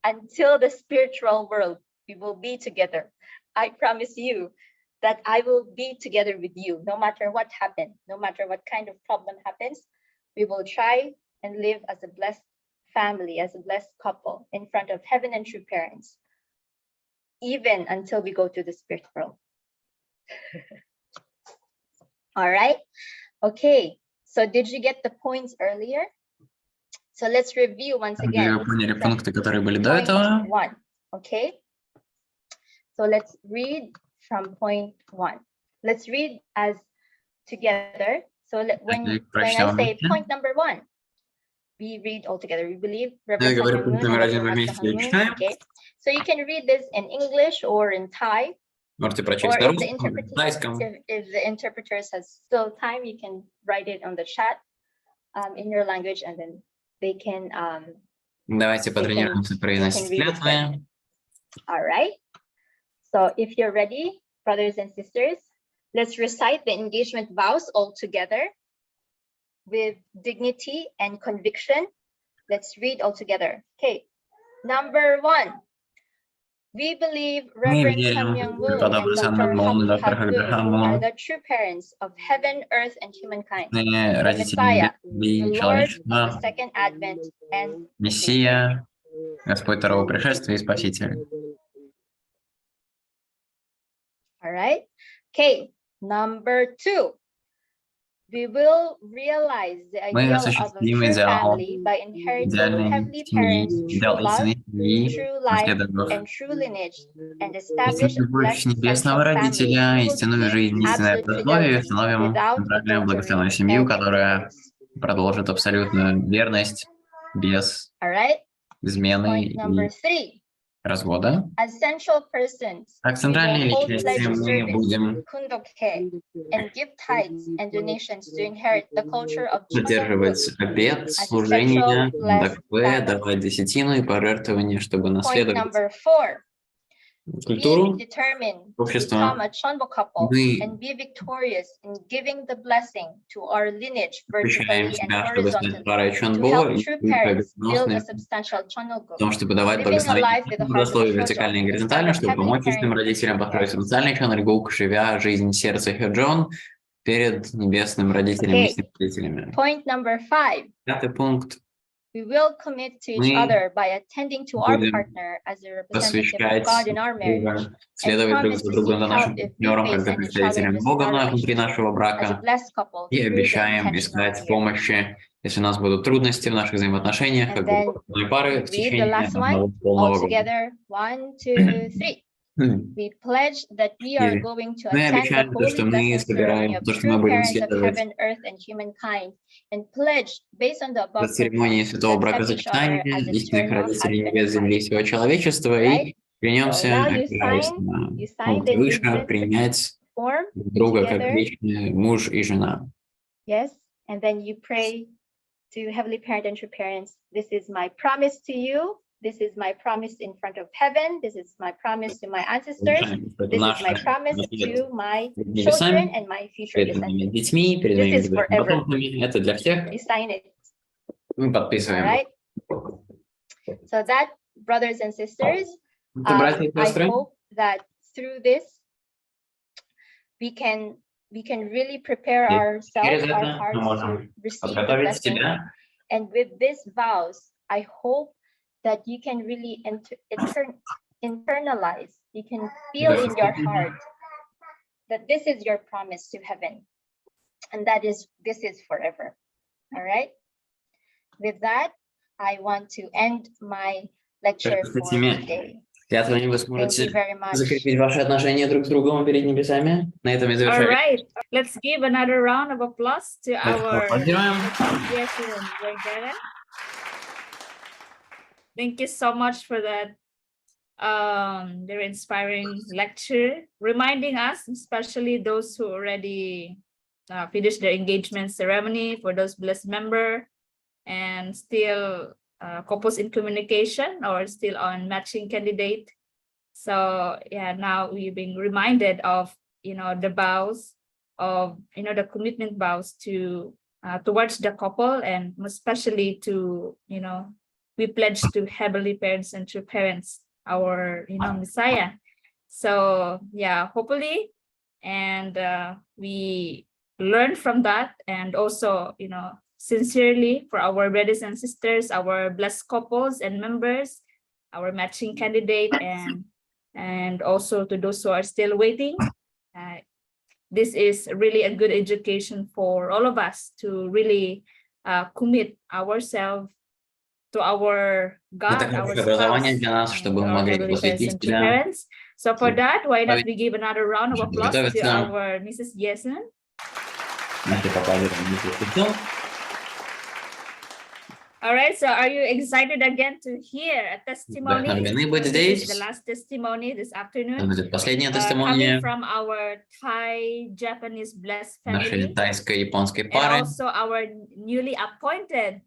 Until the spiritual world, we will be together. I promise you that I will be together with you, no matter what happens, no matter what kind of problem happens. We will try and live as a blessed family, as a blessed couple in front of heaven and true parents, even until we go to the spirit world. All right. Okay. So did you get the points earlier? So let's review once again. Поняли пункты, которые были до этого. One. Okay. So let's read from point 1. Let's read as together. So when I say point number 1, we read all together. We believe okay. So you can read this in English or in Thai. Or if the interpreters has still time, you can write it on the chat in your language, and then they can. Давайте потренируемся произносить клятвы. All right. So if you're ready, brothers and sisters, let's recite the engagement vows all together with dignity and conviction. Let's read all together. Okay. Number 1. We believe Reverend Sam Young Moon and Dr. Hagdu are the true parents of heaven, earth, and humankind. The Messiah, the Lord of the second advent, and Мессия, Господь второго пришествия и Спаситель. All right. Okay. Number 2. We will realize the ideal of a true family by inheriting heavenly parents' true love, true life, and true lineage, and establish a blessed central family. Истинную жизнь, истинное сословие, установим правильную благословенную семью, которая продолжит абсолютную верность без измены и развода. Как центральные личности мы будем поддерживать обет служения, дакве, давать десятину и пожертвования, чтобы наследовать культуру общества. Мы обещаем себя, чтобы стать парой Чонбо и победоносны в том, чтобы давать благословие вертикально и горизонтально, чтобы помочь истинным родителям построить социальный Чон-Ригук, живя жизнь сердца Хёджон перед небесным родителем и истинными родителями. Пятый пункт. We will commit to each other by attending to our partner as a representative of God in our marriage, следовать друг за другом за нашим партнером, как за представителем Бога внутри нашего брака, и обещаем искать помощи, если у нас будут трудности в наших взаимоотношениях, как бы пары в течение одного полного года. We pledge that we are going to attend the holy blessed ceremony of true parents of heaven, earth, and humankind, and pledge, based on the above церемонии святого бракосочетания истинных родителей небес, земли и всего человечества, и клянемся, опираясь на пункт выше, принять друга как вечный муж и жена. Yes, and then you pray to Heavenly Parent and True Parents. This is my promise to you. This is my promise in front of heaven. This is my promise to my ancestors. This is my promise to my children and my future descendants. This is forever. You sign it. All right. So that, brothers and sisters, I hope that through this we can really prepare ourselves, our hearts to receive the blessing. And with these vows, I hope that you can really internalize, you can feel in your heart that this is your promise to heaven, and that is, this is forever. All right. With that, I want to end my lecture for today. Клятвами вы сможете закрепить ваши отношения друг с другом перед небесами. На этом я завершаю. All right, let's give another round of applause to our Thank you so much for that very inspiring lecture, reminding us, especially those who already finished their engagement ceremony, for those blessed members and still couples in communication or still on matching candidate. So yeah, now we've been reminded of, the vows of, the commitment vows to towards the couple, and especially to, we pledge to heavenly parents and true parents, our, Messiah. So yeah, hopefully, and we learn from that, and also, sincerely for our brothers and sisters, our blessed couples and members, our matching candidate, and also to those who are still waiting. This is really a good education for all of us to really commit ourselves to our God, our образование для нас, spouse, чтобы мы and our могли heavenly parents посвятить and true себя, parents. So for that, why not we give another round of чтобы applause to готовиться. our Mrs. Yesen? Давайте поаплодируем миссис Пиццу. All right, so are you excited again to hear a testimony? Вдохновлены быть This is здесь. the last testimony this afternoon. Это будет последняя Coming тестимония from our Thai-Japanese blessed нашей family, тайско-японской and пары, also our newly appointed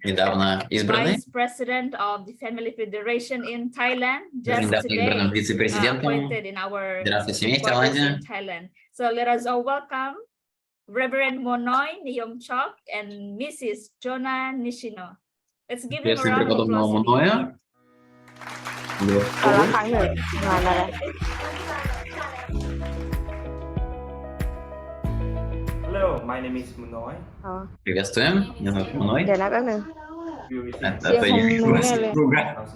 недавно избранной, Vice President of the Family Federation in Thailand, just недавно избранным today вице-президентом appointed in our Федерации семей в headquarters Таиланде. in Thailand. So let us all welcome Reverend Monoy Niyomchok and Mrs. Jonah Nishino. Let's give them a Приветствуем round of преподобного applause. Моноя. Hello, my name is Munoy. Приветствуем, меня зовут Моной. We Это received ее друга.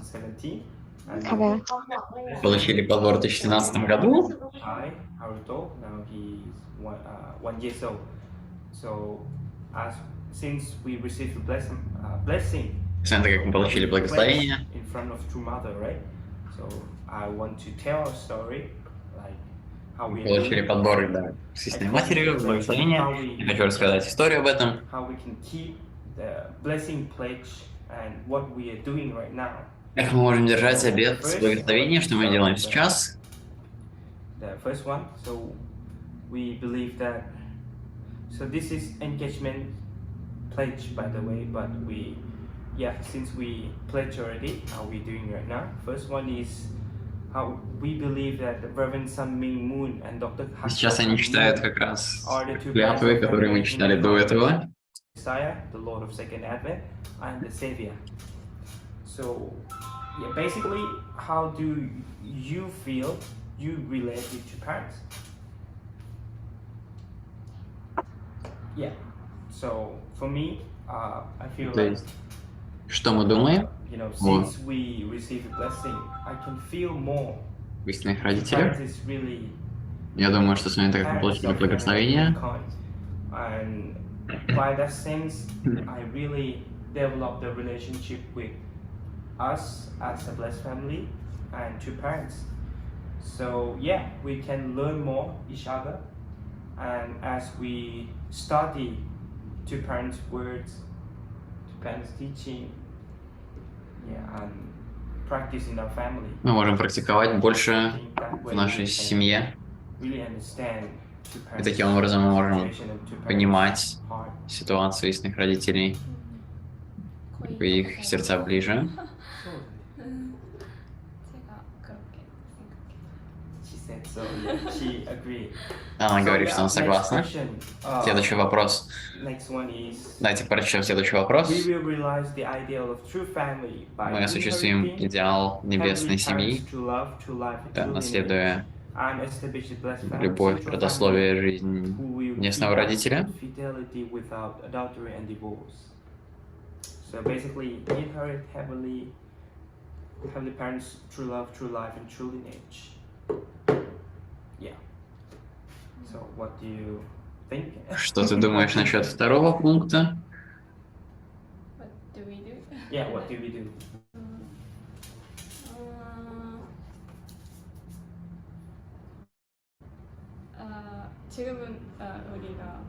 2017 Получили подбор в 2017 году. Thai, Haruto. Now he's 1 year old. So, since we received the blessing Смотрите, как мы получили благословение. in front of True Mother, right? So I want to tell a story, like how we Получили подбор, да, с истинной матерью, благословение. Я хочу рассказать историю об этом. how we can keep the blessing pledge and what we are doing right now. Как мы можем держать обет с благословением, что мы делаем сейчас? The first one, so we believe that, so this is engagement pledge, by the way, but since we pledge already, how we doing right now? First one is how we believe that the Reverend Sun Ming Moon and Dr. Сейчас они читают как раз клятвы, которые мы читали до этого. Messiah, the Lord of Second Advent, and the Savior. So, yeah, basically, how do you feel you relate with your parents? Yeah. So for me, I feel То like, есть, что мы думаем since we received a blessing, I can feel more. в истинных родителях? Parents is really Я думаю, что с вами так как мы получили благословение. And by that sense, I really developed the relationship with us as a blessed family and two parents. So yeah, we can learn more each other, and as we study two parents' words, two parents' teaching, and practice in our family, Мы можем практиковать больше I think that в way нашей we can семье. really understand two И parents' таким образом мы можем situation and two parents' понимать heart. ситуацию истинных родителей, и их сердца ближе. She said so. Yeah, she agreed. Она So, говорит, что она next согласна. question. Следующий вопрос. Next one is, Давайте прочтем следующий вопрос. we will realize the ideal of true family by Мы осуществим inheriting идеал небесной heavenly семьи, parents' true love, true life, and да, true наследуя lineage, and establish the blessed family, любовь, central родословие, family, жизнь who will небесного keep us родителя. in fidelity without adultery and divorce. So basically, inherit heavenly parents' true love, true life, and true lineage. Yeah. So what do you think? Что ты думаешь насчет второго пункта? What do we do? Yeah, what do we do? 지금은 우리가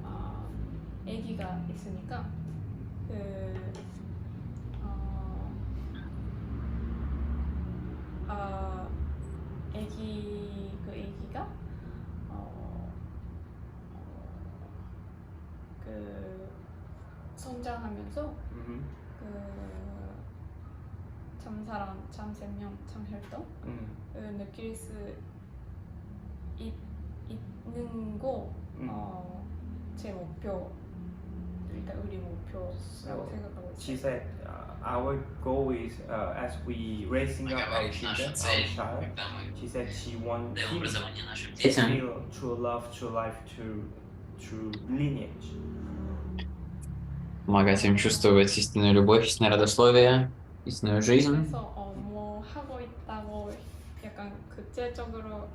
아기가 있으니까 아기가 성장하면서 Mm-hmm. 참사랑 참생명 참혈동 느낄 수 있는 거 제 목표 일단 우리 목표라고 생각하고 있어요. She said our goal is as we raising up our children, our child. She said she wants him to feel true love, true life, true lineage. Помогать им чувствовать истинную любовь, истинное родословие, истинную жизнь. 그래서 뭐 하고 있다고 약간 구체적으로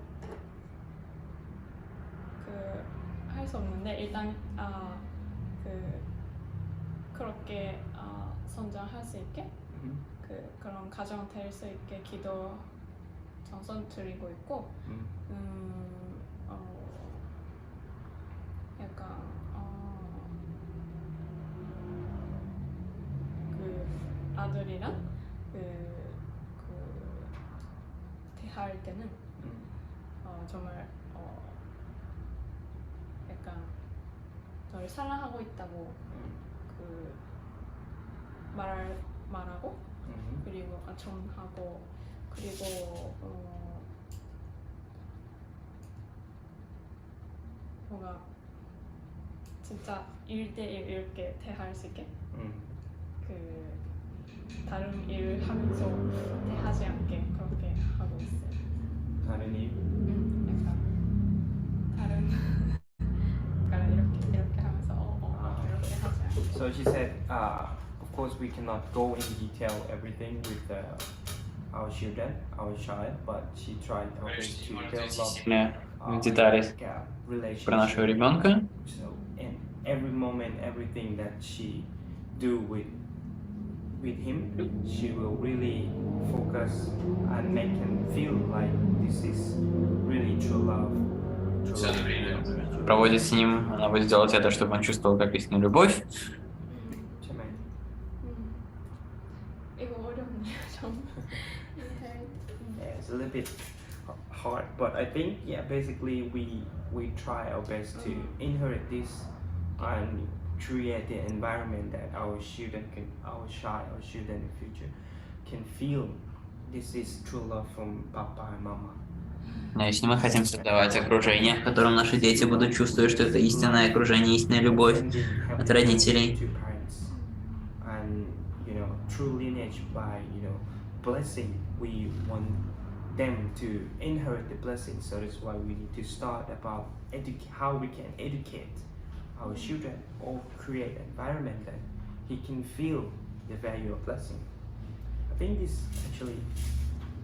할 수 없는데 일단 그렇게 성장할 수 있게 그런 가정 될 수 있게 기도 전선 드리고 있고 약간 그 아들이랑 대화할 때는 정말 약간 저를 사랑하고 있다고 말하고 그리고 전하고 그리고 뭔가 진짜 1대1 이렇게 대화할 수 있게 다른 일 하면서 대하지 않게 그렇게 하고 있어요. 다른 일? 약간 다른 이렇게 하면서 이렇게 하지 않게. So she said, of course we cannot go in detail everything with our children, our child, but she tried her best to develop детали like a про нашего relationship. ребенка. So in every moment, everything that she do with him, she will really focus and make him feel like this is really true love. Проводит с ним, она будет делать это, чтобы он чувствовал как истинную любовь. 이거 어렵네요, 좀. Yeah, it's a little bit hard, but I think basically we try our best to inherit this and create the environment that our children in the future can feel this is true love from Papa and Mama. Если мы хотим создавать окружение, в котором наши дети будут чувствовать, что это истинное окружение, истинная любовь от родителей. And true lineage by blessing, we want them to inherit the blessing. So that's why we need to start about how we can educate our children or create an environment that he can feel the value of blessing. I think this is actually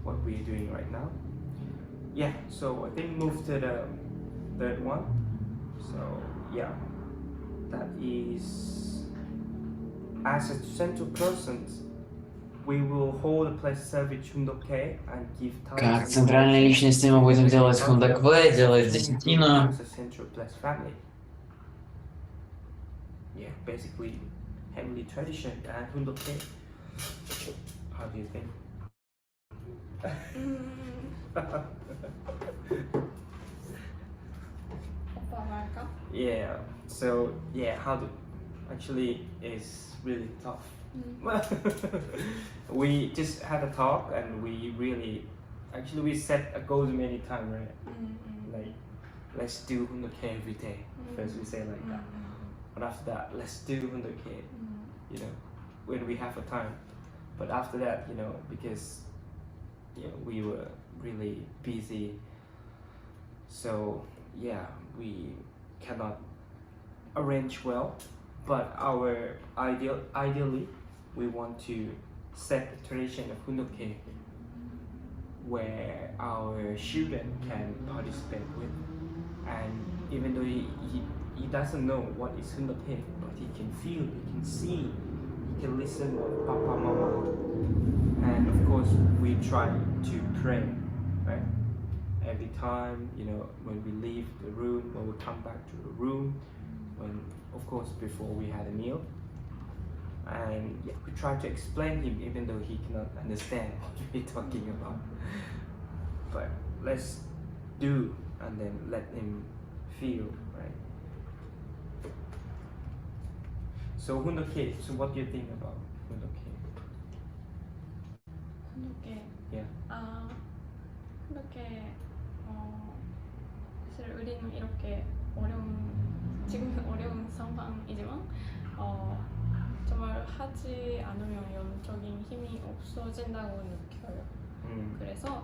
what we're doing right now. Yeah, so I think move to the third one. So yeah, that is as a central person, we will hold a place service Chundoke and give time. Как центральной личности мы будем делать хундакве, делать десятину. As a central place family. Yeah, basically heavenly tradition and Hundoke. How do you think? Yeah, so how to actually is really tough. We just had a talk and we really we set a goal many times, right? Like let's do 100K every day. First we say like that, but after that let's do 100K. When we have a time. But after that, because we were really busy, so we cannot arrange well. But our ideally, we want to set the tradition of Hundoke where our children can participate with, and even though he doesn't know what is Hundoke, but he can feel, he can see, he can listen what Papa, Mama, and of course we try to pray, right? Every time, when we leave the room, when we come back to the room, when of course before we had a meal, and we try to explain him even though he cannot understand what we're talking about. But let's do and then let him feel, right? So Hundoke, so what do you think about Hundoke? 이게 Yeah. 이렇게 사실 우리는 이렇게 지금은 어려운 상황이지만 정말 하지 않으면 영적인 힘이 없어진다고 느껴요. 그래서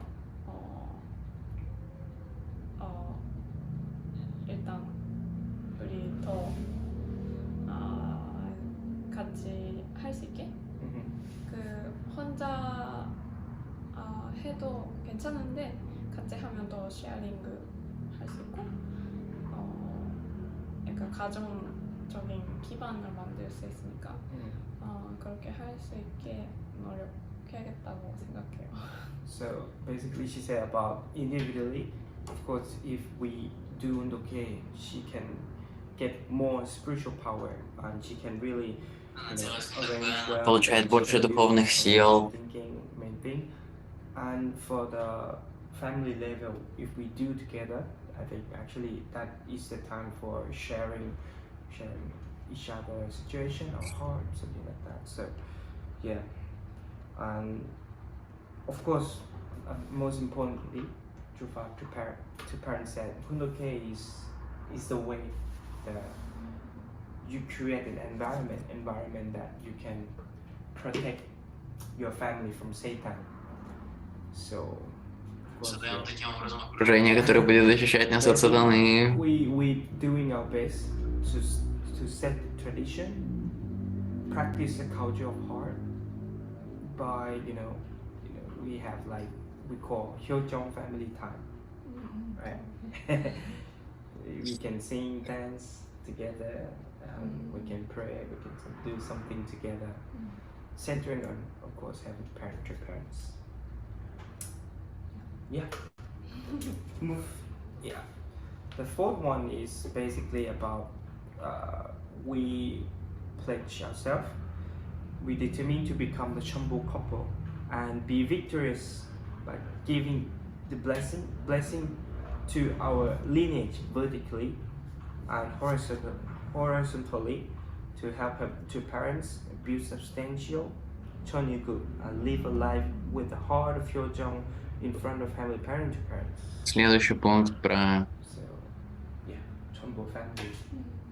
일단 우리 더 같이 할 수 있게 그 혼자 해도 괜찮은데 같이 하면 더 쉐어링 할 수 있고 약간 가정적인 기반을 만들 수 있으니까 그렇게 할 수 있게 노력해야겠다고 생각해요. So basically she said about individually, of course if we do okay, she can get more spiritual power and she can really arrange well. Получает больше духовных сил. Thinking, main thing. And for the family level, if we do together, I think actually that is the time for sharing each other's situation or heart, something like that. So yeah, and of course, most importantly, to parents said, Hundoke is the way that you create an environment that you can protect your family from Satan. So, Создаем таким образом окружение, которое будет защищать нас от сатаны. We doing our best to set the tradition, practice the culture of heart by we have like we call Hyojong family time, right? We can sing, dance together, we can pray, we can do something together, centering on, of course, having parents. Yeah. Yeah. The fourth one is basically about we pledge ourselves. We determine to become the Chambo couple and be victorious by giving the blessing to our lineage vertically and horizontally to help to parents build substantial Chonyugu and live a life with the heart of Hyojong in front of family parent to parents. Следующий пункт про So, yeah, Chombo family.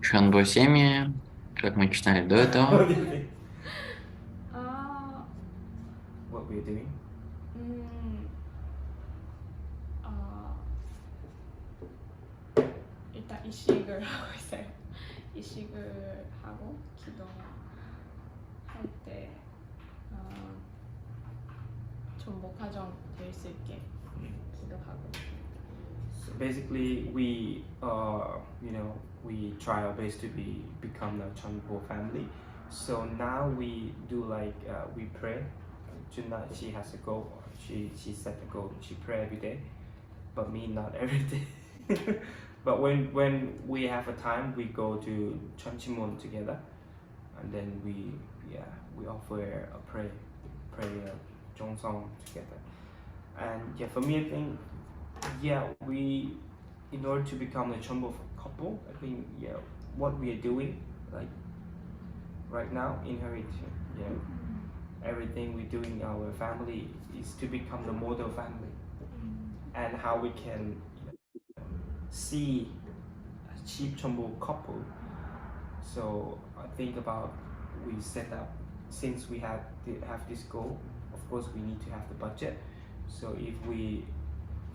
Чонбо семьи, как мы читали до этого. What do you think? What we're doing? 일단 이식을 하고 있어요. 이식을 하고 기도할 때 전복 가정 될 수 있게 기도하고. So basically, we we try our best to become a Chombo family. So now we do like we pray. Tonight she has a goal. She set a goal. She pray every day, but me not every day. But when we have a time, we go to Chonchimon together, and then we offer a prayer Jongsong together. And yeah, for me I think we in order to become a Chombo couple, I think what we are doing like right now inheritance, everything we do in our family is to become the model family, and how we can see a cheap Chombo couple. So I think about we set up, since we have this goal, of course we need to have the budget. So if we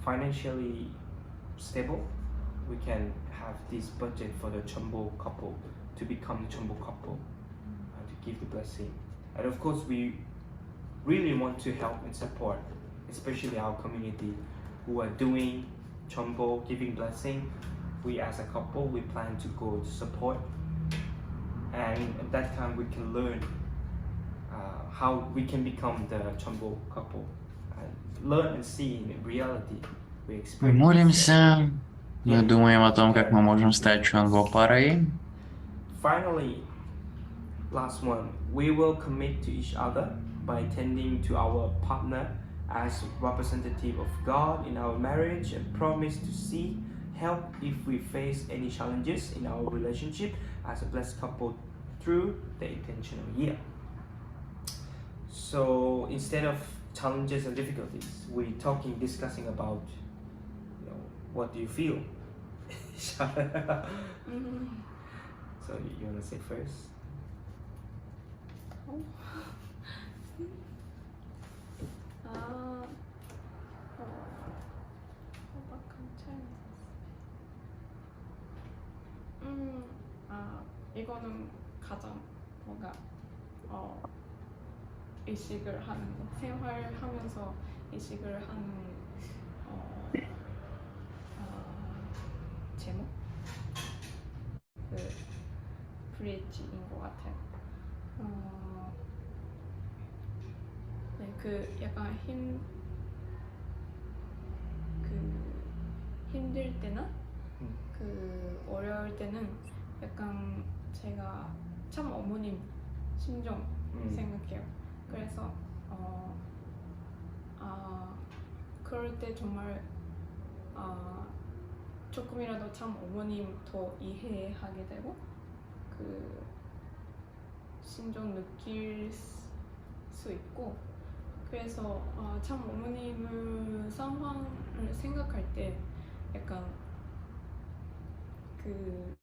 financially stable, we can have this budget for the Chombo couple to become the Chombo couple and to give the blessing. And of course we really want to help and support, especially our community who are doing Chombo, giving blessing. We as a couple, we plan to go to support, and at that time we can learn how we can become the Chombo couple and learn and see in reality. Мы молимся, мы думаем о том, как мы можем стать Чонбо парой. Finally, last one, we will commit to each other by tending to our partner as representative of God in our marriage, and promise to seek help if we face any challenges in our relationship as a blessed couple through the intentional year. So instead of challenges and difficulties. We're discussing about, what do you feel? So you want to say first? 이거는 가장 뭔가 의식을 하는 거, 생활하면서 의식을 하는 제목? 그 브릿지인 것 같아요. 네, 그 약간 힘들 때나 그 어려울 때는 약간 제가 참 어머님 심정 생각해요. 그래서 그럴 때 정말 조금이라도 참 어머님 더 이해하게 되고 그 심정 느낄 수 있고 그래서 참 어머님의 상황을 생각할 때 약간 그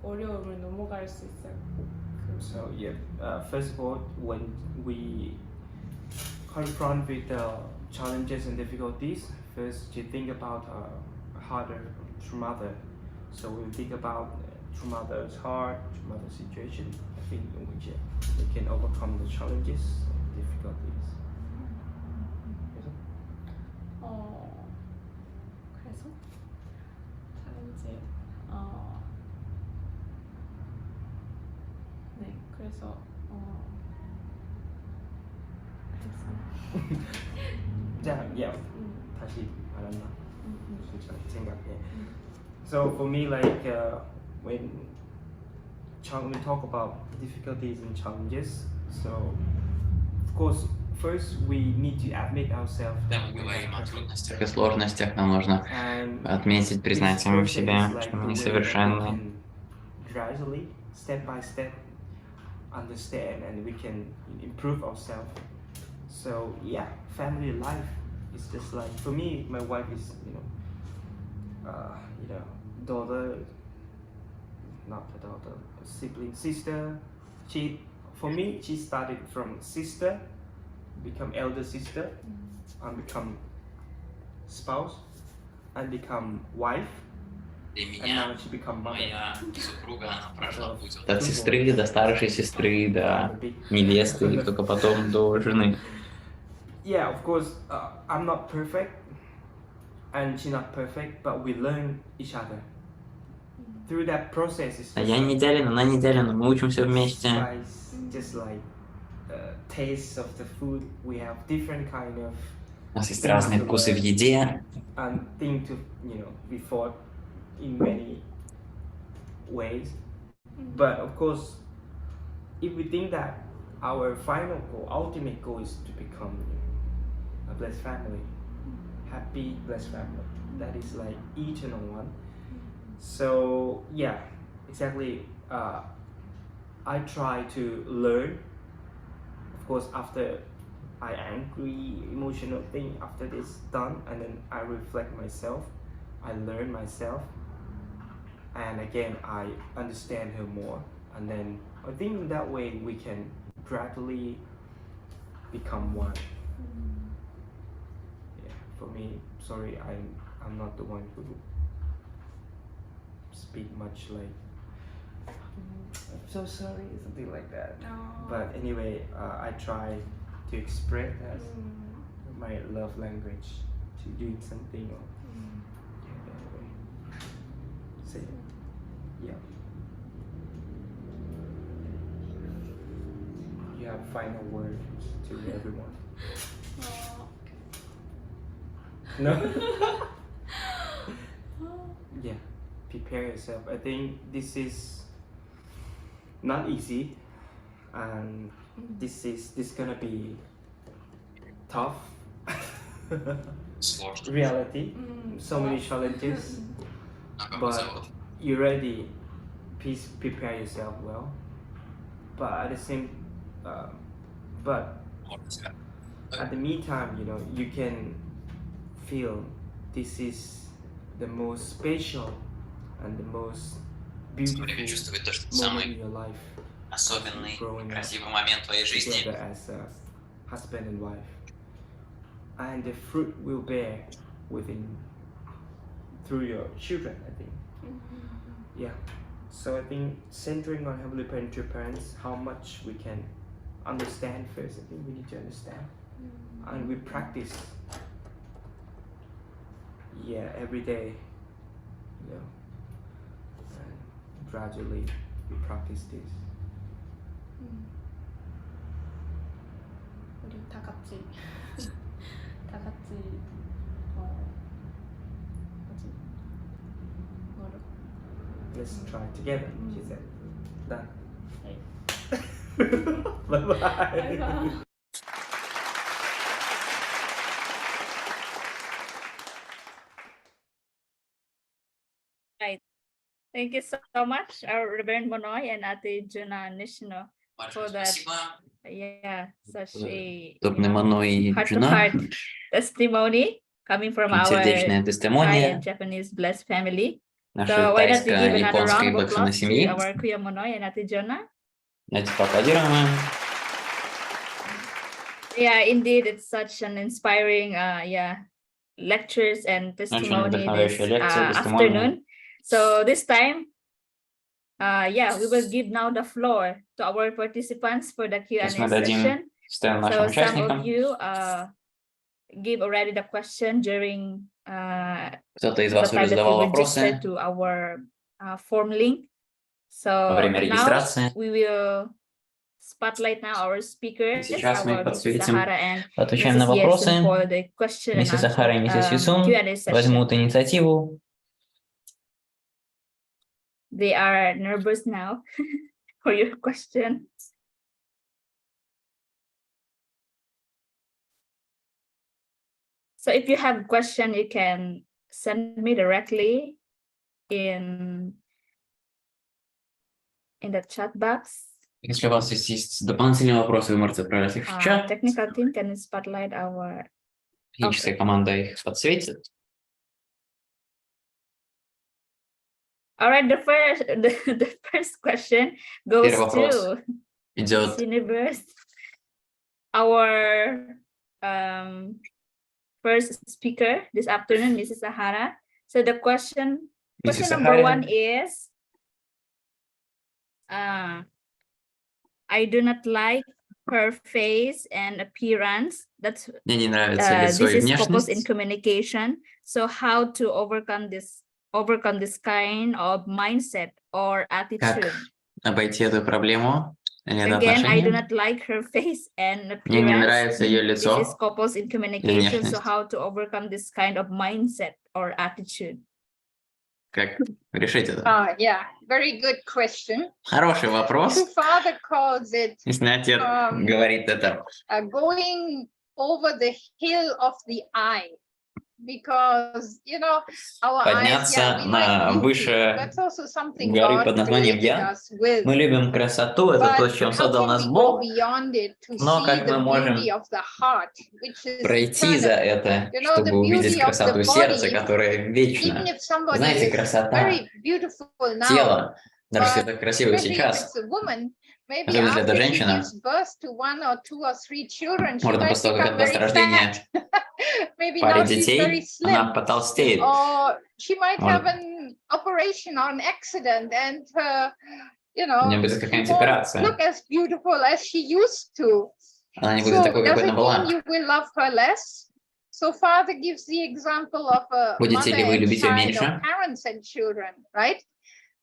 어려움을 넘어갈 수 있어요. So yeah, first of all, when we confront with the challenges and difficulties, first you think about harder true mother. So we think about true mother's heart, true mother's situation. I think in which we can overcome the challenges and difficulties. 그래서 챌린지 네, 그래서 자, yeah. 다시 말했나? 진짜 생각해. So for me, like when we talk about difficulties and challenges, so of course first we need to admit ourselves. Когда мы говорим о трудностях и сложностях, нам нужно отметить, признать самим себе, что мы несовершенны. Gradually, step by step, understand and we can improve ourselves. So yeah, family life is just like, for me, my wife is daughter, not a daughter, a sibling, sister. For me, she started from sister, become elder sister, and become spouse, and become wife. And now she become mother. От сестры до старшей сестры, до невесты, и только потом до жены. Yeah, of course, I'm not perfect, and she's not perfect, but we learn each other. Through that process, it's Я не идеален, она не идеальна, мы учимся вместе. Just like taste of the food, we have different kind of. У нас есть разные вкусы в еде. And think to, we fought in many ways, but of course, if we think that our final goal, ultimate goal, is to become a blessed family, happy blessed family, that is like eternal one. So yeah, exactly. I try to learn. Of course, after I angry, emotional thing, after this done, and then I reflect myself, I learn myself, and again I understand her more, and then I think that way we can gradually become one. Yeah, for me, sorry, I'm not the one who speak much like I'm so sorry, something like that. But anyway, I try to express as my love language to doing something or anyway. Say yeah. You have final words to everyone. No. Yeah. Prepare yourself. I think this is not easy, and this gonna be tough. Reality, so many challenges, but you're ready. Please prepare yourself well. But at the same, but at the meantime, you know, you can feel this is the most special and the most beautiful moment in your life. Особенный, Growing up красивый момент в твоей жизни. together as a husband and wife, and the fruit will bear through your children, I think. Yeah, so I think centering on Heavenly Parent to parents, how much we can understand first. I think we need to understand, and we practice. Yeah, every day, you know, and gradually we practice this. 우리 다 같이 뭐지? Let's try together, she said. Done. 네. Bye-bye. 바이바이. Right. Thank you so much, our Reverend Monoy and Ate Juna Nishino, for that. Yeah, such a heart-to-heart testimony coming from our Thai and Japanese blessed family. So why not we give another round of applause to our Kuya Monoy and Ate Juna? Yeah, indeed, it's such an inspiring lectures and testimony this afternoon. So this time, we will give now the floor to our participants for the Q&A session. So some of you give already the question during the time that we registered to our form link. So now we will spotlight now our speakers, our Mrs. Sahara and Mrs. Yesen for the question and answer Q&A session. They are nervous now for your question. So if you have a question, you can send me directly in the chat box. Если у вас есть дополнительные вопросы, вы можете отправлять их в чат. Technical team can spotlight our... Техническая команда их подсветит. All right, the first question goes to идет Universe. Our first speaker this afternoon, Mrs. Sahara. So the question number one is, I do not like her face and appearance. That's Мне не нравится лицо и this is focus in внешность. communication. So how to overcome this kind of mindset or attitude? Как обойти эту проблему или это Again, I do отношение? not like her face and Мне не appearance. нравится ее This лицо is couples in и communication. So внешность. how to overcome this kind of mindset or attitude? Как решить это? Yeah, very good question. Хороший вопрос. The father calls it Если отец говорит это, going over the hill of the eye. Because, you know, our eyes, подняться на выше горы под названием «Я». Мы любим красоту, это то, с чем создал нас Бог. Но как мы можем пройти за это, чтобы увидеть красоту сердца, которое вечно? Знаете, красота тела, даже если это красиво сейчас, особенно если это женщина, можно после того, как даст рождение паре детей, она потолстеет. У нее будет какая-нибудь операция. Она не будет такой, какой она была. Будете ли вы любить ее меньше?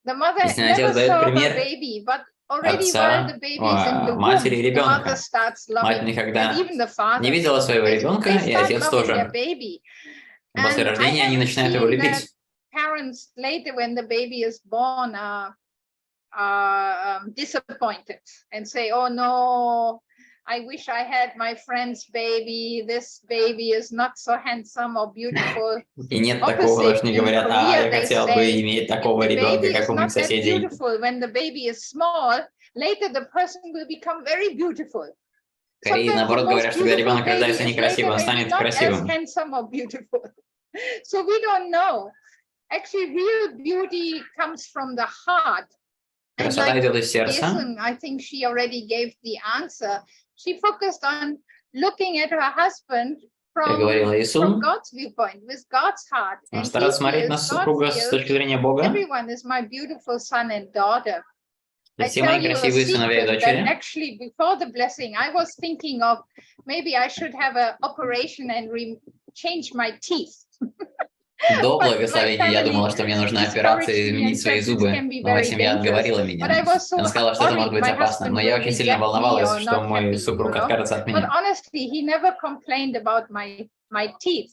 Если отец дает пример отца, матери и ребенка. Мать никогда не видела своего ребенка, и отец тоже. После рождения они начинают его любить. Disappointed and say, oh no, I wish I had my friend's baby. This baby is not so handsome or beautiful. И нет такого, что не говорят, я хотел бы иметь такого ребенка, как у моих соседей. When the baby is small, later the person will become very beautiful. Скорее, наоборот, говорят, что когда ребенок рождается baby is некрасивым, он later станет maybe not as красивым. handsome or beautiful. So we don't know. Actually, real beauty comes from the heart. And Красота like идет из сердца. Jason, I think she already gave the answer. She focused on looking at her husband Как говорил from Иисус, God's viewpoint, with God's heart. And he стараться смотреть на feels, God супруга с точки зрения Бога. everyone is my beautiful son and daughter. I Все tell мои you a красивые сыновья и secret that дочери. actually before the blessing, I was thinking of maybe I should have an operation and change my teeth. До благословения я думала, что мне нужна операция и изменить свои зубы. Но моя семья отговорила меня. Она сказала, что это может быть опасно. Но я очень сильно волновалась, что мой супруг откажется от меня. But honestly, he never complained about my teeth.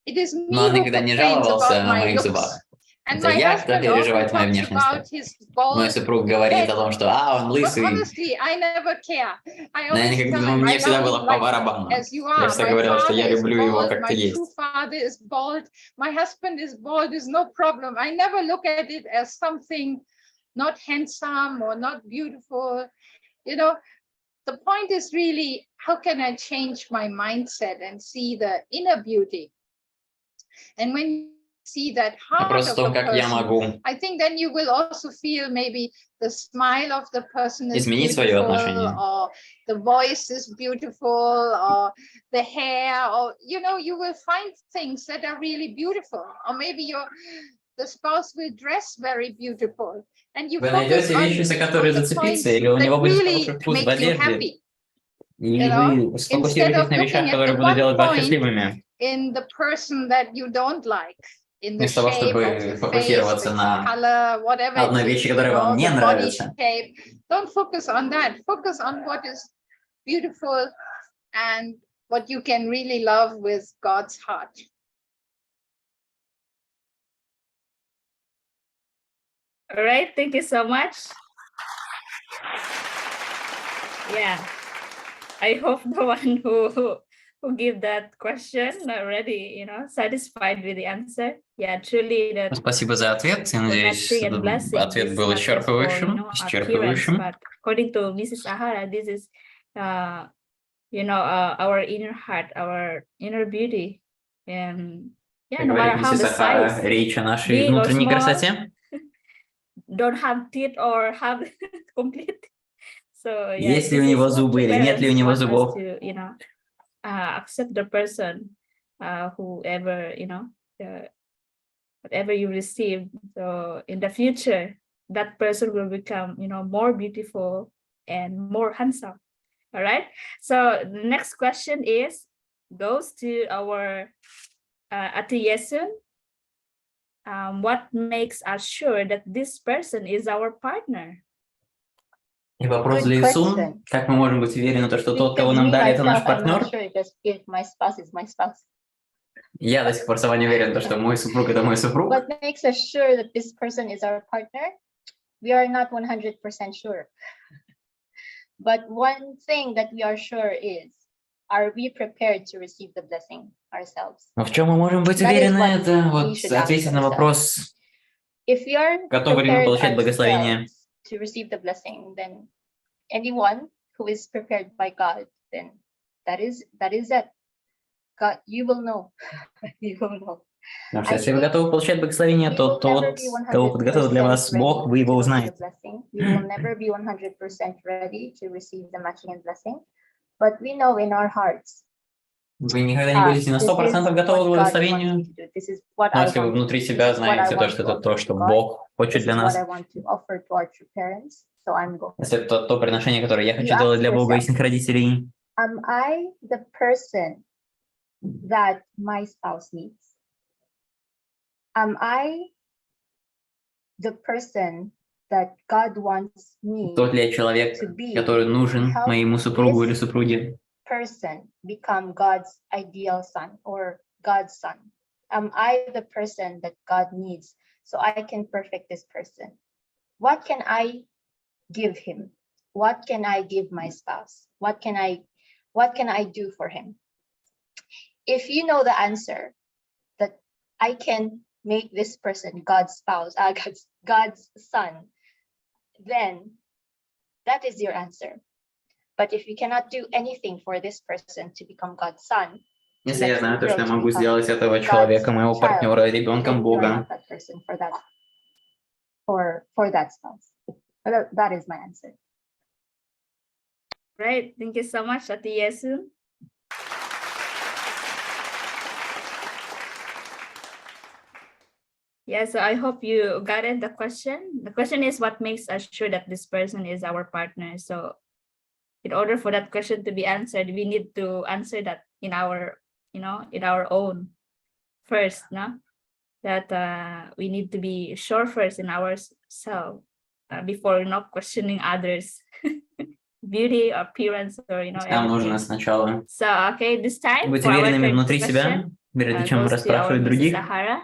It is me Но он who никогда не complains жаловался about на my моих looks. зубах. And Это my я, кто husband переживает often о моей talks внешности. about his bald Мой супруг говорит head. о том, что он But лысый. honestly, I never care. I Но always tell him, мне I всегда love было you по like барабану. as you Я are. всегда My говорила, что father я is люблю его bald, как ты my есть. true father is bald, my husband is bald, is no problem. I never look at it as something not handsome or not beautiful. You know, the point is really, how can I change my mindset and see the inner beauty? And when you see that heart of the person, I think then you will also feel maybe the smile of the person is beautiful, or the voice is beautiful, or the hair, or you know, you will find things that are really beautiful, or maybe the spouse will dress very beautiful, and you focus on the points that really make you happy. И вы сфокусируетесь на вещах, которые будут делать вас счастливыми. In the person that you don't like, in the Вместо того, shape чтобы of the face, фокусироваться the на color, whatever одной it вещи, is, которая вам не the body нравится. shape. Don't focus on that. Focus on what is beautiful and what you can really love with God's heart. All right, thank you so much. Yeah, I hope the one who give that question already, you know, satisfied with the answer. Yeah, truly that. Спасибо за ответ. Я надеюсь, ответ был исчерпывающим. But according to Mrs. Ahara, this is, you know, our inner heart, our inner beauty, and yeah, no matter how the size, речь о нашей внутренней красоте. Don't have teeth or have complete. So yeah, есть ли у него зубы или нет ли у него зубов? You know, accept the person, whoever, you know, whatever you receive. So in the future, that person will become, you know, more beautiful and more handsome. All right. So the next question goes to our Ati Yesun. What makes us sure that this person is our partner? И вопрос для Исун, как мы можем быть уверены, что тот, кого нам дали, это наш партнер? Я до сих пор сама не уверен, что мой супруг это мой супруг. What makes us sure that this person is our partner? We are not 100% sure. But one thing that we are sure is, are we prepared to receive the blessing ourselves? Но в чем мы можем быть уверены, это вот ответить на вопрос, готовы ли мы получать благословение? To receive the blessing, then anyone who is prepared by God, then that is it. God, you will know. You will know. Потому что если вы готовы получать благословение, то тот, кого подготовил для вас Бог, вы его узнаете. We will never be 100% ready to receive the matching and blessing, but we know in our hearts. Вы никогда не будете на 100% готовы к благословению, но если вы внутри себя знаете то, что это то, что Бог хочет для нас, если это то приношение, которое я хочу делать для Бога и истинных родителей, am I the person that my spouse needs? Am I the person that God wants me тот ли я человек, который нужен моему супругу или супруге? Person become God's ideal son or God's son? Am I the person that God needs so I can perfect this person? What can I give him? What can I give my spouse? What can I do for him? If you know the answer, that I can make this person God's spouse, God's son, then that is your answer. But if we cannot do anything for this person to become God's son, Если я знаю то, что я могу сделать этого человека, моего партнера, ребенком Бога. For that spouse. That is my answer. Right. Thank you so much, Ati Yesu. Yeah, so I hope you got it, the question. The question is, what makes us sure that this person is our partner? So in order for that question to be answered, we need to answer that in our, in our own first, no? That we need to be sure first in ourselves before questioning others. Beauty, appearance, or Нам нужно сначала So, okay, this time быть for our уверенными third внутри себя, question, прежде чем goes to our расспрашивать Mrs. других. Sahara.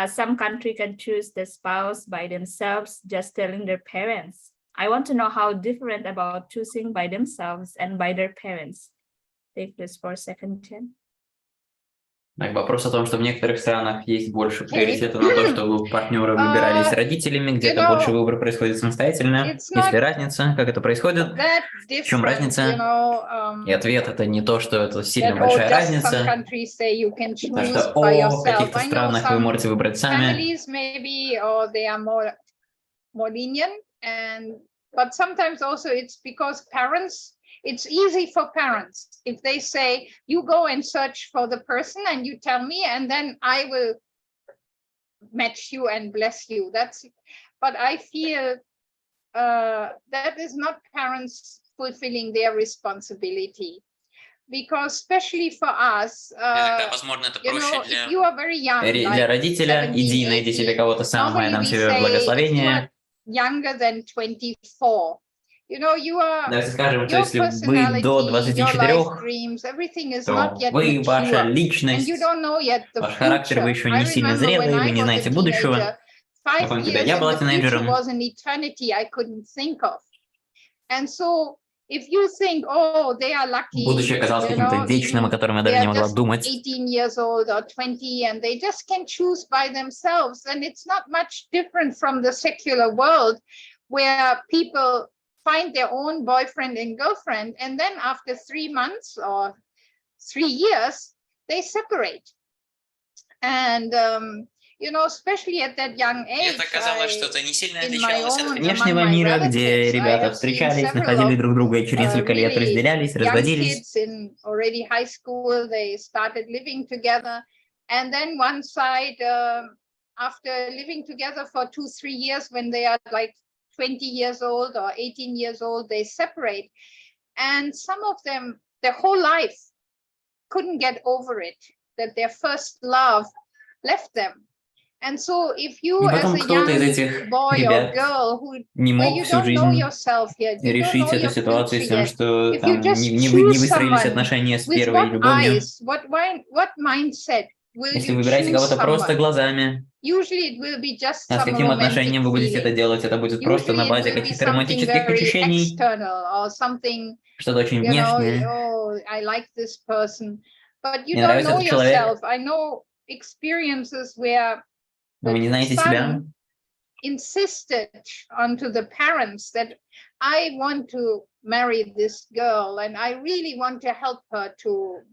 Some country can choose the spouse by themselves, just telling their parents. I want to know how different about choosing by themselves and by their parents. Take this for a second, Chen. Вопрос о том, что в некоторых странах есть больше приоритета на то, чтобы партнеры выбирались родителями, где-то больше выбор происходит самостоятельно. Есть ли разница, как это происходит? В чем разница? И ответ — это не то, что это сильно большая разница, потому что в каких-то странах вы можете выбрать сами. But sometimes also it's because it's easy for parents. If they say, you go and search for the person and you tell me, and then I will match you and bless you. But I feel that is not parents fulfilling their responsibility. Because especially for us, if you are very young, для родителя, иди найди себе кого-то самого и дам тебе благословение. Younger than 24. Давайте скажем, что если вы до 24, то вы, ваша личность, ваш характер, вы еще не сильно зрелый, вы не знаете будущего. Я помню, когда я была тинейджером. Будущее казалось каким-то вечным, о котором я даже не могла думать. 18 years old or 20, and they just can choose by themselves, and it's not much different from the secular world where people find their own boyfriend and girlfriend, and then after 3 months or 3 years they separate. And especially at that young age, Это казалось, что это не сильно отличалось от внешнего мира, где ребята встречались, находили друг друга и через несколько лет разделялись, разводились. Already high school, they started living together, and then one side, after living together for 2-3 years, when they are like 20 years old or 18 years old, they separate, and some of them, their whole life, couldn't get over it, that their first love left them. And so if you as a young boy or girl who you don't know yourself yet, you don't know your future yet, if you just choose someone with what eyes, what mindset will Если you вы выбираете кого-то choose просто someone? глазами, Usually it will be just а с some каким romantic отношением вы будете это feeling. делать? Это будет просто на Usually it базе will be каких-то something романтических very ощущений, external or something, что-то очень внешнее. oh, I like this person, but you Мне don't нравится know этот человек, yourself. I know experiences where но вы не знаете себя. insisted onto the parents that I want to marry this girl and I really want to help her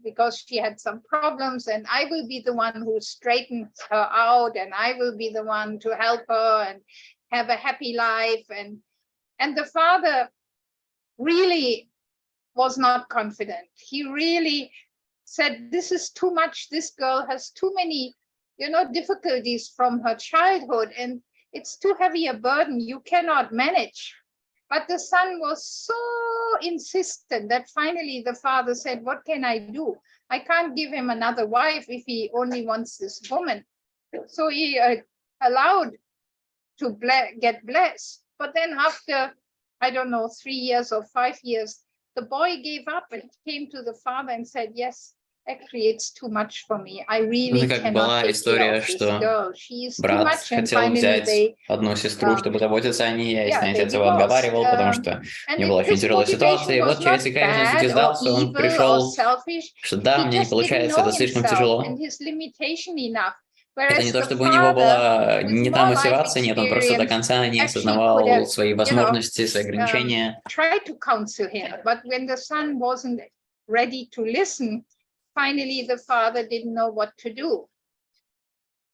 because she had some problems, and I will be the one who straightens her out, and I will be the one to help her and have a happy life. And the father really was not confident. He really said, this is too much. This girl has too many difficulties from her childhood, and it's too heavy a burden. You cannot manage. But the son was so insistent that finally the father said, what can I do? I can't give him another wife if he only wants this woman. So he allowed to get blessed. But then after, I don't know, 3 years or 5 years, the boy gave up and came to the father and said, yes, actually, it's too much for me. I really как cannot была take care история, of this что girl. She is too брат much. And хотел finally взять одну сестру, чтобы заботиться о ней, а если отец его отговаривал, потому что у него была очень тяжелая ситуация, и вот через какая-то он все-таки сдался, он пришел, что да, мне не получается, это слишком тяжело. Это не то, чтобы у него была не та мотивация, нет, он просто до конца не осознавал свои возможности, свои ограничения. Tried to counsel him, but when the son wasn't ready to listen, finally the father didn't know what to do.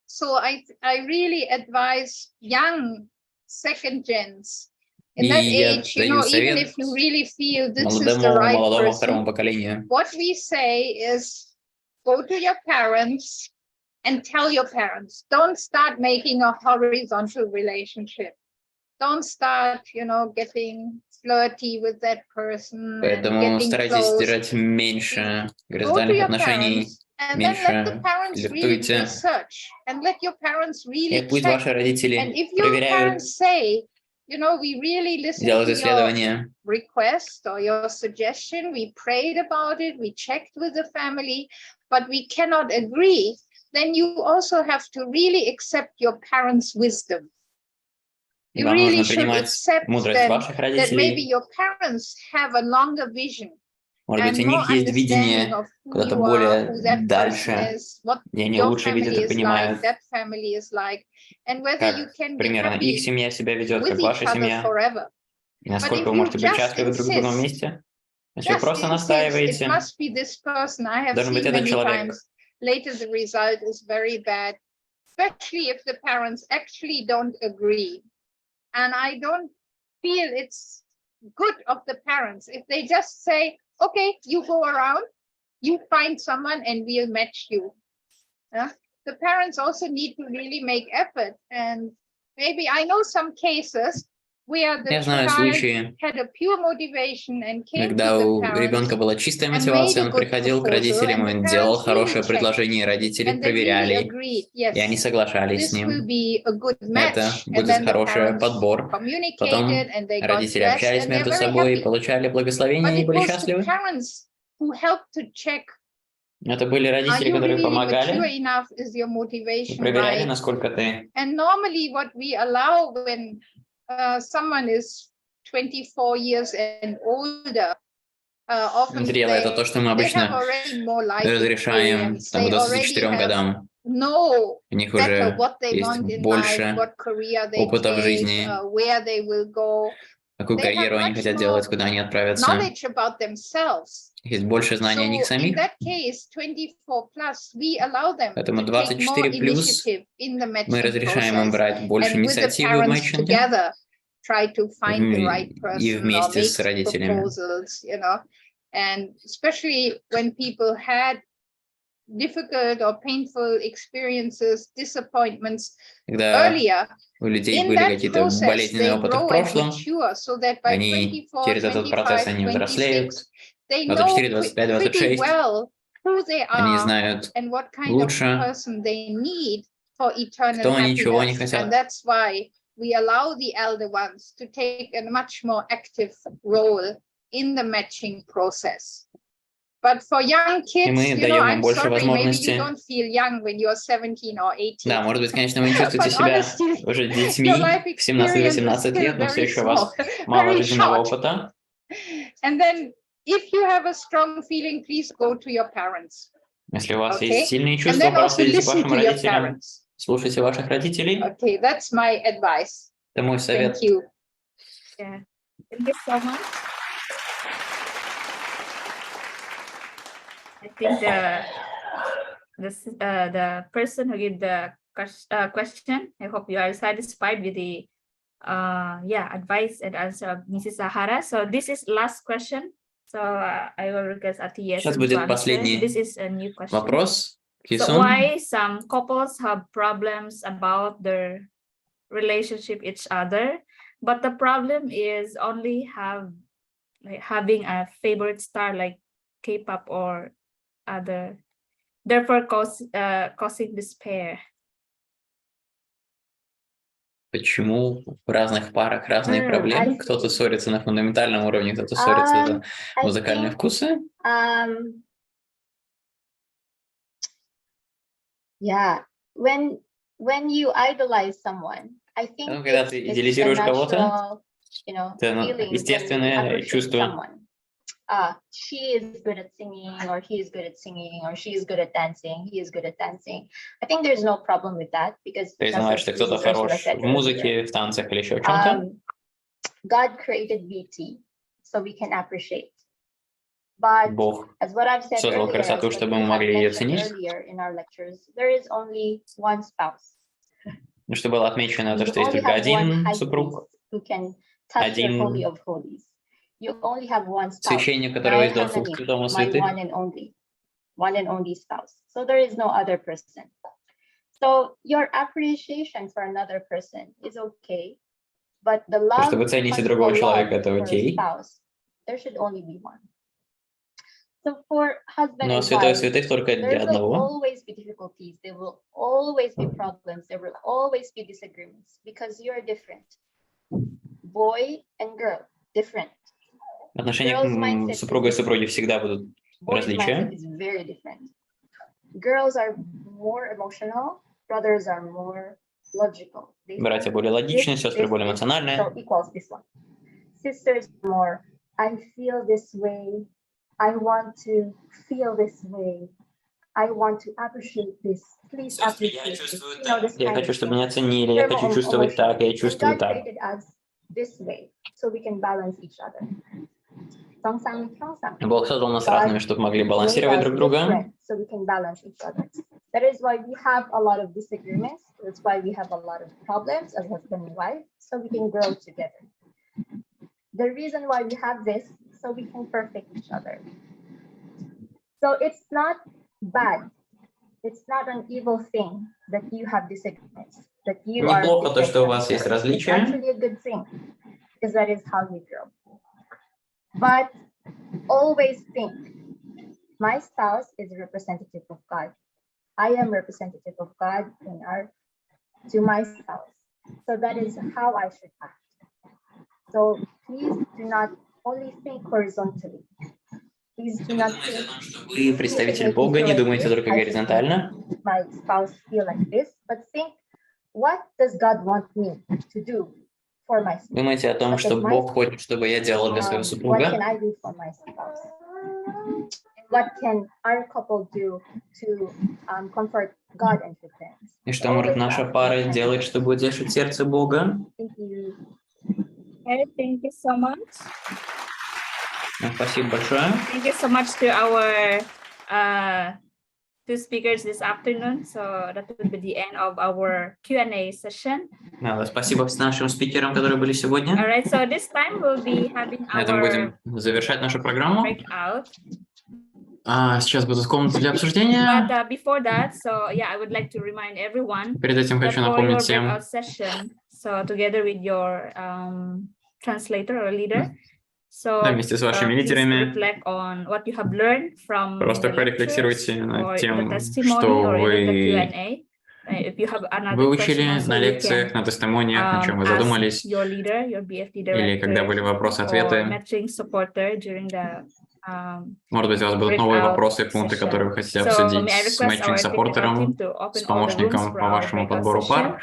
So I really advise young second gens in that age, even if you really feel this is the right person, what we say is go to your parents and tell your parents. Don't start making a horizontal relationship. Don't start, getting flirty with that person. Поэтому старайтесь держать меньше горизонтальных отношений, меньше флиртуйте. И пусть ваши родители проверяют, we really listened делают to исследования. your request or your suggestion. We prayed about it. We checked with the family, but we cannot agree. Then you also have to really accept your parents' wisdom. You really should accept that maybe your parents have a longer vision. Может быть, у них есть видение куда-то более дальше, где они лучше видят и понимают, как примерно их семья себя ведет, как ваша семья, и насколько вы можете быть счастливы друг с другом вместе. Если вы просто настаиваете, должен быть этот человек. Later the result is very bad, especially if the parents actually don't agree. And I don't feel it's good of the parents if they just say, okay, you go around, you find someone and we'll match you. The parents also need to really make effort. And maybe I know some cases where the child had a pure motivation and came когда to the у parents ребенка была чистая мотивация, он приходил к родителям и делал хорошее предложение, родители проверяли, и они соглашались с ним. Это будет хороший подбор. Потом родители общались между собой, получали благословение и были счастливы. Это были родители, которые помогали, проверяли, насколько ты. Someone is 24 years and older, often это то, что мы обычно разрешаем там, к 24 годам. У них уже есть больше опыта в жизни, какую карьеру они хотят делать, куда они отправятся. Есть больше знаний о них самих. Поэтому 24+, мы разрешаем им брать больше инициативы в мэтчинге и вместе с родителями. And especially when people had difficult or painful experiences, disappointments earlier, у людей были какие-то болезненные опыты в прошлом, они через этот процесс они взрослеют. 24, 25, 26, они знают лучше, кто они, чего они хотят. We allow the elder ones to take a much more active role in the matching process. But for young kids, I'm sorry, maybe you don't feel young when you're 17 or 18. Да, может быть, конечно, вы не чувствуете себя уже детьми в 17-18 лет, но все еще у вас мало жизненного опыта. And then, if you have a strong feeling, please go to your parents. Если у вас есть сильные чувства, просто идите к вашим родителям. Слушайте ваших родителей. Okay, that's my advice. Это мой совет. Thank you. Yeah. Thank you so much. I think the person who gave the question, I hope you are satisfied with the advice and answer of Mrs. Sahara. So this is last question. So I will request Atiya to answer. This is a new question. Вопрос. So why some couples have problems about their relationship each other, but the problem is only having a favorite star like K-pop or other, therefore causing despair. Почему в разных парах разные проблемы? Кто-то ссорится на фундаментальном уровне, кто-то ссорится за музыкальные вкусы. Yeah, when you idolize someone, I think когда ты идеализируешь кого-то, feeling естественное чувство. she is good at singing, or he is good at singing, or she is good at dancing, he is good at dancing. I think there's no problem with that, because То есть знаешь, что кто-то хорош в музыке, в танцах или еще в чем-то. God created beauty, so we can appreciate. But Бог as what I've said создал earlier, красоту, чтобы мы могли ее оценить. earlier in our lectures, there is only one spouse. Ну, что было отмечено, то, что есть только один супруг, один священник, которого есть доступ к святому святых. One and only spouse. So there is no other person. So your appreciation for another person is okay, but the love Что вы цените другого человека, это окей. There should only be one. So for husband Но and святой wife, святых только для there will одного. always be difficulties. There will always be problems. There will always be disagreements, because you're different. Boy and girl, different. Отношения супруга и супруги всегда будут различия. Girls are more emotional, brothers are more logical. Братья более логичные, сестры более эмоциональные. So equals this one. Sisters more, I feel this way, I want to feel this way, I want to appreciate this. Please appreciate this. You know, this Я хочу, чтобы меня оценили, я хочу чувствовать так, я чувствую так. God created us this way, so we can balance each other. Бог создал нас разными, чтобы могли балансировать друг друга. So we can balance each other. That is why we have a lot of disagreements. That's why we have a lot of problems as husband and wife, so we can grow together. The reason why we have this, so we can perfect each other. So it's not bad. It's not an evil thing that you have disagreements, that you are Неплохо то, что у вас есть различия. It's actually a good thing, because that is how we grow. But always think, my spouse is a representative of God. I am representative of God to my spouse. So that is how I should act. So please do not only think horizontally. Please do not think, Вы представитель Бога, не думайте только горизонтально. My spouse feel like this, but think, what does God want me to do for my spouse? Думайте о том, что Бог хочет, чтобы я делал для своего супруга. What can I do for my spouse? What can our couple do to comfort God and his parents? И что может наша пара делать, чтобы утешить сердце Бога? Thank you. Thank you so much. Спасибо большое. Thank you so much to our two speakers this afternoon. So that will be the end of our Q&A session. Спасибо нашим спикерам, которые были сегодня. All right, so this time we'll be having На этом будем завершать нашу программу. Breakout. Сейчас будут комнаты для обсуждения. But before that, so yeah, I would like to remind everyone. Перед этим хочу напомнить всем. Session, so together with your translator or leader. So вместе с вашими лидерами просто порефлексируйте над тем, что вы выучили на лекциях, на тестимониях, на чем вы задумались, или когда были вопросы-ответы. Может быть, у вас будут новые вопросы, пункты, которые вы хотите обсудить с матчинг-саппортером, с помощником по вашему подбору пар.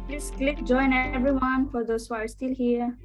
Please click join everyone for those who are still here.